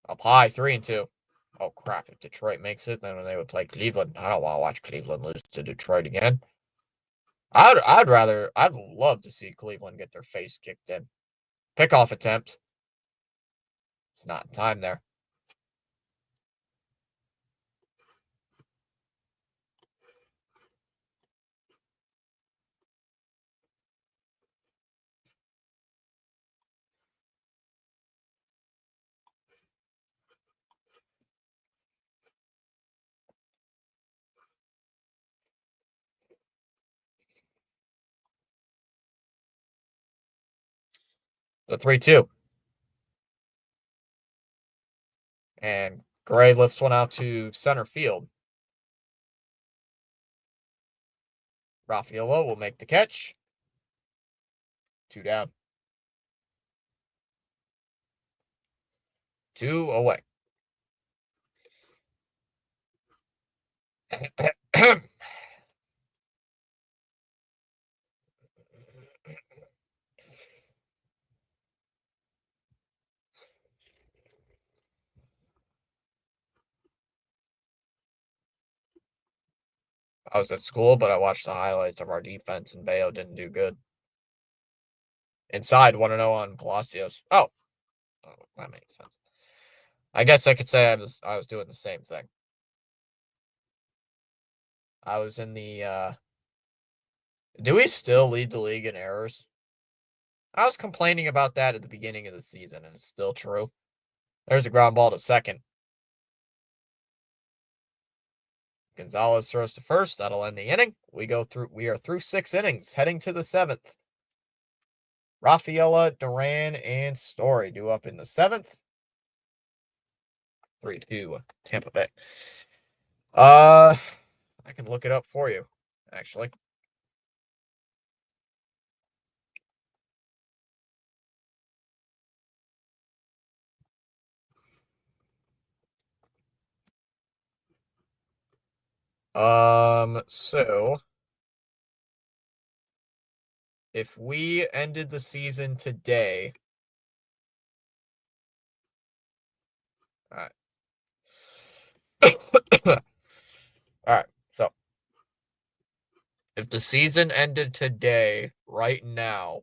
Up high, 3-2. Oh crap! If Detroit makes it, then when they would play Cleveland, I don't want to watch Cleveland lose to Detroit again. I'd love to see Cleveland get their face kicked in. Pickoff attempt. It's not in time there. The 3-2. And Gray lifts one out to center field. Raffaello will make the catch. 2 down. 2 away. I was at school, but I watched the highlights of our defense, and Bayo didn't do good. Inside, 1-0 on Palacios. Oh, that makes sense. I guess I could say I was doing the same thing. I was in the. Do we still lead the league in errors? I was complaining about that at the beginning of the season, and it's still true. There's a ground ball to second. Gonzalez throws to first. That'll end the inning. We are through 6 innings, heading to the 7th. Rafaela, Duran, and Story due up in the 7th. 3-2 Tampa Bay. I can look it up for you, actually. So if we ended the season today, all right. All right. So if the season ended today, right now,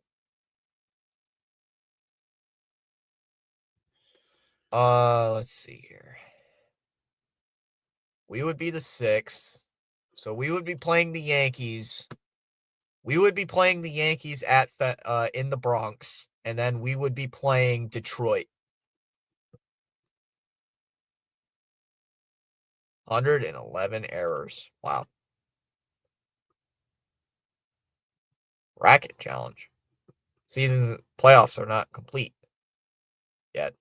let's see here. We would be the 6th. So we would be playing the Yankees. We would be playing the Yankees in the Bronx, and then we would be playing Detroit. 111 errors. Wow. Racket challenge. Season playoffs are not complete yet.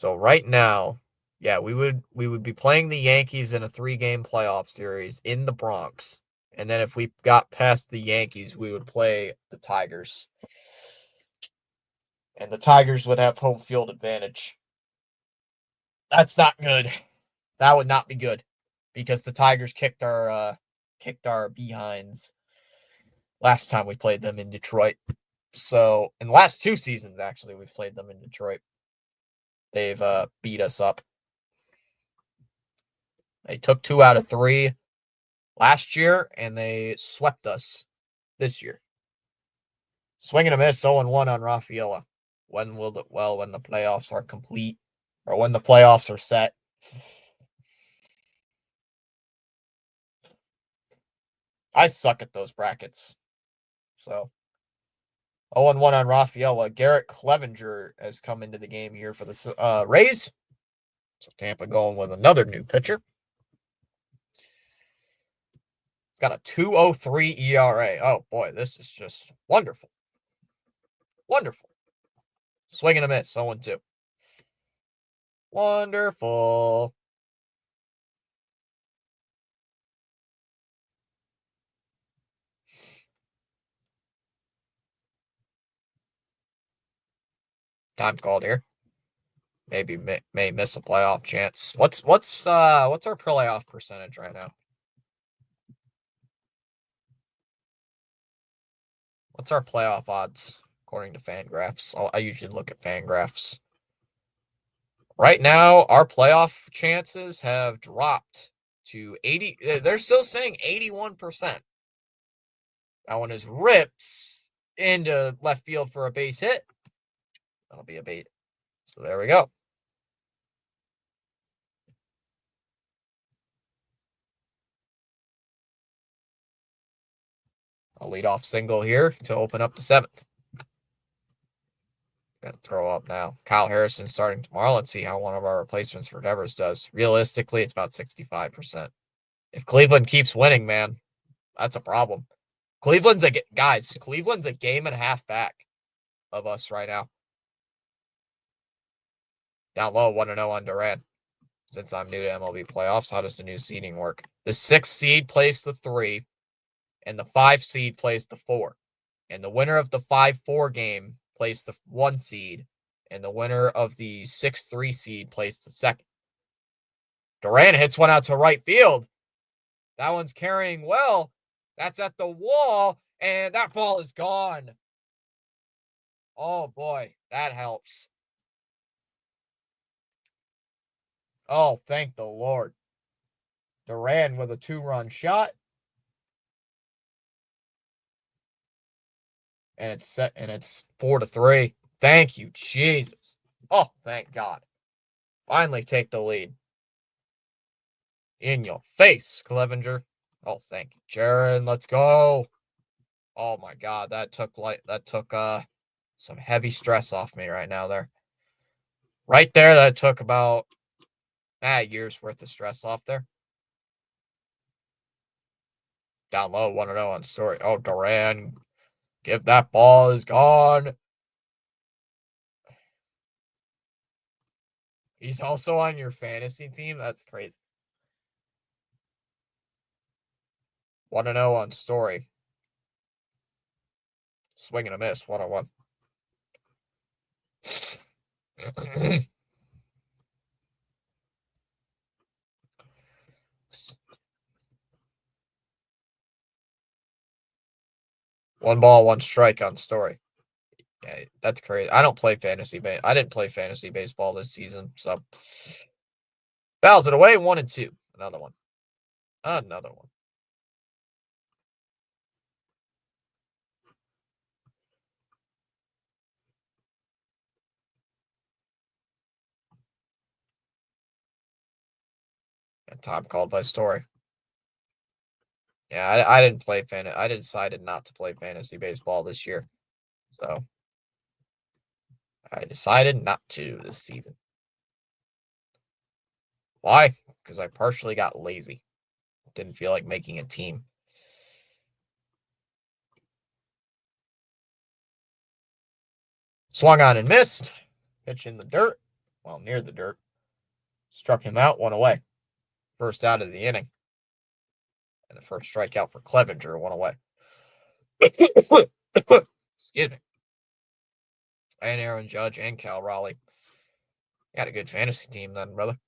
So right now, yeah, we would be playing the Yankees in a 3-game playoff series in the Bronx. And then if we got past the Yankees, we would play the Tigers. And the Tigers would have home field advantage. That's not good. That would not be good because the Tigers kicked our behinds last time we played them in Detroit. So, in the last 2 seasons actually we've played them in Detroit. They've beat us up. They took 2 out of 3 last year and they swept us this year. Swing and a miss, 0-1 on Rafaela. When the playoffs are complete or when the playoffs are set. I suck at those brackets. So 0-1 on Rafaela. Garrett Clevenger has come into the game here for the Rays. So Tampa going with another new pitcher. He's got a 2.03 ERA. Oh boy, this is just wonderful. Wonderful. Swing and a miss, 0-2. Wonderful. Time called here. Maybe may miss a playoff chance. What's our playoff percentage right now? What's our playoff odds according to Fangraphs? I usually look at Fangraphs. Right now, our playoff chances have dropped to 80. They're still saying 81%. That one is rips into left field for a base hit. That'll be a bait. So there we go. A leadoff single here to open up the 7th. Got to throw up now. Kyle Harrison starting tomorrow. Let's see how one of our replacements for Devers does. Realistically, it's about 65%. If Cleveland keeps winning, man, that's a problem. Cleveland's a game and a half back of us right now. Down low, 1-0 on Duran. Since I'm new to MLB playoffs, how does the new seeding work? The 6th seed plays the 3, and the 5 seed plays the 4. And the winner of the 5-4 game plays the 1 seed, and the winner of the 6-3 seed plays the 2nd. Duran hits one out to right field. That one's carrying well. That's at the wall, and that ball is gone. Oh boy, that helps. Oh, thank the Lord. Duran with a 2-run shot. And it's set, and it's 4-3. Thank you, Jesus. Oh, thank God. Finally take the lead. In your face, Clevenger. Oh, thank you, Jaron. Let's go. Oh my God, that took some heavy stress off me right now there. Right there, that took about a year's worth of stress off there. Down low, 1-0 on Story. Oh, Duran. Give that ball is gone. He's also on your fantasy team? That's crazy. 1-0 on Story. Swing and a miss, 1-1. One ball, one strike on Story. Yeah, that's crazy. I didn't play fantasy baseball this season, so fouls it away. 1-2. Another one. Another one. And time called by Story. Yeah, I didn't play fantasy. I decided not to play fantasy baseball this year, so I decided not to this season. Why? Because I partially got lazy. Didn't feel like making a team. Swung on and missed. Pitch in the dirt. well, near the dirt. Struck him out, one away. First out of the inning. And the first strikeout for Clevenger, one away. Excuse me. And Aaron Judge and Cal Raleigh. You had a good fantasy team then, brother.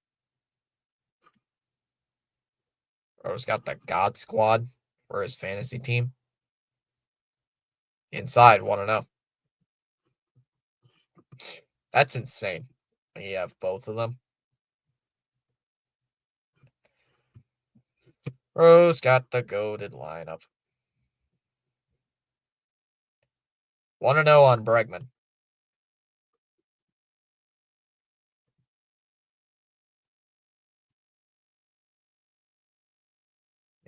Bro's got the God Squad for his fantasy team. Inside 1-0. That's insane. You have both of them. Bro's got the goated lineup. 1-0 on Bregman.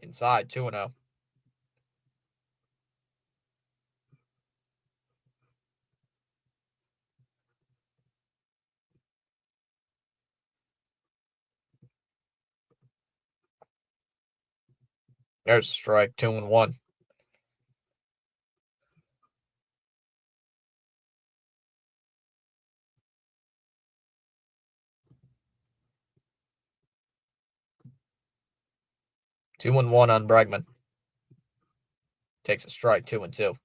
Inside 2-0. There's a strike, 2-1. Two and one on Bregman. Takes a strike, 2-2.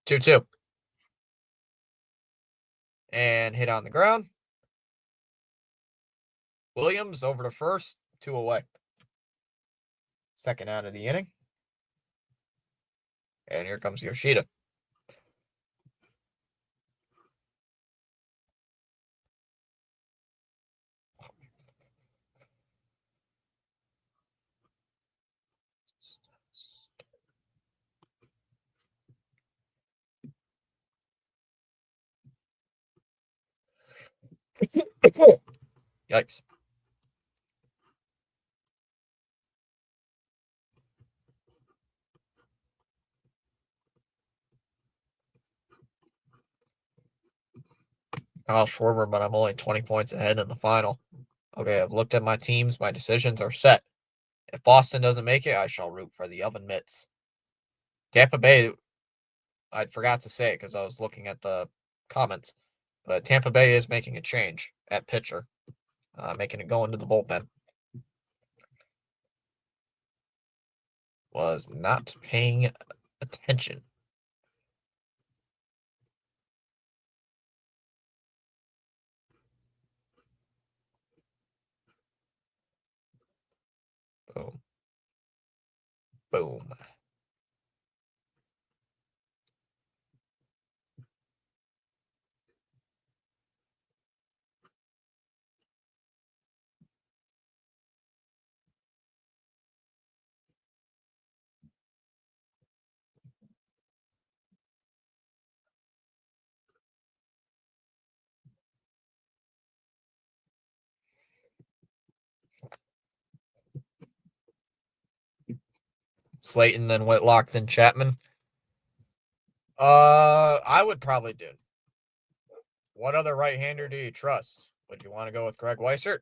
2-2. And hit on the ground. Williams over to first, 2 away. Second out of the inning. And here comes Yoshida. Yikes. Kyle Schwarber, but I'm only 20 points ahead in the final. Okay, I've looked at my teams. My decisions are set. If Boston doesn't make it, I shall root for the Oven Mitts. Tampa Bay, I forgot to say it because I was looking at the comments, but Tampa Bay is making a change at pitcher, making it go into the bullpen. Was not paying attention. Boom. Boom. Slayton, then Whitlock, then Chapman. I would probably do. What other right-hander do you trust? Would you want to go with Greg Weissert?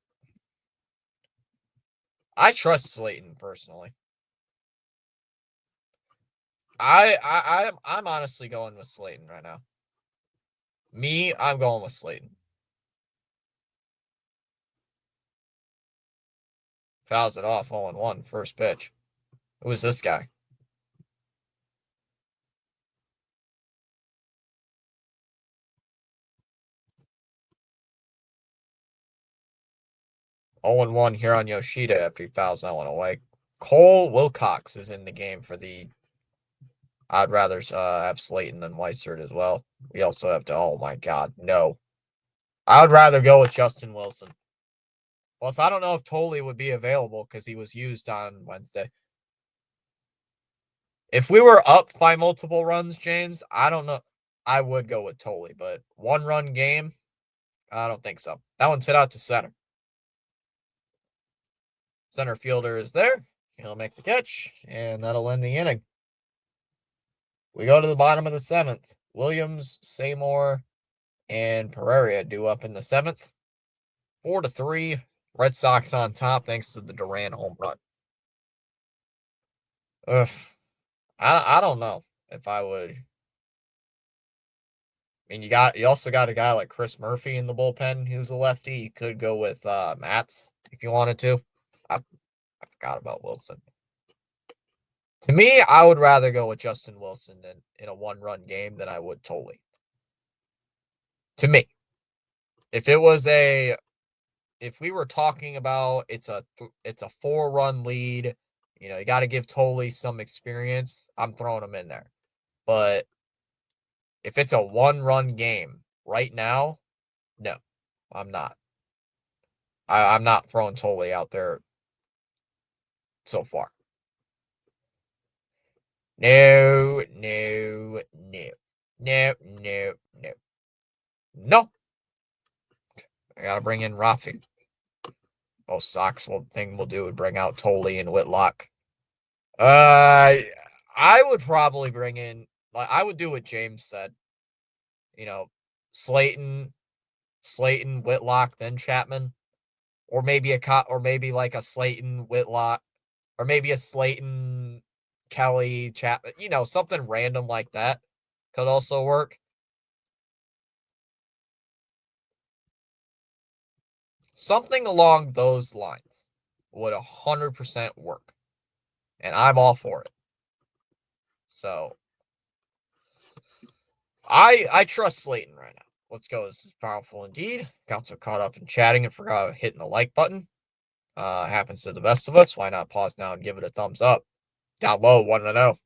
I trust Slayton personally. I'm honestly going with Slayton right now. Me, I'm going with Slayton. Fouls it off 0-1, first pitch. Who is this guy? Oh and 1 here on Yoshida after he fouls that one away. Cole Wilcox is in the game for the. I'd rather have Slayton than Weissert as well. We also have to. Oh my God, no. I would rather go with Justin Wilson. Plus, I don't know if Tolley would be available because he was used on Wednesday. If we were up by multiple runs, James, I don't know. I would go with Tolley, but 1-run game, I don't think so. That one's hit out to center. Center fielder is there. He'll make the catch, and that'll end the inning. We go to the bottom of the 7th. Williams, Seymour, and Pereira due up in the 7th. 4-3. Red Sox on top thanks to the Duran home run. Ugh. I don't know if I would. I mean, you also got a guy like Chris Murphy in the bullpen who's a lefty. You could go with Matz if you wanted to. I forgot about Wilson. To me, I would rather go with Justin Wilson in a one-run game than I would Tolley. To me, if we were talking about it's a 4-run lead, you got to give Tolley some experience. I'm throwing him in there, but if it's a one-run game right now, no, I'm not. I'm not throwing Tolley out there so far. No, no, no, no, no, no, no. I gotta bring in Rafi. Most Sox thing we'll do would bring out Tolley and Whitlock. I would probably bring in. I would do what James said. Slayton, Whitlock, then Chapman, or maybe like a Slayton, Whitlock, or maybe a Slayton, Kelly, Chapman. Something random like that could also work. Something along those lines would 100% work, and I'm all for it. So I trust Slayton right now. Let's go. This is powerful indeed. Got so caught up in chatting and forgot hitting the like button. Happens to the best of us. Why not pause now and give it a thumbs up? Down low, 1-0.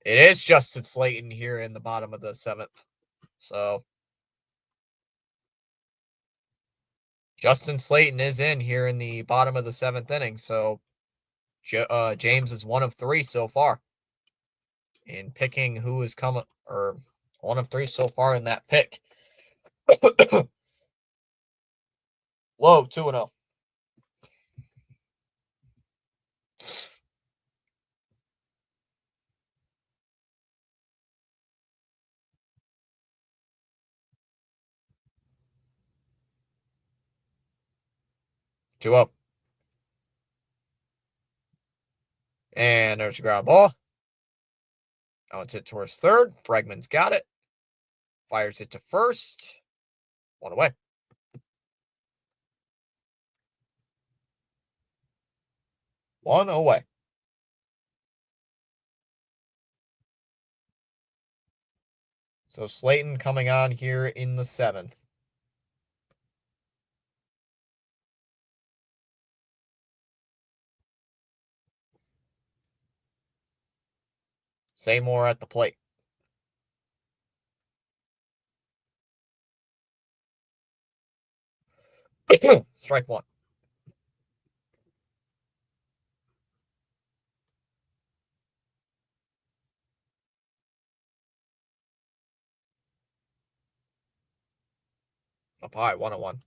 It is Justin Slayton here in the bottom of the 7th. So Justin Slayton is in here in the bottom of the 7th inning. So James is 1 of 3 so far in picking who is coming, or 1 of 3 so far in that pick. Low, 2-0. 2-0. And there's a ground ball. Now it's hit towards third. Bregman's got it. Fires it to first. 1 away. 1 away. So Slayton coming on here in the 7th. Seymour at the plate. Strike 1. Up high, 1-1.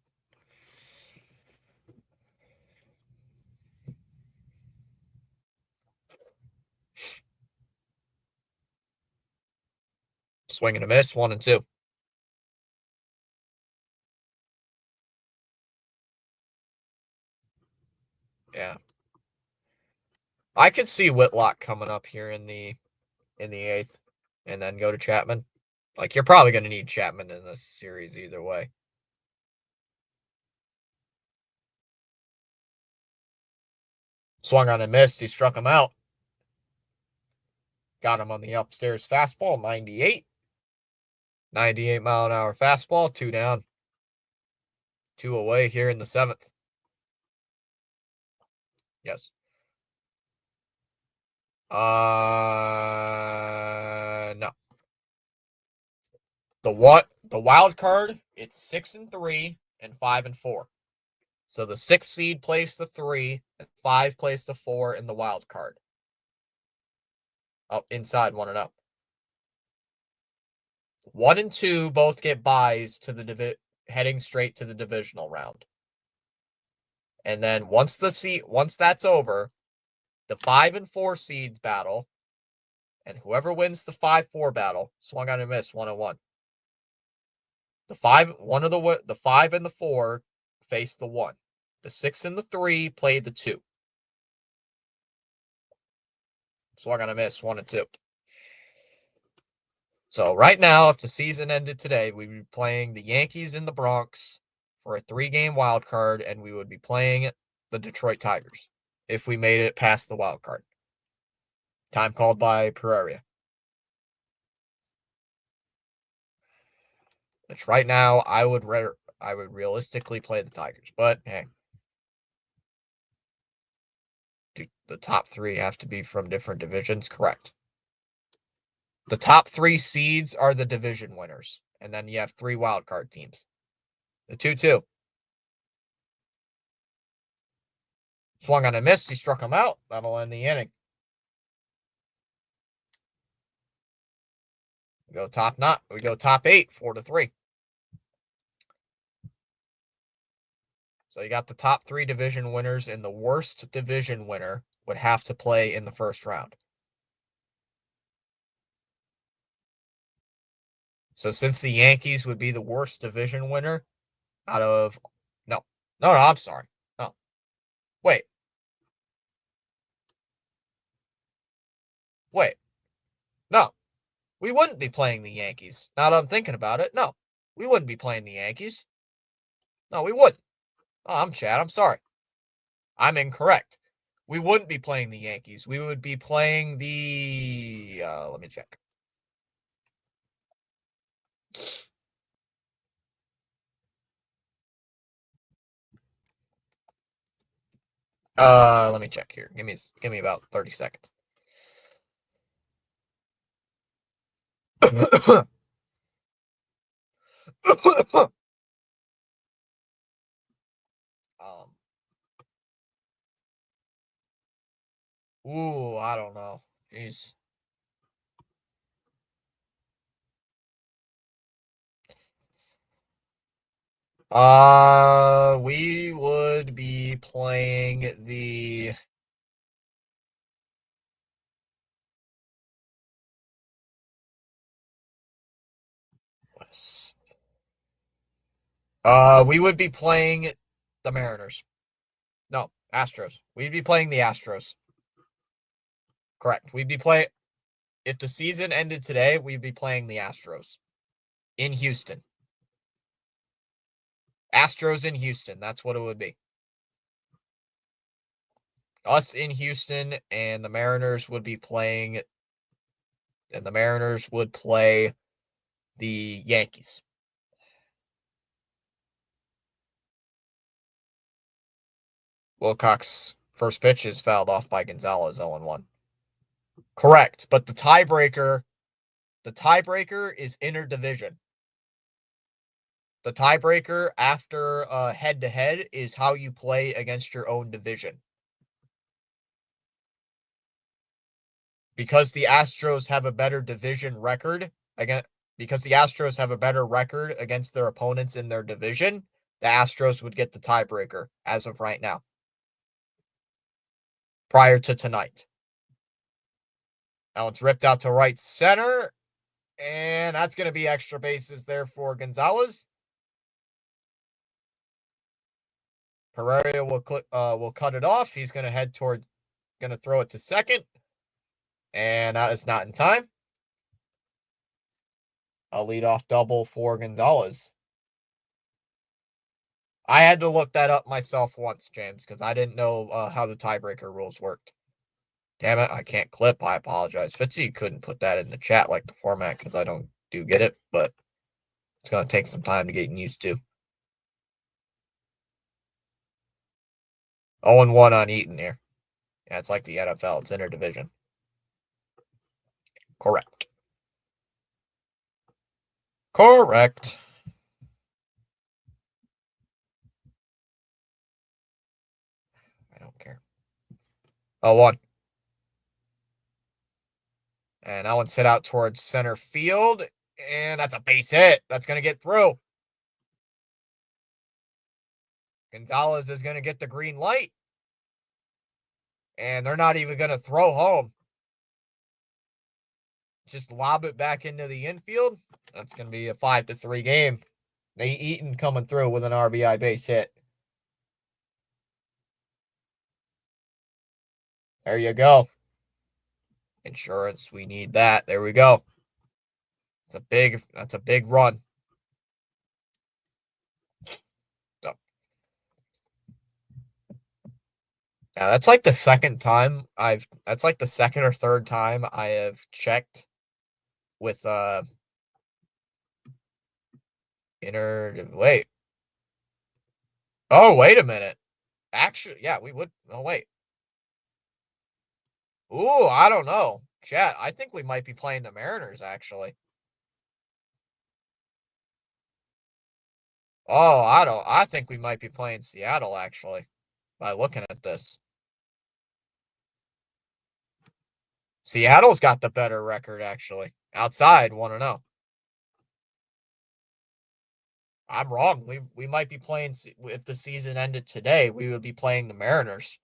Swing and a miss, 1-2. Yeah. I could see Whitlock coming up here in the 8th and then go to Chapman. Like, you're probably going to need Chapman in this series either way. Swung on and missed. He struck him out. Got him on the upstairs fastball, 98. 98-mile-an-hour fastball, 2 down. 2 away here in the 7th. Yes. No. The wild card, it's 6-3 and 5-4. So the 6 seed plays the 3, and 5 plays the 4 in the wild card. Up inside 1-0. 1 and 2 both get byes to the heading straight to the divisional round. And then once that's over, the 5 and 4 seeds battle, And whoever wins the 5-4 battle, swung on a miss, 1-1. The 5 and the 4 faced the 1. The 6 and the 3 played the 2. Swung on a miss, 1-2. So right now, if the season ended today, we'd be playing the Yankees in the Bronx for a 3-game wild card, and we would be playing the Detroit Tigers if we made it past the wild card. Time called by Pereira. Which right now I would realistically play the Tigers, but hey, the top 3 have to be from different divisions, correct? The top 3 seeds are the division winners, and then you have 3 wild card teams. The 2-2. Swung on a miss. He struck him out. That'll end the inning. We go top 8, 4-3. So you got the top 3 division winners, and the worst division winner would have to play in the first round. So since the Yankees would be the worst division winner out of no, I'm sorry. No. Wait. No. We wouldn't be playing the Yankees. Now that I'm thinking about it, no. We wouldn't be playing the Yankees. No, we wouldn't. Oh, I'm Chad. I'm sorry. I'm incorrect. We wouldn't be playing the Yankees. We would be playing the let me check. Let me check here. Give me about 30 seconds. I don't know. Jeez. We would be playing the we would be playing the Mariners. No, Astros. We'd be playing the Astros. Correct. We'd be playing if the season ended today, we'd be playing the Astros in Houston. Astros in Houston. That's what it would be. Us in Houston, and the Mariners would be playing, and the Mariners would play the Yankees. Wilcox's first pitch is fouled off by Gonzalez, 0-1. Correct, but the tiebreaker is interdivision. The tiebreaker after head-to-head is how you play against your own division. Because the Astros have a better division record because the Astros have a better record against their opponents in their division, the Astros would get the tiebreaker as of right now. Prior to tonight. Now it's ripped out to right center, and that's going to be extra bases there for Gonzalez. Pereira will cut it off. He's going to throw it to second, and that is not in time. A leadoff double for Gonzalez. I had to look that up myself once, James, because I didn't know how the tiebreaker rules worked. Damn it, I can't clip. I apologize. Fitzy couldn't put that in the chat like the format because I don't get it, but it's going to take some time to get used to. 0-1 on Eaton here. Yeah, it's like the NFL. It's interdivision. Correct. I don't care. 0-1. And that one's hit out towards center field. And that's a base hit. That's going to get through. Gonzalez is going to get the green light. And they're not even going to throw home. just lob it back into the infield. That's going to be a 5-3 game. Nate Eaton coming through with an RBI base hit. There you go. Insurance, we need that. There we go. That's a big run. So, yeah, that's like the second or third time I have checked with wait. Oh, wait a minute. Actually, yeah, we would. Oh, wait. Ooh, I don't know. Chat, I think we might be playing the Mariners, actually. Oh, I think we might be playing Seattle, actually, by looking at this. Seattle's got the better record, actually. Outside, 1-0. I'm wrong. We might be playing, if the season ended today, we would be playing the Mariners.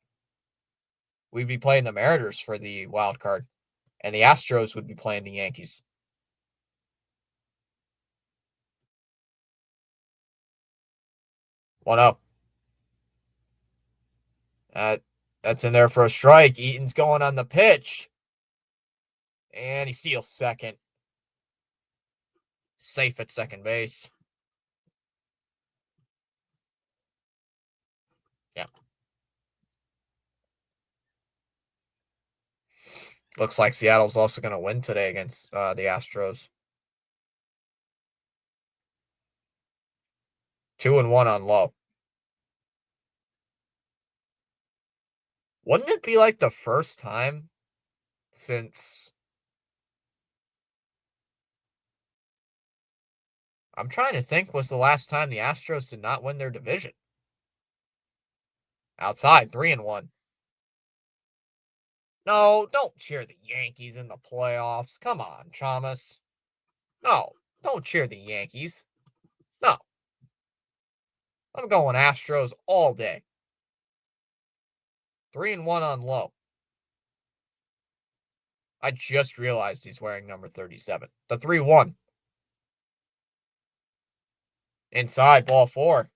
We'd be playing the Mariners for the wild card, and the Astros would be playing the Yankees. 1-0. That's in there for a strike. Eaton's going on the pitch. And he steals second. Safe at second base. Yeah. Looks like Seattle's also going to win today against the Astros. 2-1 on low. Wouldn't it be like the first time since... I'm trying to think, was the last time the Astros did not win their division? Outside, 3-1. No, don't cheer the Yankees in the playoffs. Come on, Chalmers. No, don't cheer the Yankees. No. I'm going Astros all day. 3-1 on low. I just realized he's wearing number 37. The 3-1. Inside, ball 4.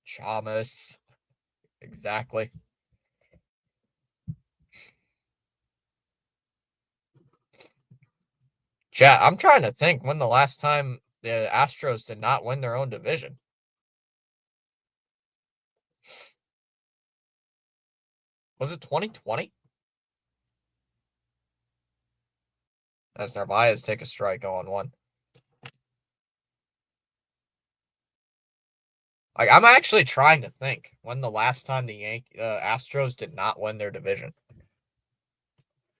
Chalmers. Exactly. Chat, I'm trying to think when the last time the Astros did not win their own division. Was it 2020? As Narvaez take a strike on 1. Like, I'm actually trying to think when the last time the Astros did not win their division.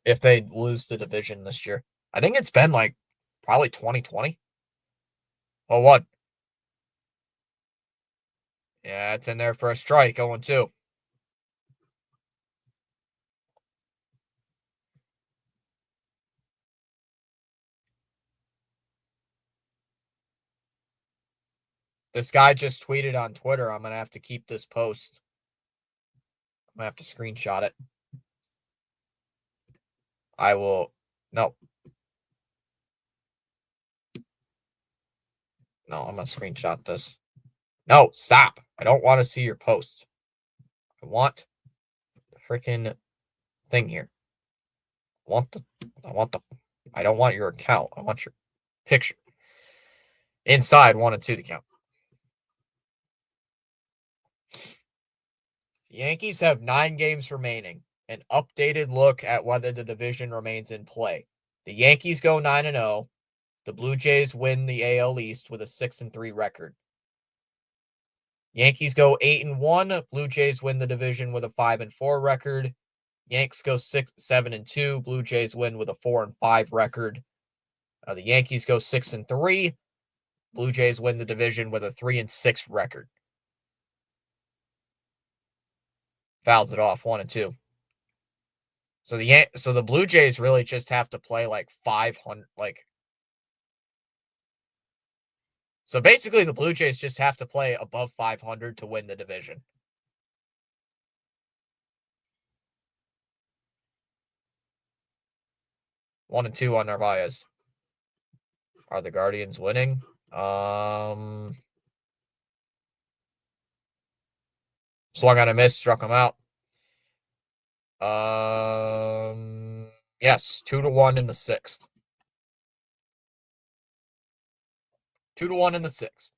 If they lose the division this year. I think it's been like probably 2020. Oh, 1. Yeah, it's in there for a strike, 0-2. This guy just tweeted on Twitter, I'm going to have to keep this post. I'm going to have to screenshot it. I will. No. No, I'm going to screenshot this. No, stop. I don't want to see your post. I want the freaking thing here. I don't want your account. I want your picture. Inside 1-2 the count. The Yankees have 9 games remaining. An updated look at whether the division remains in play. The Yankees go 9-0. The Blue Jays win the AL East with a 6-3 record. Yankees go 8-1. Blue Jays win the division with a 5-4 record. Yanks go 7-2. Blue Jays win with a 4-5 record. The Yankees go 6-3. Blue Jays win the division with a 3-6 record. Fouls it off 1-2. So the Blue Jays really just have to play like 500. So basically, the Blue Jays just have to play above 500 to win the division. 1-2 on Narvaez. Are the Guardians winning? Swung on a miss, struck him out. Yes, 2-1 in the sixth. 2-1 in the sixth.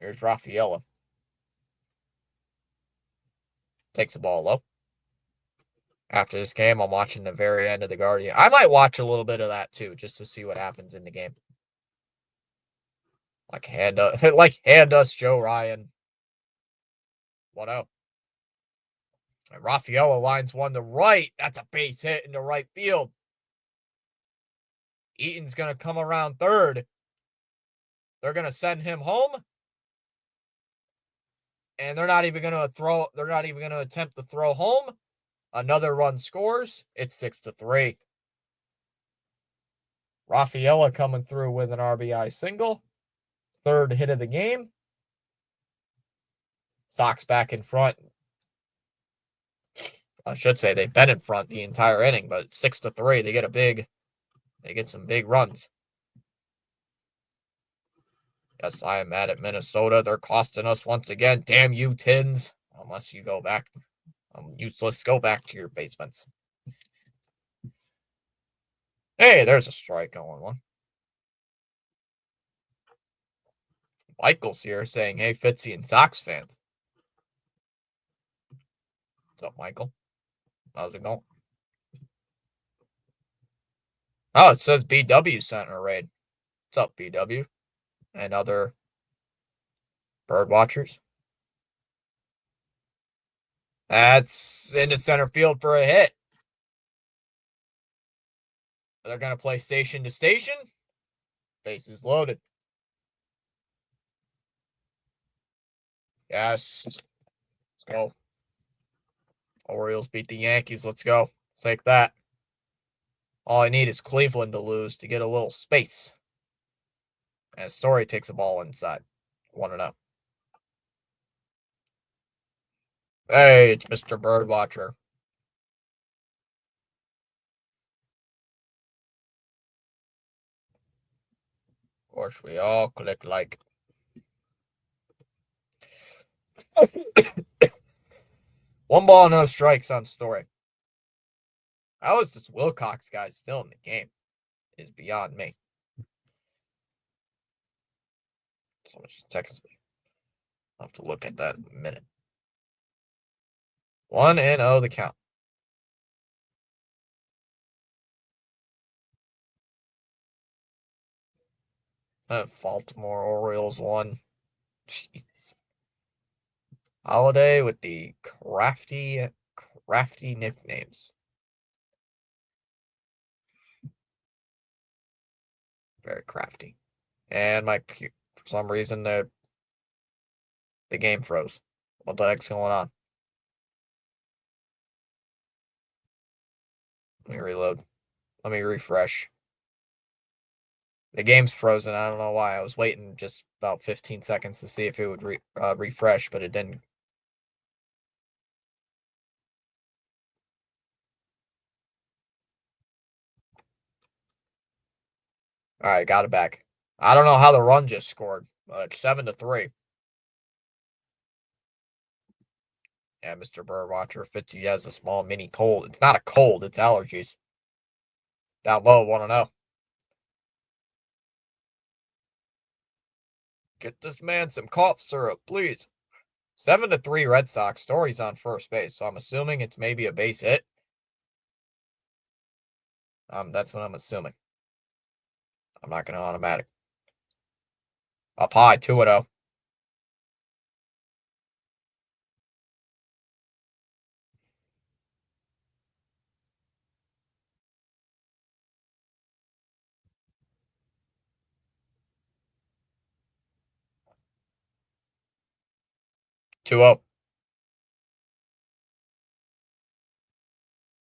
Here's Rafaela. Takes the ball low. After this game, I'm watching the very end of the Guardian. I might watch a little bit of that too, just to see what happens in the game. Like hand us Joe Ryan. 1-0. And Rafaela lines one to right. That's a base hit into right field. Eaton's going to come around third. They're going to send him home. And they're not even going to throw. They're not even going to attempt to throw home. Another run scores. It's 6-3. Rafaela coming through with an RBI single. Third hit of the game. Sox back in front. I should say they've been in front the entire inning, but 6-3. They get some big runs. Yes, I am mad at Minnesota. They're costing us once again. Damn you, Tins. Unless you go back. I'm useless. Go back to your basements. Hey, there's a strike going one. Michael's here saying, hey, Fitzy and Sox fans. What's up, Michael? How's it going? Oh, it says BW sent a raid. What's up, BW? And other bird watchers. That's into center field for a hit. They're going to play station to station. Bases loaded. Yes. Let's go. Orioles beat the Yankees. Let's go. Take that. All I need is Cleveland to lose to get a little space. And Story takes the ball inside. 1-0. Hey, it's Mr. Birdwatcher. Of course, we all click like. One ball, no strikes on Story. How is this Wilcox guy still in the game? Is beyond me. Someone just texted me. I'll have to look at that in a minute. 1-0 the count. Baltimore Orioles won. Jeez. Holiday with the crafty nicknames. Very crafty. And for some reason, the game froze. What the heck's going on? Let me reload. Let me refresh. The game's frozen. I don't know why. I was waiting just about 15 seconds to see if it would refresh, but it didn't. All right, got it back. I don't know how the run just scored. 7-3. Yeah, Mr. Birdwatcher, Fitzy has a small mini cold. It's not a cold, it's allergies. Down low, 1-0. Get this man some cough syrup, please. 7-3 Red Sox. Story's on first base, so I'm assuming it's maybe a base hit. That's what I'm assuming. I'm not going to automatic. Up high, 2-0. Two up.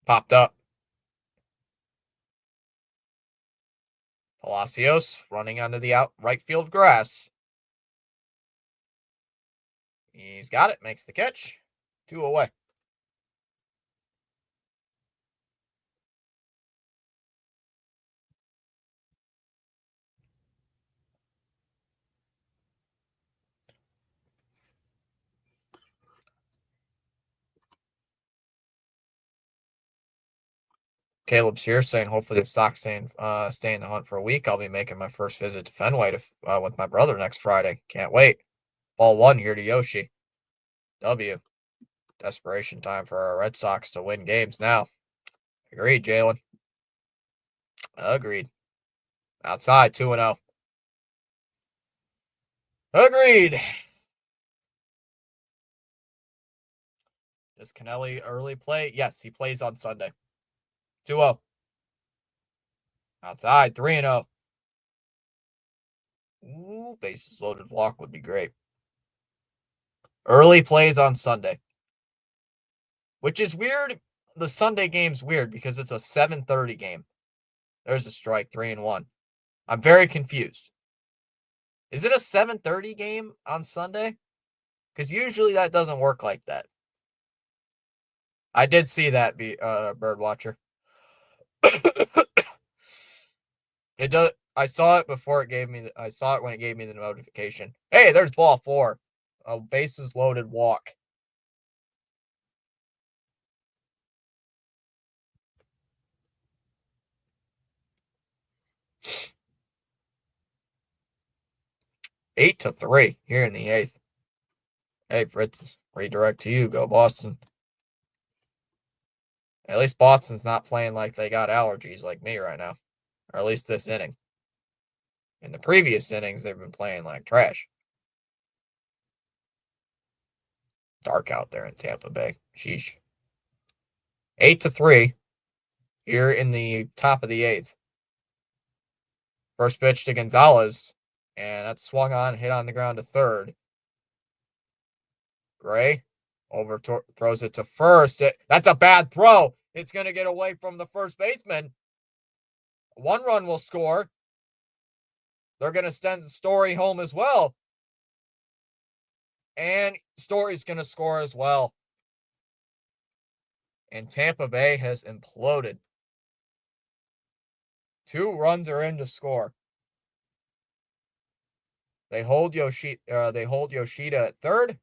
Popped up. Palacios running onto the right field grass. He's got it. Makes the catch. 2 away. Caleb's here saying hopefully the Sox stay in the hunt for a week. I'll be making my first visit to Fenway with my brother next Friday. Can't wait. Ball 1 here to Yoshi. W. Desperation time for our Red Sox to win games now. Agreed, Jalen. Agreed. Outside, 2-0. Agreed. Does Kennelly early play? Yes, he plays on Sunday. 2-0. Outside, 3-0. Ooh, bases loaded walk would be great. Early plays on Sunday. Which is weird. The Sunday game's weird because it's a 7:30 game. There's a strike, 3-1. I'm very confused. Is it a 7:30 game on Sunday? Because usually that doesn't work like that. I did see that, Birdwatcher. It does. I saw it before it gave me. I saw it when it gave me the notification. Hey, there's ball 4. A bases loaded walk. Eight to 3 here in the 8th. Hey, Fritz, redirect to you. Go Boston. At least Boston's not playing like they got allergies like me right now. Or at least this inning. In the previous innings, they've been playing like trash. Dark out there in Tampa Bay. Sheesh. 8 to 3 here in the top of the 8th. First pitch to Gonzalez, and that's swung on, hit on the ground to third. Gray throws it to first. That's a bad throw. It's going to get away from the first baseman. 1 run will score. They're going to send Story home as well. And Story's going to score as well. And Tampa Bay has imploded. 2 runs are in to score. They hold Yoshida at third.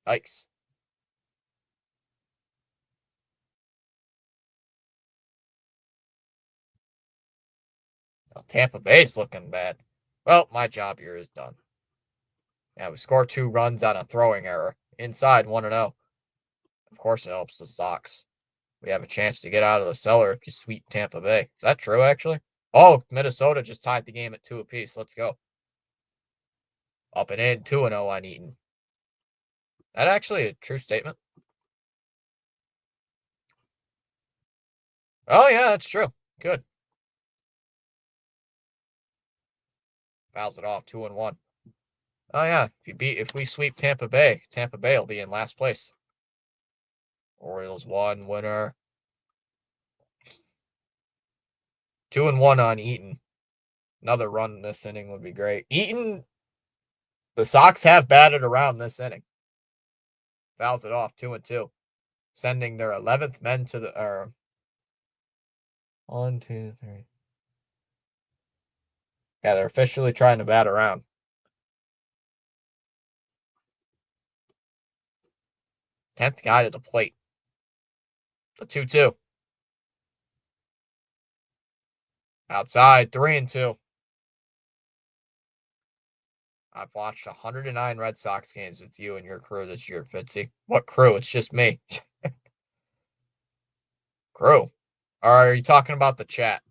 Yikes. Well, Tampa Bay's looking bad. Well, my job here is done. Yeah, we score 2 runs on a throwing error. Inside 1-0. Of course it helps the Sox. We have a chance to get out of the cellar if you sweep Tampa Bay. Is that true, actually? Oh, Minnesota just tied the game at 2 apiece. Let's go. Up and in, 2-0 on Eaton. That actually a true statement? Oh, yeah, that's true. Good. Fouls it off, 2-1. Oh, yeah, if we sweep Tampa Bay will be in last place. Orioles 1 winner. 2-1 on Eaton. Another run in this inning would be great. Eaton, the Sox have batted around this inning. Fouls it off, 2-2. Sending their 11th men to the 1, 2, 3. Yeah, they're officially trying to bat around. 10th guy to the plate. The 2-2. Outside, 3-2. I've watched 109 Red Sox games with you and your crew this year, Fitzy. What crew? It's just me. Crew. Or are you talking about the chat?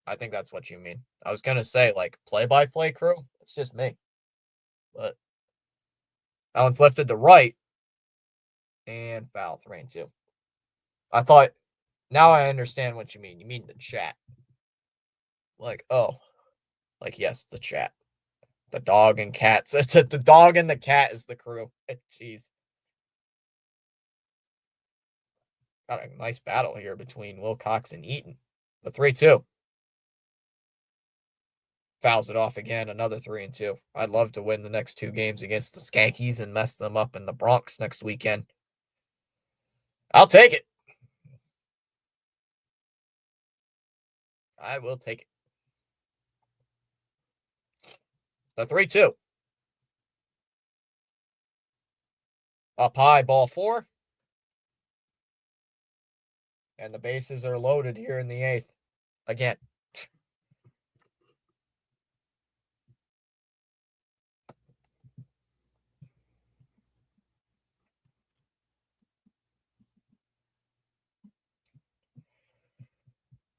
I think that's what you mean. I was going to say, like, play-by-play crew. It's just me. But that one's lifted to right. And foul, 3-2. I thought, now I understand what you mean. You mean the chat. Like, oh. Like, yes, the chat. The dog and cats. The dog and the cat is the crew. Jeez. Got a nice battle here between Wilcox and Eaton. The 3-2. fouls it off again, another 3-2. I'd love to win the next 2 games against the Skankies and mess them up in the Bronx next weekend. I'll take it. I will take it. The 3-2. Up high, ball 4. And the bases are loaded here in the 8th. Again.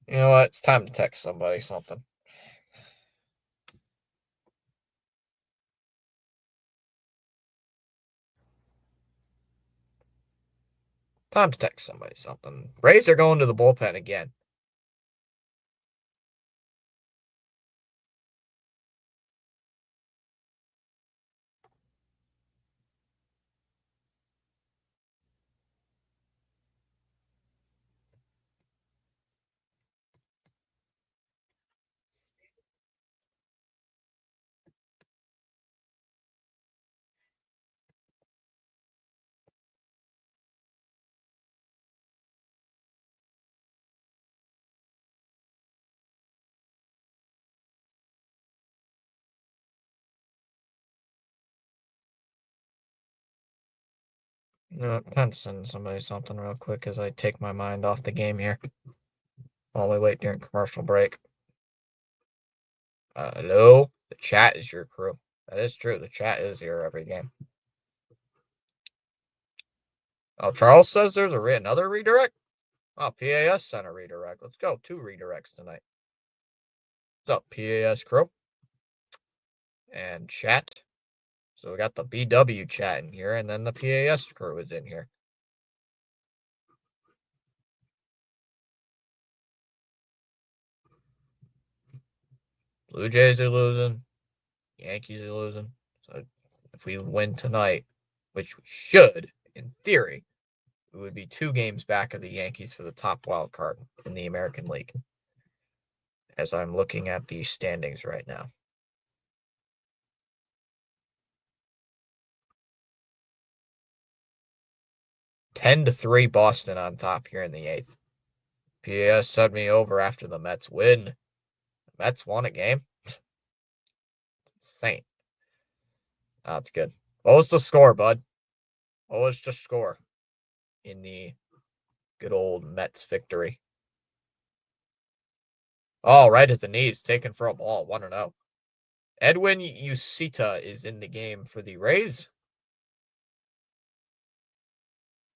You know what? It's time to text somebody something. Time to text somebody something. Rays are going to the bullpen again. You know, time to send somebody something real quick as I take my mind off the game here while we wait during commercial break. Hello? The chat is your crew. That is true. The chat is here every game. Oh, Charles says there's another redirect? Oh, PAS sent a redirect. Let's go. 2 redirects tonight. What's up, PAS crew? And chat. So we got the BW chat in here, and then the PAS crew is in here. Blue Jays are losing. Yankees are losing. So if we win tonight, which we should, in theory, we would be 2 games back of the Yankees for the top wild card in the American League. As I'm looking at the standings right now. 10-3 Boston on top here in the 8th. PAS sent me over after the Mets win. The Mets won a game. It's insane. That's good. What was the score, bud? What was the score in the good old Mets victory? Oh, right at the knees, taken for a ball, 1-0. Edwin Usita is in the game for the Rays.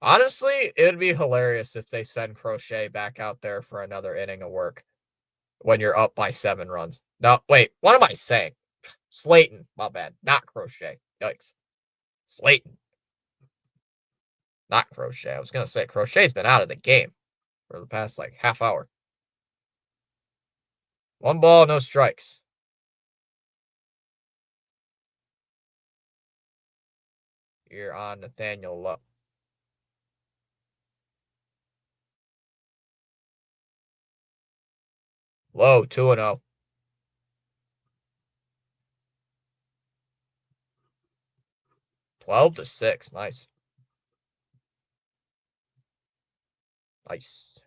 Honestly, it would be hilarious if they send Crochet back out there for another inning of work when you're up by 7 runs. No, wait, what am I saying? Slayton, my bad. Not Crochet. Yikes. Slayton. Not Crochet. I was going to say Crochet's been out of the game for the past half hour. 1 ball, no strikes. You're on Nathaniel Lowe. Lowe, 2-0. 12-6. Nice. Nice.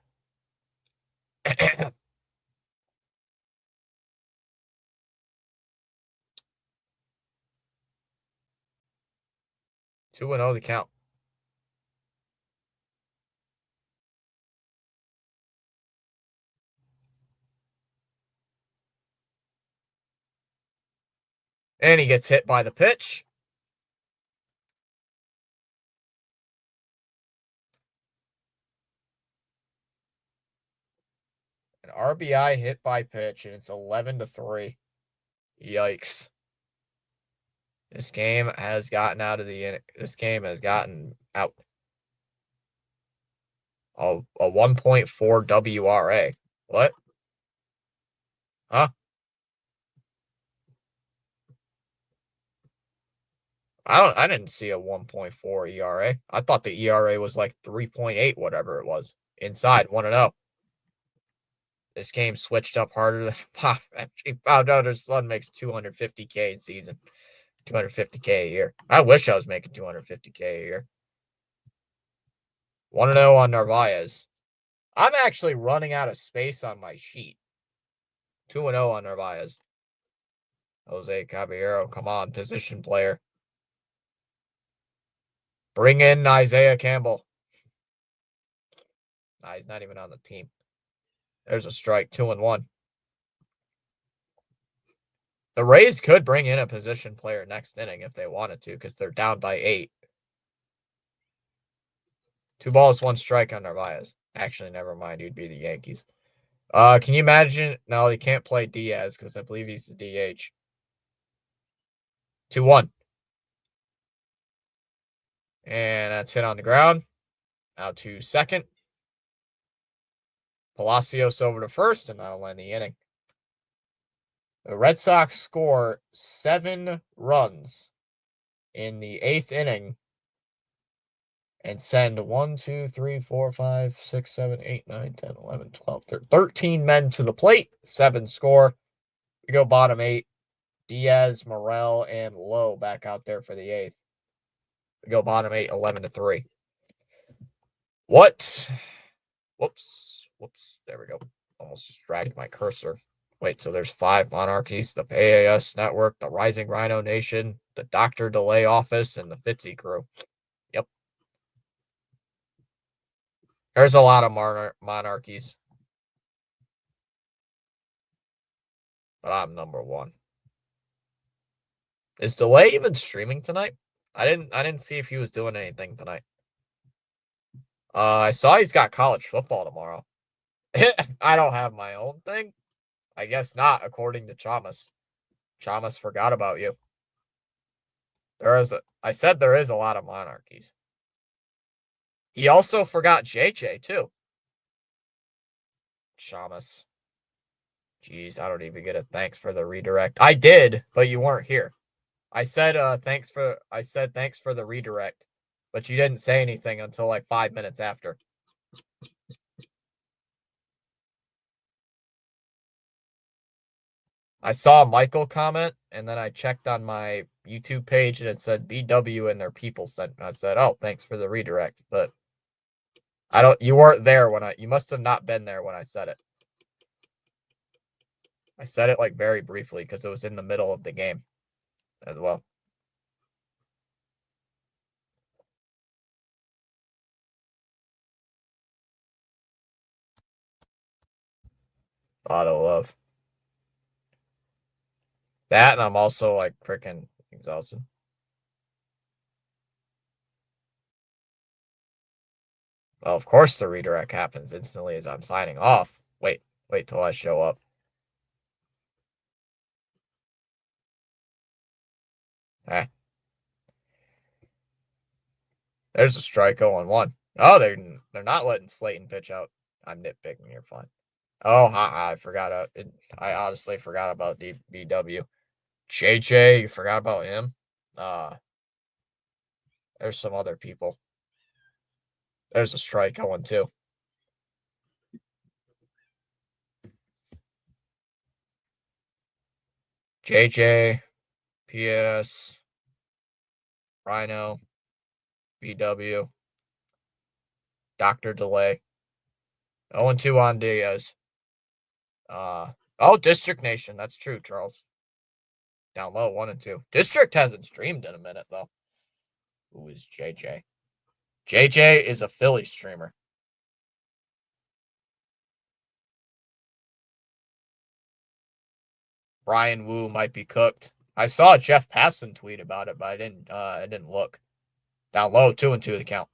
2-0 the count. And he gets hit by the pitch. An RBI hit by pitch, and it's 11-3. Yikes. This game has gotten out. A 1.4 WRA. What? Huh? I didn't see a 1.4 ERA. I thought the ERA was 3.8, whatever it was. Inside, 1-0. This game switched up harder than pop. She found out her son makes 250K a season, 250K a year. I wish I was making 250K a year. 1-0 on Narvaez. I'm actually running out of space on my sheet. 2-0 on Narvaez. Jose Caballero, come on, position player. Bring in Isaiah Campbell. Nah, he's not even on the team. There's a strike, 2-1. The Rays could bring in a position player next inning if they wanted to, because they're down by 8. 2 balls, 1 strike on Narvaez. Actually, never mind. He'd be the Yankees. Can you imagine? No, he can't play Diaz because I believe he's the DH. 2-1. And that's hit on the ground. Out to second. Palacios over to first, and that'll end the inning. The Red Sox score 7 runs in the 8th inning and send 1, 2, 3, 4, 5, 6, 7, 8, 9, 10, 11, 12, 13 men to the plate. 7 score. We go bottom 8. Diaz, Morel, and Lowe back out there for the 8th. We go bottom 8, 11-3. What? Whoops. There we go. Almost just dragged my cursor. Wait, so there's 5 monarchies: the AAS Network, the Rising Rhino Nation, the Dr. Delay Office, and the Fitzy crew. Yep. There's a lot of monarchies. But I'm number 1. Is Delay even streaming tonight? I didn't see if he was doing anything tonight. I saw he's got college football tomorrow. I don't have my own thing. I guess not, according to Chamas. Chamas forgot about you. I said there is a lot of monarchies. He also forgot JJ too. Chamas. Jeez, I don't even get a thanks for the redirect. I did, but you weren't here. I said thanks for the redirect, but you didn't say anything until like 5 minutes after. I saw Michael comment, and then I checked on my YouTube page, and it said BW and their people sent. I said, "Oh, thanks for the redirect," but you weren't there when you must have not been there when I said it. I said it like very briefly because it was in the middle of the game as well. A lot of love. That, and I'm also like freaking exhausted. Well, of course the redirect happens instantly as I'm signing off. Wait till I show up. Eh. There's a strike 0-1. Oh, they're not letting Slayton pitch out. I'm nitpicking. You're fine. Oh, I forgot. I honestly forgot about BW. JJ, you forgot about him. There's some other people. There's a strike 0-2. JJ, PS, Rhino, BW, Dr. Delay. 0-2 on Diaz. District Nation. That's true, Charles. Down low, 1-2. District hasn't streamed in a minute, though. Who is JJ? JJ is a Philly streamer. Brian Wu might be cooked. I saw Jeff Passan tweet about it, but I didn't look. Down low, 2-2 the count.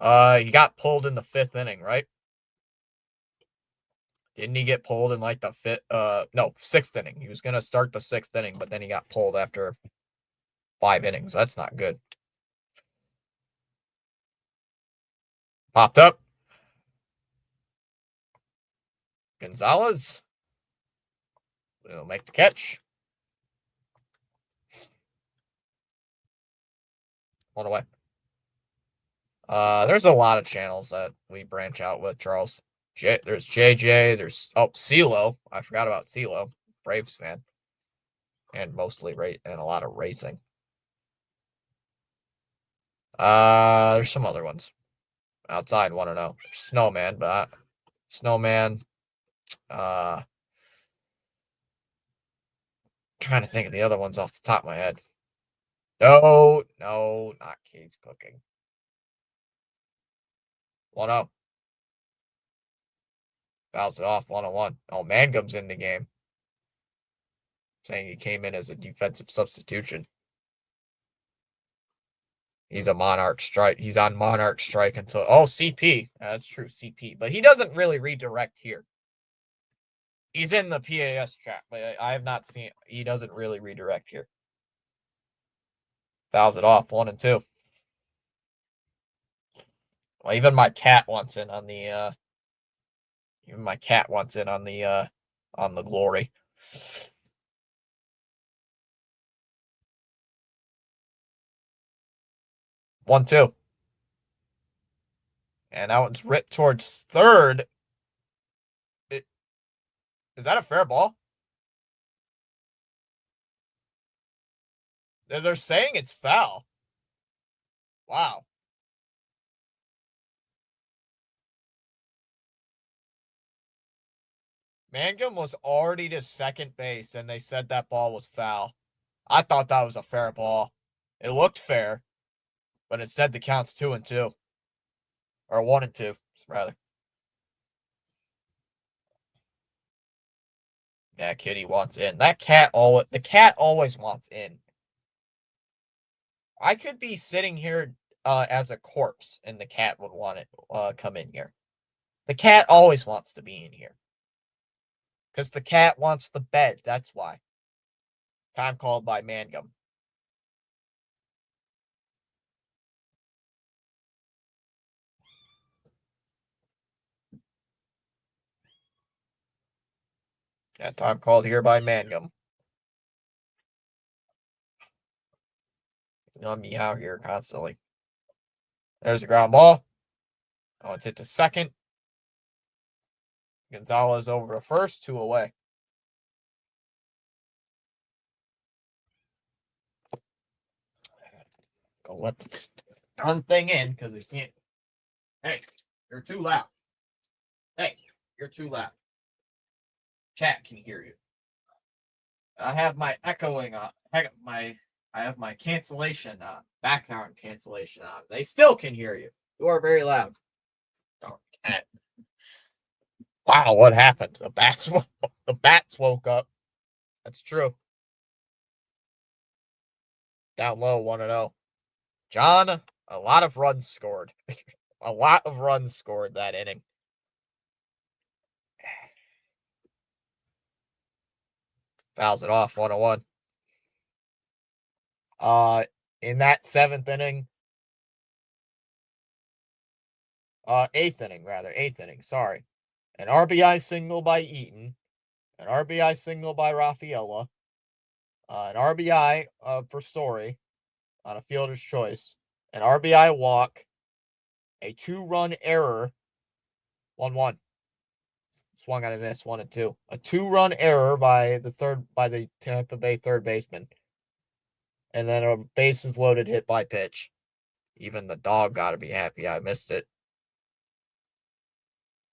He got pulled in the 5th inning, right? Didn't he get pulled in like the 6th inning? He was gonna start the 6th inning, but then he got pulled after 5 innings. That's not good. Popped up. Gonzalez will make the catch. One away. There's a lot of channels that we branch out with, Charles. There's JJ. There's CeeLo. I forgot about CeeLo. Braves fan, and mostly and a lot of racing. There's some other ones outside. Want to know? Snowman, but Snowman. Trying to think of the other ones off the top of my head. No, not Kate's Cooking. 1-0. Fouls it off 1-1. Oh, Mangum's in the game. Saying he came in as a defensive substitution. He's a Monarch strike. He's on Monarch strike until CP. That's true, CP. But he doesn't really redirect here. He's in the PAS chat, but I have not seen. He doesn't really redirect here. Fouls it off 1-2. Well, even my cat wants in on the. Even my cat wants in on the glory. 1-2. And that one's ripped towards third. Is that a fair ball? They're saying it's foul. Wow. Mangum was already to second base, and they said that ball was foul. I thought that was a fair ball. It looked fair, but it said the count's 2-2. Or 1-2, rather. Yeah, Kitty wants in. The cat always wants in. I could be sitting here as a corpse, and the cat would want to come in here. The cat always wants to be in here. Because the cat wants the bed, that's why. Time called by Mangum. Yeah, time called here by Mangum. On me out here constantly. There's a ground ball. Oh, it's hit to second. Gonzalez over to first, 2 away. Go let this darn thing in because it can't. Hey, you're too loud. Hey, you're too loud. Chat can hear you. I have my echoing on. I have my cancellation on. Background cancellation on. They still can hear you. You are very loud. Oh, cat. Wow, what happened? The bats woke up. That's true. Down low, 1-0. John, a lot of runs scored. A lot of runs scored that inning. Fouls it off, 1-1. In that 7th inning, 8th inning, sorry. An RBI single by Eaton, an RBI single by Rafaela, an RBI for Story on a fielder's choice, an RBI walk, a 2-run error, 1-1. Swung on a miss, 1-2. A 2-run error by the Tampa Bay third baseman. And then a bases loaded hit by pitch. Even the dog got to be happy I missed it.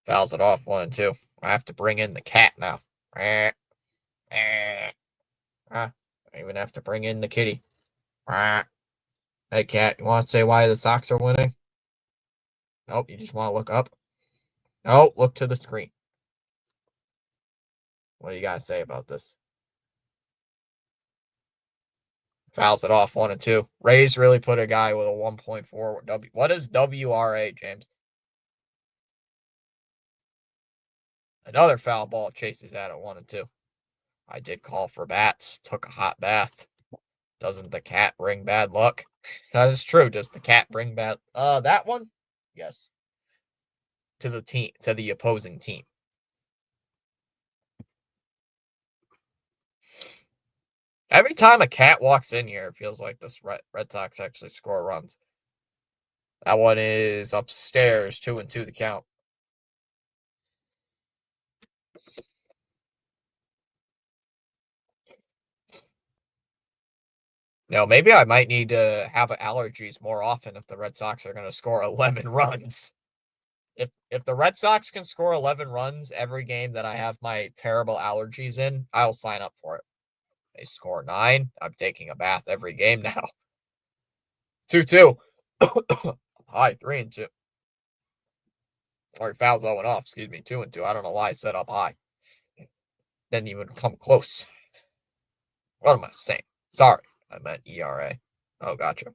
Fouls it off 1-2. I have to bring in the cat now. I even have to bring in the kitty. Hey, cat, you want to say why the Sox are winning? Nope, you just want to look up? Nope, look to the screen. What do you got to say about this? Fouls it off 1-2. Rays really put a guy with a 1.4 W. What is WRA, James? Another foul ball chases at it 1-2. I did call for bats. Took a hot bath. Doesn't the cat bring bad luck? That is true. Does the cat bring bad? That one? Yes. To the opposing team. Every time a cat walks in here, it feels like this Red Sox actually score runs. That one is upstairs, 2-2 the count. Maybe I might need to have allergies more often if the Red Sox are going to score 11 runs. If the Red Sox can score 11 runs every game that I have my terrible allergies in, I'll sign up for it. They score 9, I'm taking a bath every game now. 2-2. Hi, 3-2. Or fouls 0 and off, excuse me, 2-2. I don't know why I set up high. Didn't even come close. What am I saying? Sorry, I meant ERA. Oh, gotcha.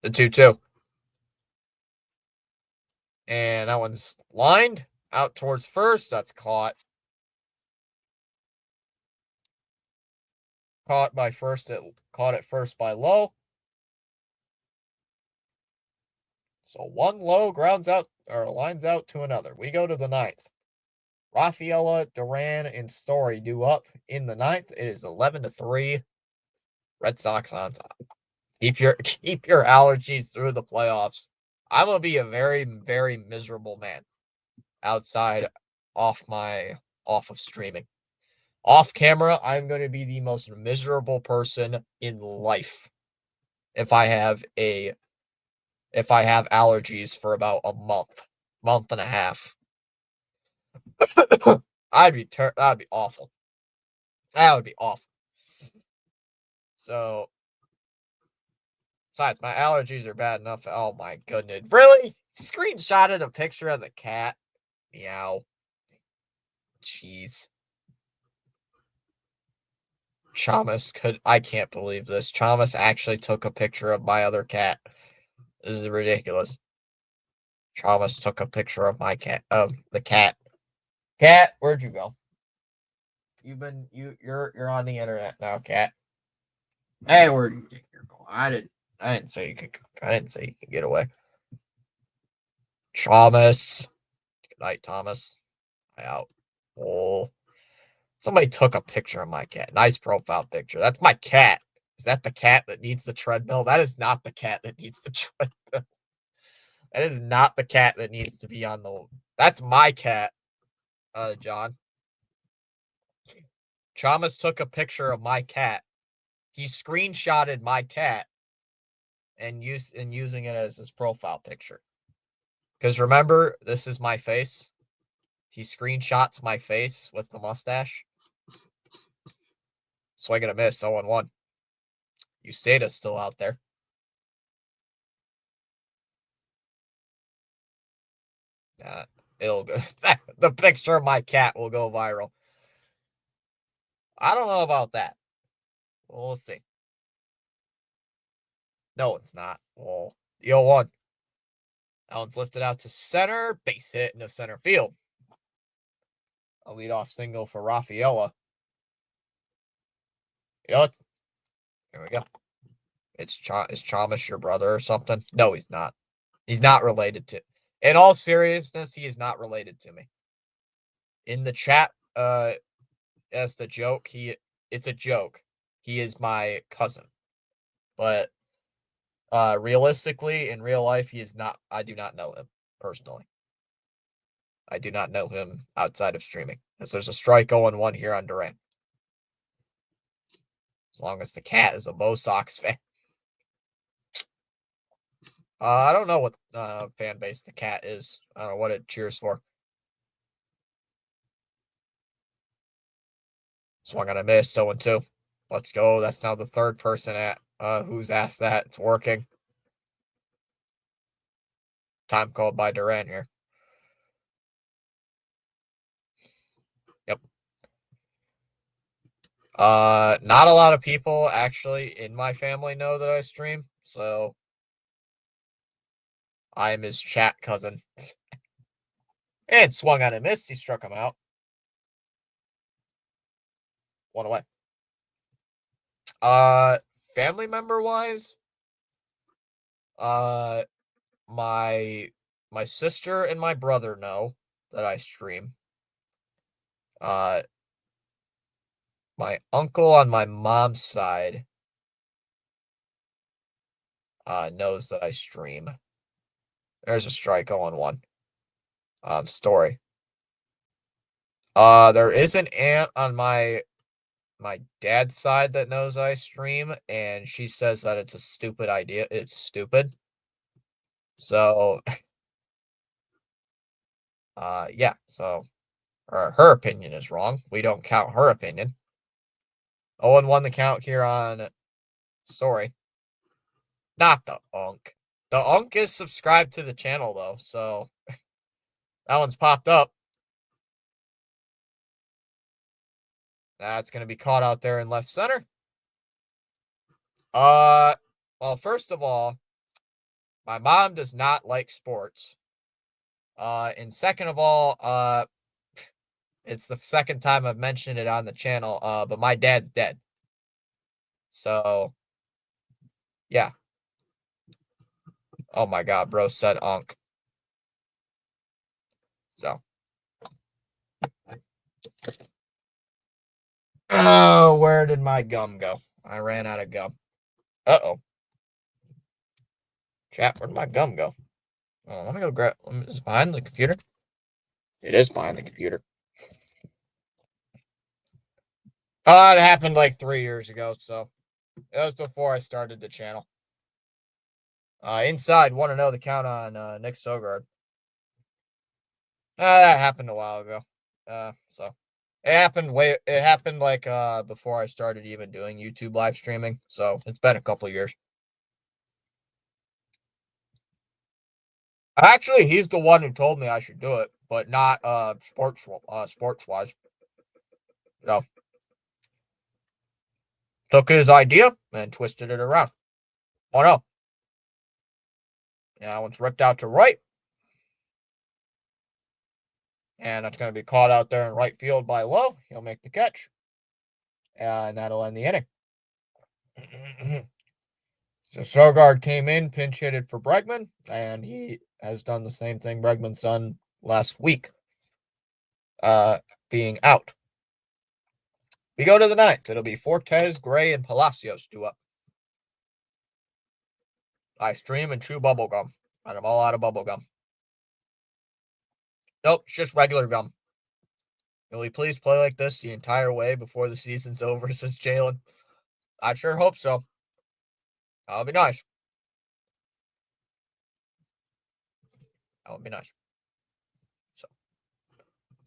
The 2-2. And that one's lined out towards first. That's caught. Caught by first. It caught it first by Low. So one Low grounds out or lines out to another. We go to the ninth. Rafaela, Duran, and Story due up in the ninth. It is 11-3. Red Sox on top. Keep your allergies through the playoffs. I'm gonna be a very, very miserable man outside off of streaming. Off camera, I'm going to be the most miserable person in life if I have allergies for about a month and a half. That'd be awful. That would be awful. So, besides, my allergies are bad enough. Oh my goodness. Really? Screenshotted a picture of the cat. Meow. Jeez. I can't believe this. Chamas actually took a picture of my other cat. This is ridiculous. Chamas took a picture of the cat. Cat, where'd you go? You're on the internet now, cat. Hey, where'd you think you're going? I didn't say you could get away. Thomas. Good night, Thomas. I out. Oh. Somebody took a picture of my cat. Nice profile picture. That's my cat. Is that the cat that needs the treadmill? That is not the cat that needs the treadmill. That is not the cat that needs to be on the. That's my cat, John. Chamas took a picture of my cat. He screenshotted my cat and using it as his profile picture. Because remember, this is my face. He screenshots my face with the mustache. Swing and a miss, 0-1. Usade's still out there. It'll go. The picture of my cat will go viral. I don't know about that. We'll see. No, it's not. Well, the 0-1. That one's lifted out to center. Base hit into center field. A leadoff single for Rafaela. Here we go. Is Chamas your brother or something? No, he's not. He's not related to. In all seriousness, he is not related to me. In the chat, as the joke, it's a joke. He is my cousin. But realistically, in real life, he is not. I do not know him personally. I do not know him outside of streaming. As there's a strike 0-1 here on Durant. As long as the cat is a Bo Sox fan. I don't know what fan base the cat is. I don't know what it cheers for. Swung on a miss, 0-2. Let's go. That's now the third person who's asked that. It's working. Time called by Durant here. Yep. Not a lot of people actually in my family know that I stream, so I am his chat cousin. And swung on a miss. He struck him out. 1 away. Family member wise, my sister and my brother know that I stream. My uncle on my mom's side, knows that I stream. There's a strike 0-1 on story. There is an aunt on my dad's side that knows I stream, and she says that it's a stupid idea. It's stupid. So, yeah. So, her opinion is wrong. We don't count her opinion. 0-1 the count here on story. Not the Unk. The Unk is subscribed to the channel though, so that one's popped up. That's gonna be caught out there in left center. Well, first of all, my mom does not like sports. And second of all, it's the second time I've mentioned it on the channel. But my dad's dead. So yeah. Oh my god, bro said Unk. So oh, where did my gum go? I ran out of gum. Uh-oh. Chat, where'd my gum go? Oh, let me go grab. Is it behind the computer? It is behind the computer. It happened like 3 years ago, so it was before I started the channel. Inside, want to know the count on Nick Sogard. That happened a while ago. So it happened like before I started even doing YouTube live streaming. So it's been a couple years. Actually, he's the one who told me I should do it, but not sports wise. So took his idea and twisted it around. Oh no. Yeah, that one's ripped out to right. And that's going to be caught out there in right field by Lowe. He'll make the catch. And that'll end the inning. So Sogard came in, pinch hitted for Bregman, and he has done the same thing Bregman's done last week, being out. We go to the ninth. It'll be Fortes, Gray, and Palacios due up. I stream and chew bubble gum, and I'm all out of bubble gum. Nope, it's just regular gum. Will he please play like this the entire way before the season's over, says Jalen. I sure hope so. That would be nice. That would be nice. So,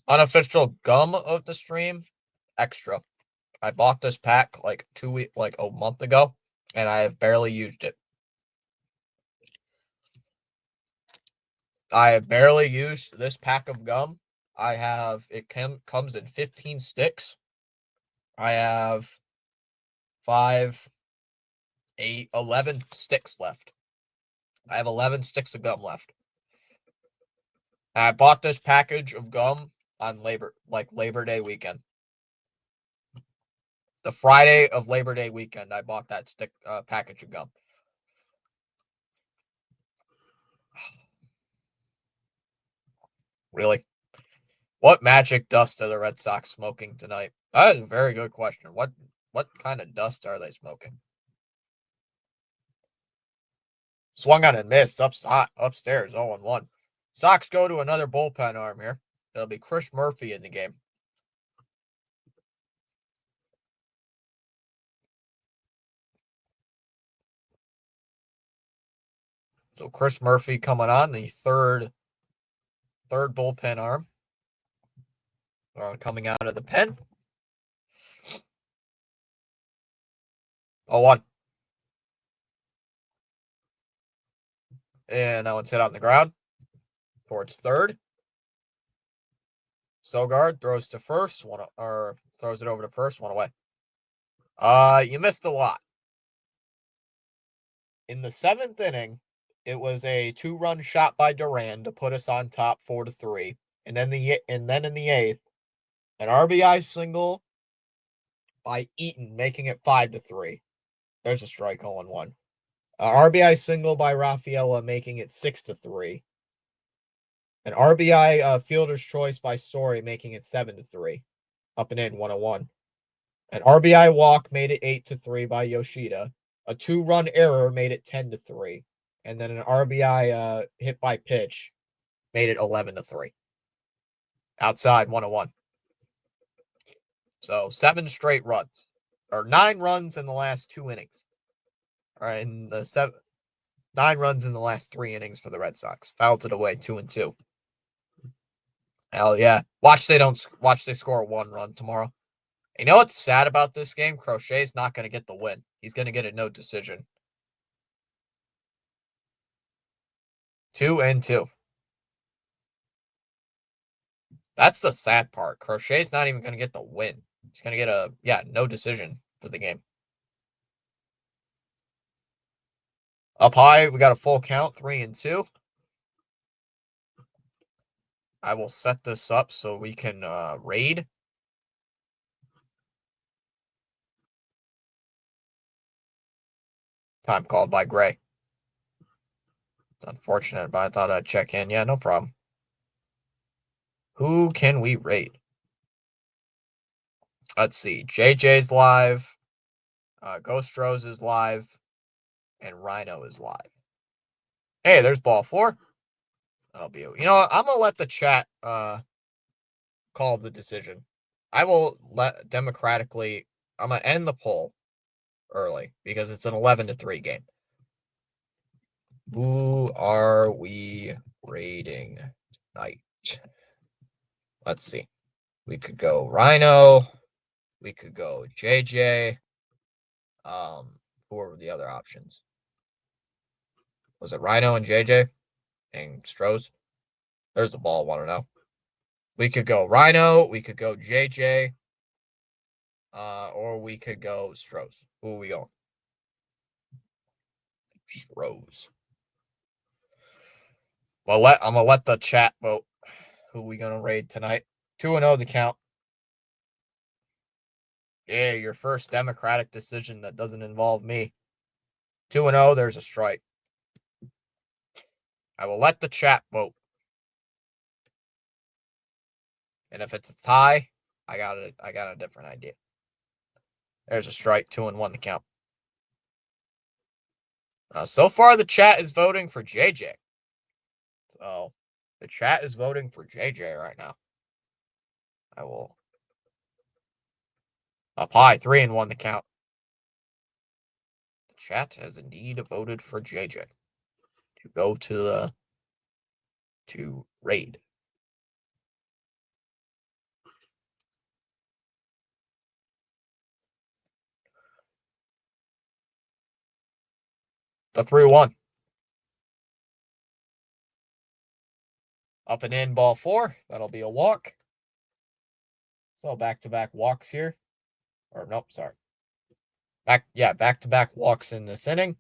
unofficial gum of the stream, extra. I bought this pack like a month ago, and I have barely used it. I have barely used this pack of gum. Comes in 15 sticks. I have 5, 8, 11 sticks left. I have 11 sticks of gum left. And I bought this package of gum on Labor Day weekend. The Friday of Labor Day weekend, I bought that package of gum. Really? What magic dust are the Red Sox smoking tonight? That is a very good question. What kind of dust are they smoking? Swung on and missed upstairs, 0-1. Sox go to another bullpen arm here. It'll be Chris Murphy in the game. So Chris Murphy coming on, the third bullpen arm. Coming out of the pen. 0-1. And that one's hit on the ground towards third. Sogard throws to first, throws it over to first, one away. You missed a lot. In the 7th inning, it was a 2-run shot by Duran to put us on top 4-3. And then in the 8th, an RBI single by Eaton, making it 5-3. There's a strike 0-1. RBI single by Rafaela, making it 6-3. An RBI fielder's choice by Story, making it 7-3. Up and in, 1-1. An RBI walk made it 8-3 by Yoshida. A 2-run error made it 10-3, and then an RBI hit by pitch made it 11-3. Outside 101. So 7 straight runs, or 9 runs in the last 2 innings. All right, and the 9 runs in the last 3 innings for the Red Sox. Fouled it away 2-2. Hell yeah! Watch they score 1 run tomorrow. You know what's sad about this game? Crochet's not going to get the win. He's going to get a no decision. 2-2. That's the sad part. Crochet's not even going to get the win. He's going to get no decision for the game. Up high, we got a full count, 3-2. I will set this up so we can raid. Time called by Gray. It's unfortunate, but I thought I'd check in. Yeah, no problem. Who can we raid? Let's see. JJ's live. Ghost Rose is live. And Rhino is live. Hey, there's ball 4. That'll be it. You know what? I'm going to let the chat call the decision. I will let democratically. I'm going to end the poll early because it's an 11-3 game. Who are we raiding tonight? Let's see. We could go Rhino. We could go JJ. Who are the other options? Was it Rhino and JJ and Strohs? There's the ball. Want to know? We could go Rhino. We could go JJ. Or we could go Strohs. Who are we going? Strohs. Well, I'm gonna let the chat vote. Who we gonna raid tonight? 2-0 the count. Yeah, your first democratic decision that doesn't involve me. 2-0. There's a strike. I will let the chat vote. And if it's a tie, I got a different idea. There's a strike. 2-1 the count. So far, the chat is voting for JJ. So the chat is voting for JJ right now. I will. Up high, 3-1 the count. The chat has indeed voted for JJ to go to raid. The 3-1. Up and in, ball 4. That'll be a walk. So back-to-back walks here. Or nope, sorry. Back-to-back walks in this inning.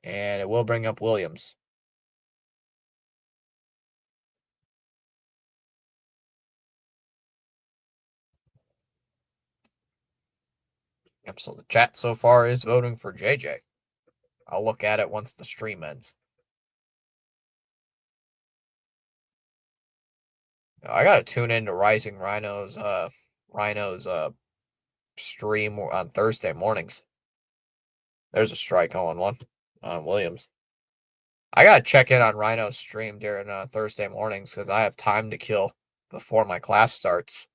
And it will bring up Williams. Yep, so the chat so far is voting for JJ. I'll look at it once the stream ends. I gotta tune into Rising Rhino's stream on Thursday mornings. There's a strike 0-1 on Williams. I gotta check in on Rhino's stream during Thursday mornings because I have time to kill before my class starts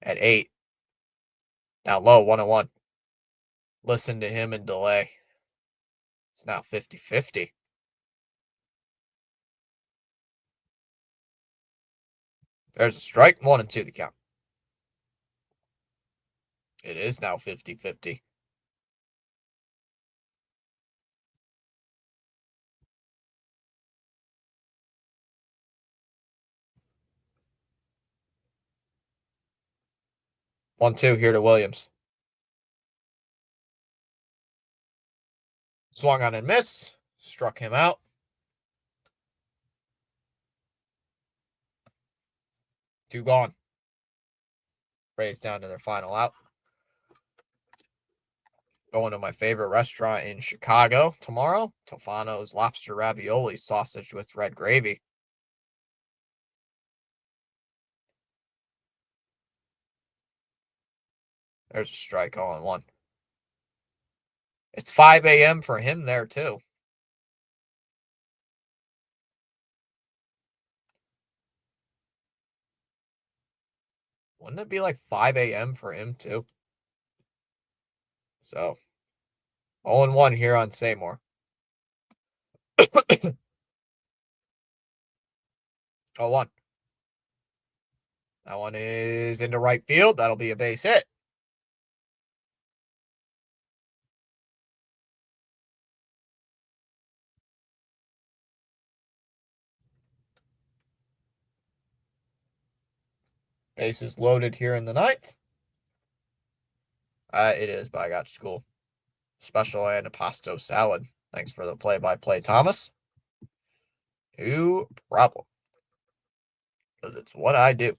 at 8. Now low 1-1. Listen to him and delay. It's now 50-50. There's a strike. 1-2 the count. It is now 50-50. One, two here to Williams. Swung on and miss. Struck him out. Two gone. Rays down to their final out. Going to my favorite restaurant in Chicago tomorrow. Tofano's lobster ravioli sausage with red gravy. There's a strike 0-1. It's 5 a.m. for him there, too. Wouldn't it be like 5 a.m. for him, too? So, 0-1 here on Seymour. 0-1. That one is into right field. That'll be a base hit. Bases loaded here in the ninth. It is, but I got school. Special antipasto salad. Thanks for the play-by-play, Thomas. No problem. Because it's what I do.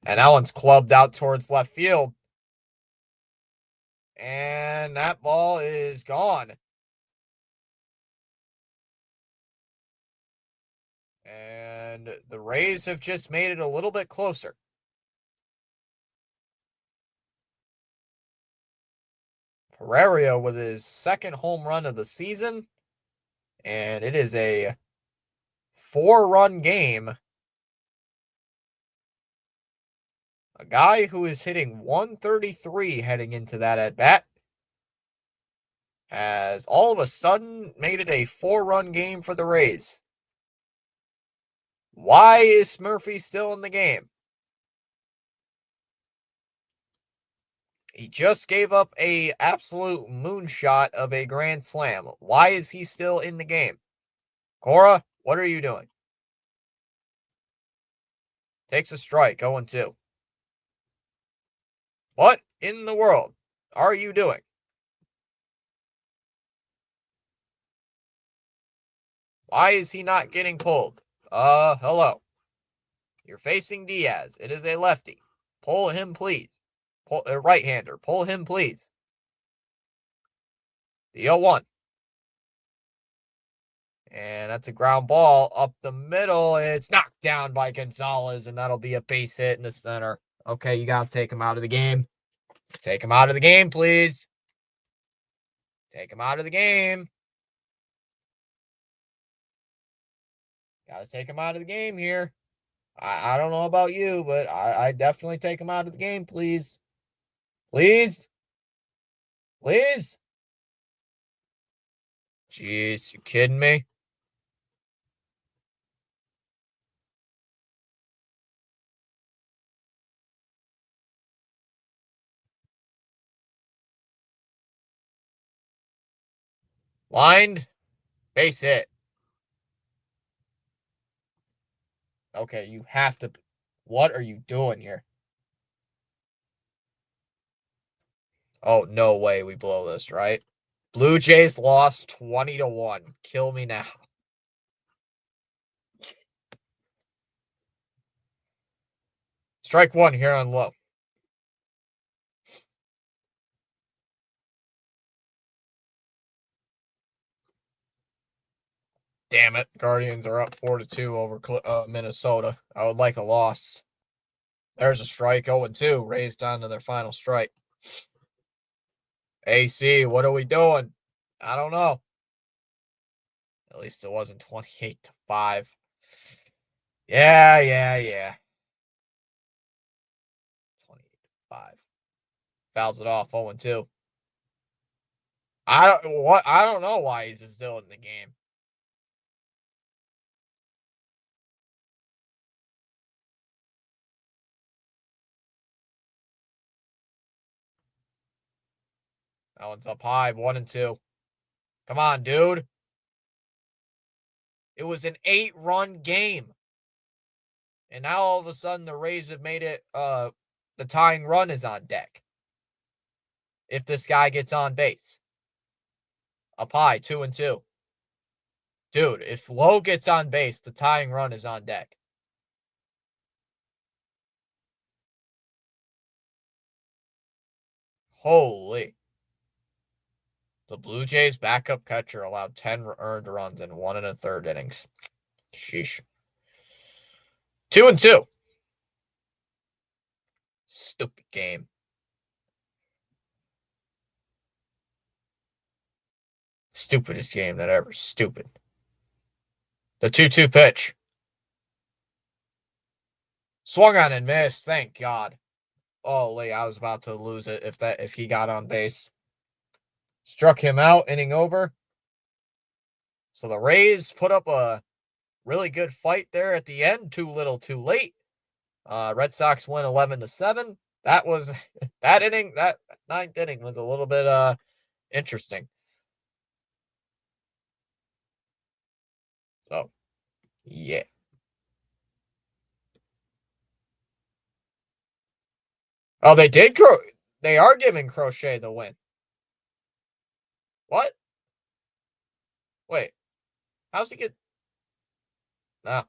And that one's clubbed out towards left field. And that ball is gone. And the Rays have just made it a little bit closer. Pereira with his second home run of the season. And it is a 4-run game. A guy who is hitting 133 heading into that at bat has all of a sudden made it a 4-run game for the Rays. Why is Murphy still in the game? He just gave up a absolute moonshot of a grand slam. Why is he still in the game? Cora, what are you doing? Takes a strike, 0-2. What in the world are you doing? Why is he not getting pulled? Hello. You're facing Diaz. It is a lefty. Pull him, please. Pull a right-hander. Pull him, please. The 0-1. And that's a ground ball up the middle. It's knocked down by Gonzalez, and that'll be a base hit in the center. Okay, you got to take him out of the game. Take him out of the game, please. Take him out of the game. Got to take him out of the game here. I don't know about you, but I definitely take him out of the game, please. Please? Please? Jeez, you kidding me? Lined, base hit. Okay, you have to. What are you doing here? Oh, no way we blow this, right? Blue Jays lost 20-1. Kill me now. Strike one here on low. Damn it. Guardians are up 4-2 over Minnesota. I would like a loss. There's a strike, 0-2, raised down to their final strike. AC, what are we doing? I don't know. At least it wasn't 28-5. Yeah. 28-5. Fouls it off, 0-2. I don't know why he's still in the game. That one's up high, 1-2. Come on, dude. It was an 8-run game. And now all of a sudden the Rays have made it the tying run is on deck. If this guy gets on base. Up high, 2-2. Dude, if Lowe gets on base, the tying run is on deck. Holy. The Blue Jays backup catcher allowed 10 earned runs in 1 1/3 innings. Sheesh. 2-2. Stupid game. Stupidest game that ever. Stupid. The 2-2 pitch. Swung on and missed. Thank God. Holy, I was about to lose it if he got on base. Struck him out, inning over. So the Rays put up a really good fight there at the end. Too little, too late. Red Sox win 11-7. That was that inning. That ninth inning was a little bit interesting. So yeah. Oh, they did. They are giving Crochet the win. What? Wait. How's he get? No.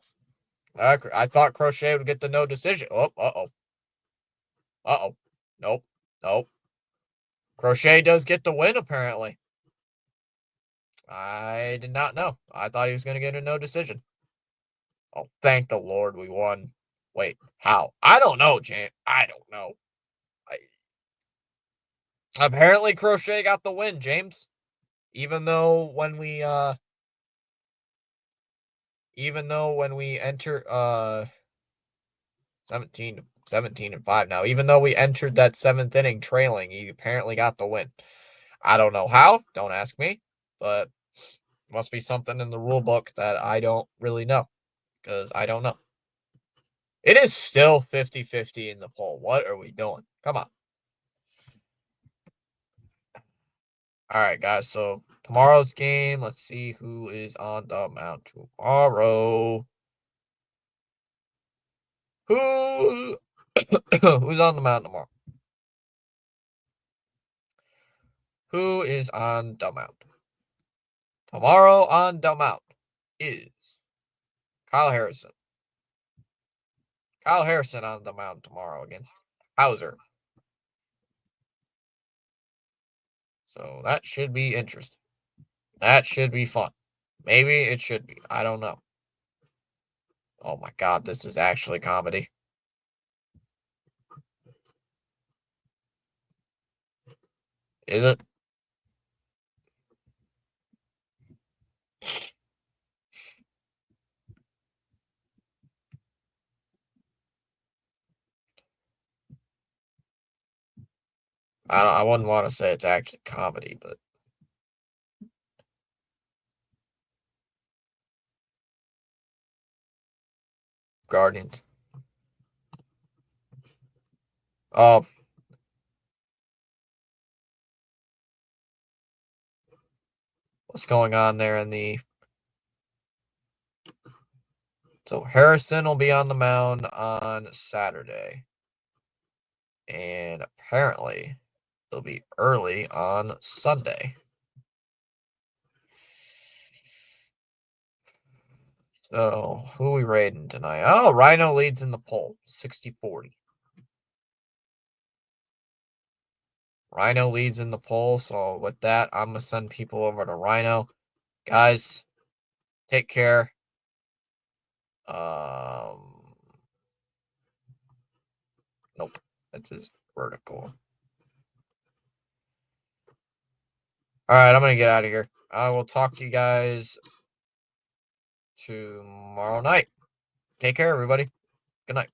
I thought Crochet would get the no decision. Oh, uh-oh. Uh-oh. Nope. Nope. Crochet does get the win, apparently. I did not know. I thought he was going to get a no decision. Oh, thank the Lord we won. Wait, how? I don't know, James. I don't know. Apparently Crochet got the win, James. Even though when we enter 17-5 now, even though we entered that 7th inning trailing, he apparently got the win. I don't know how, don't ask me, but must be something in the rule book that I don't really know, because I don't know. It is still 50-50 in the poll. What are we doing? Come on. All right, guys, so tomorrow's game, let's see who is on the mound tomorrow. Who's on the mound tomorrow? Who is on the mound? Tomorrow on the mound is Kyle Harrison. Kyle Harrison on the mound tomorrow against Hauser. So that should be interesting. That should be fun. Maybe it should be. I don't know. Oh my God, this is actually comedy. Is it? I wouldn't want to say it's actually comedy, but Guardians. Oh, what's going on there in the... So Harrison will be on the mound on Saturday. And apparently it'll be early on Sunday. So who are we rating tonight? Oh, Rhino leads in the poll, 60-40. Rhino leads in the poll. So with that, I'm going to send people over to Rhino. Guys, take care. Nope. That's his vertical. All right, I'm going to get out of here. I will talk to you guys tomorrow night. Take care, everybody. Good night.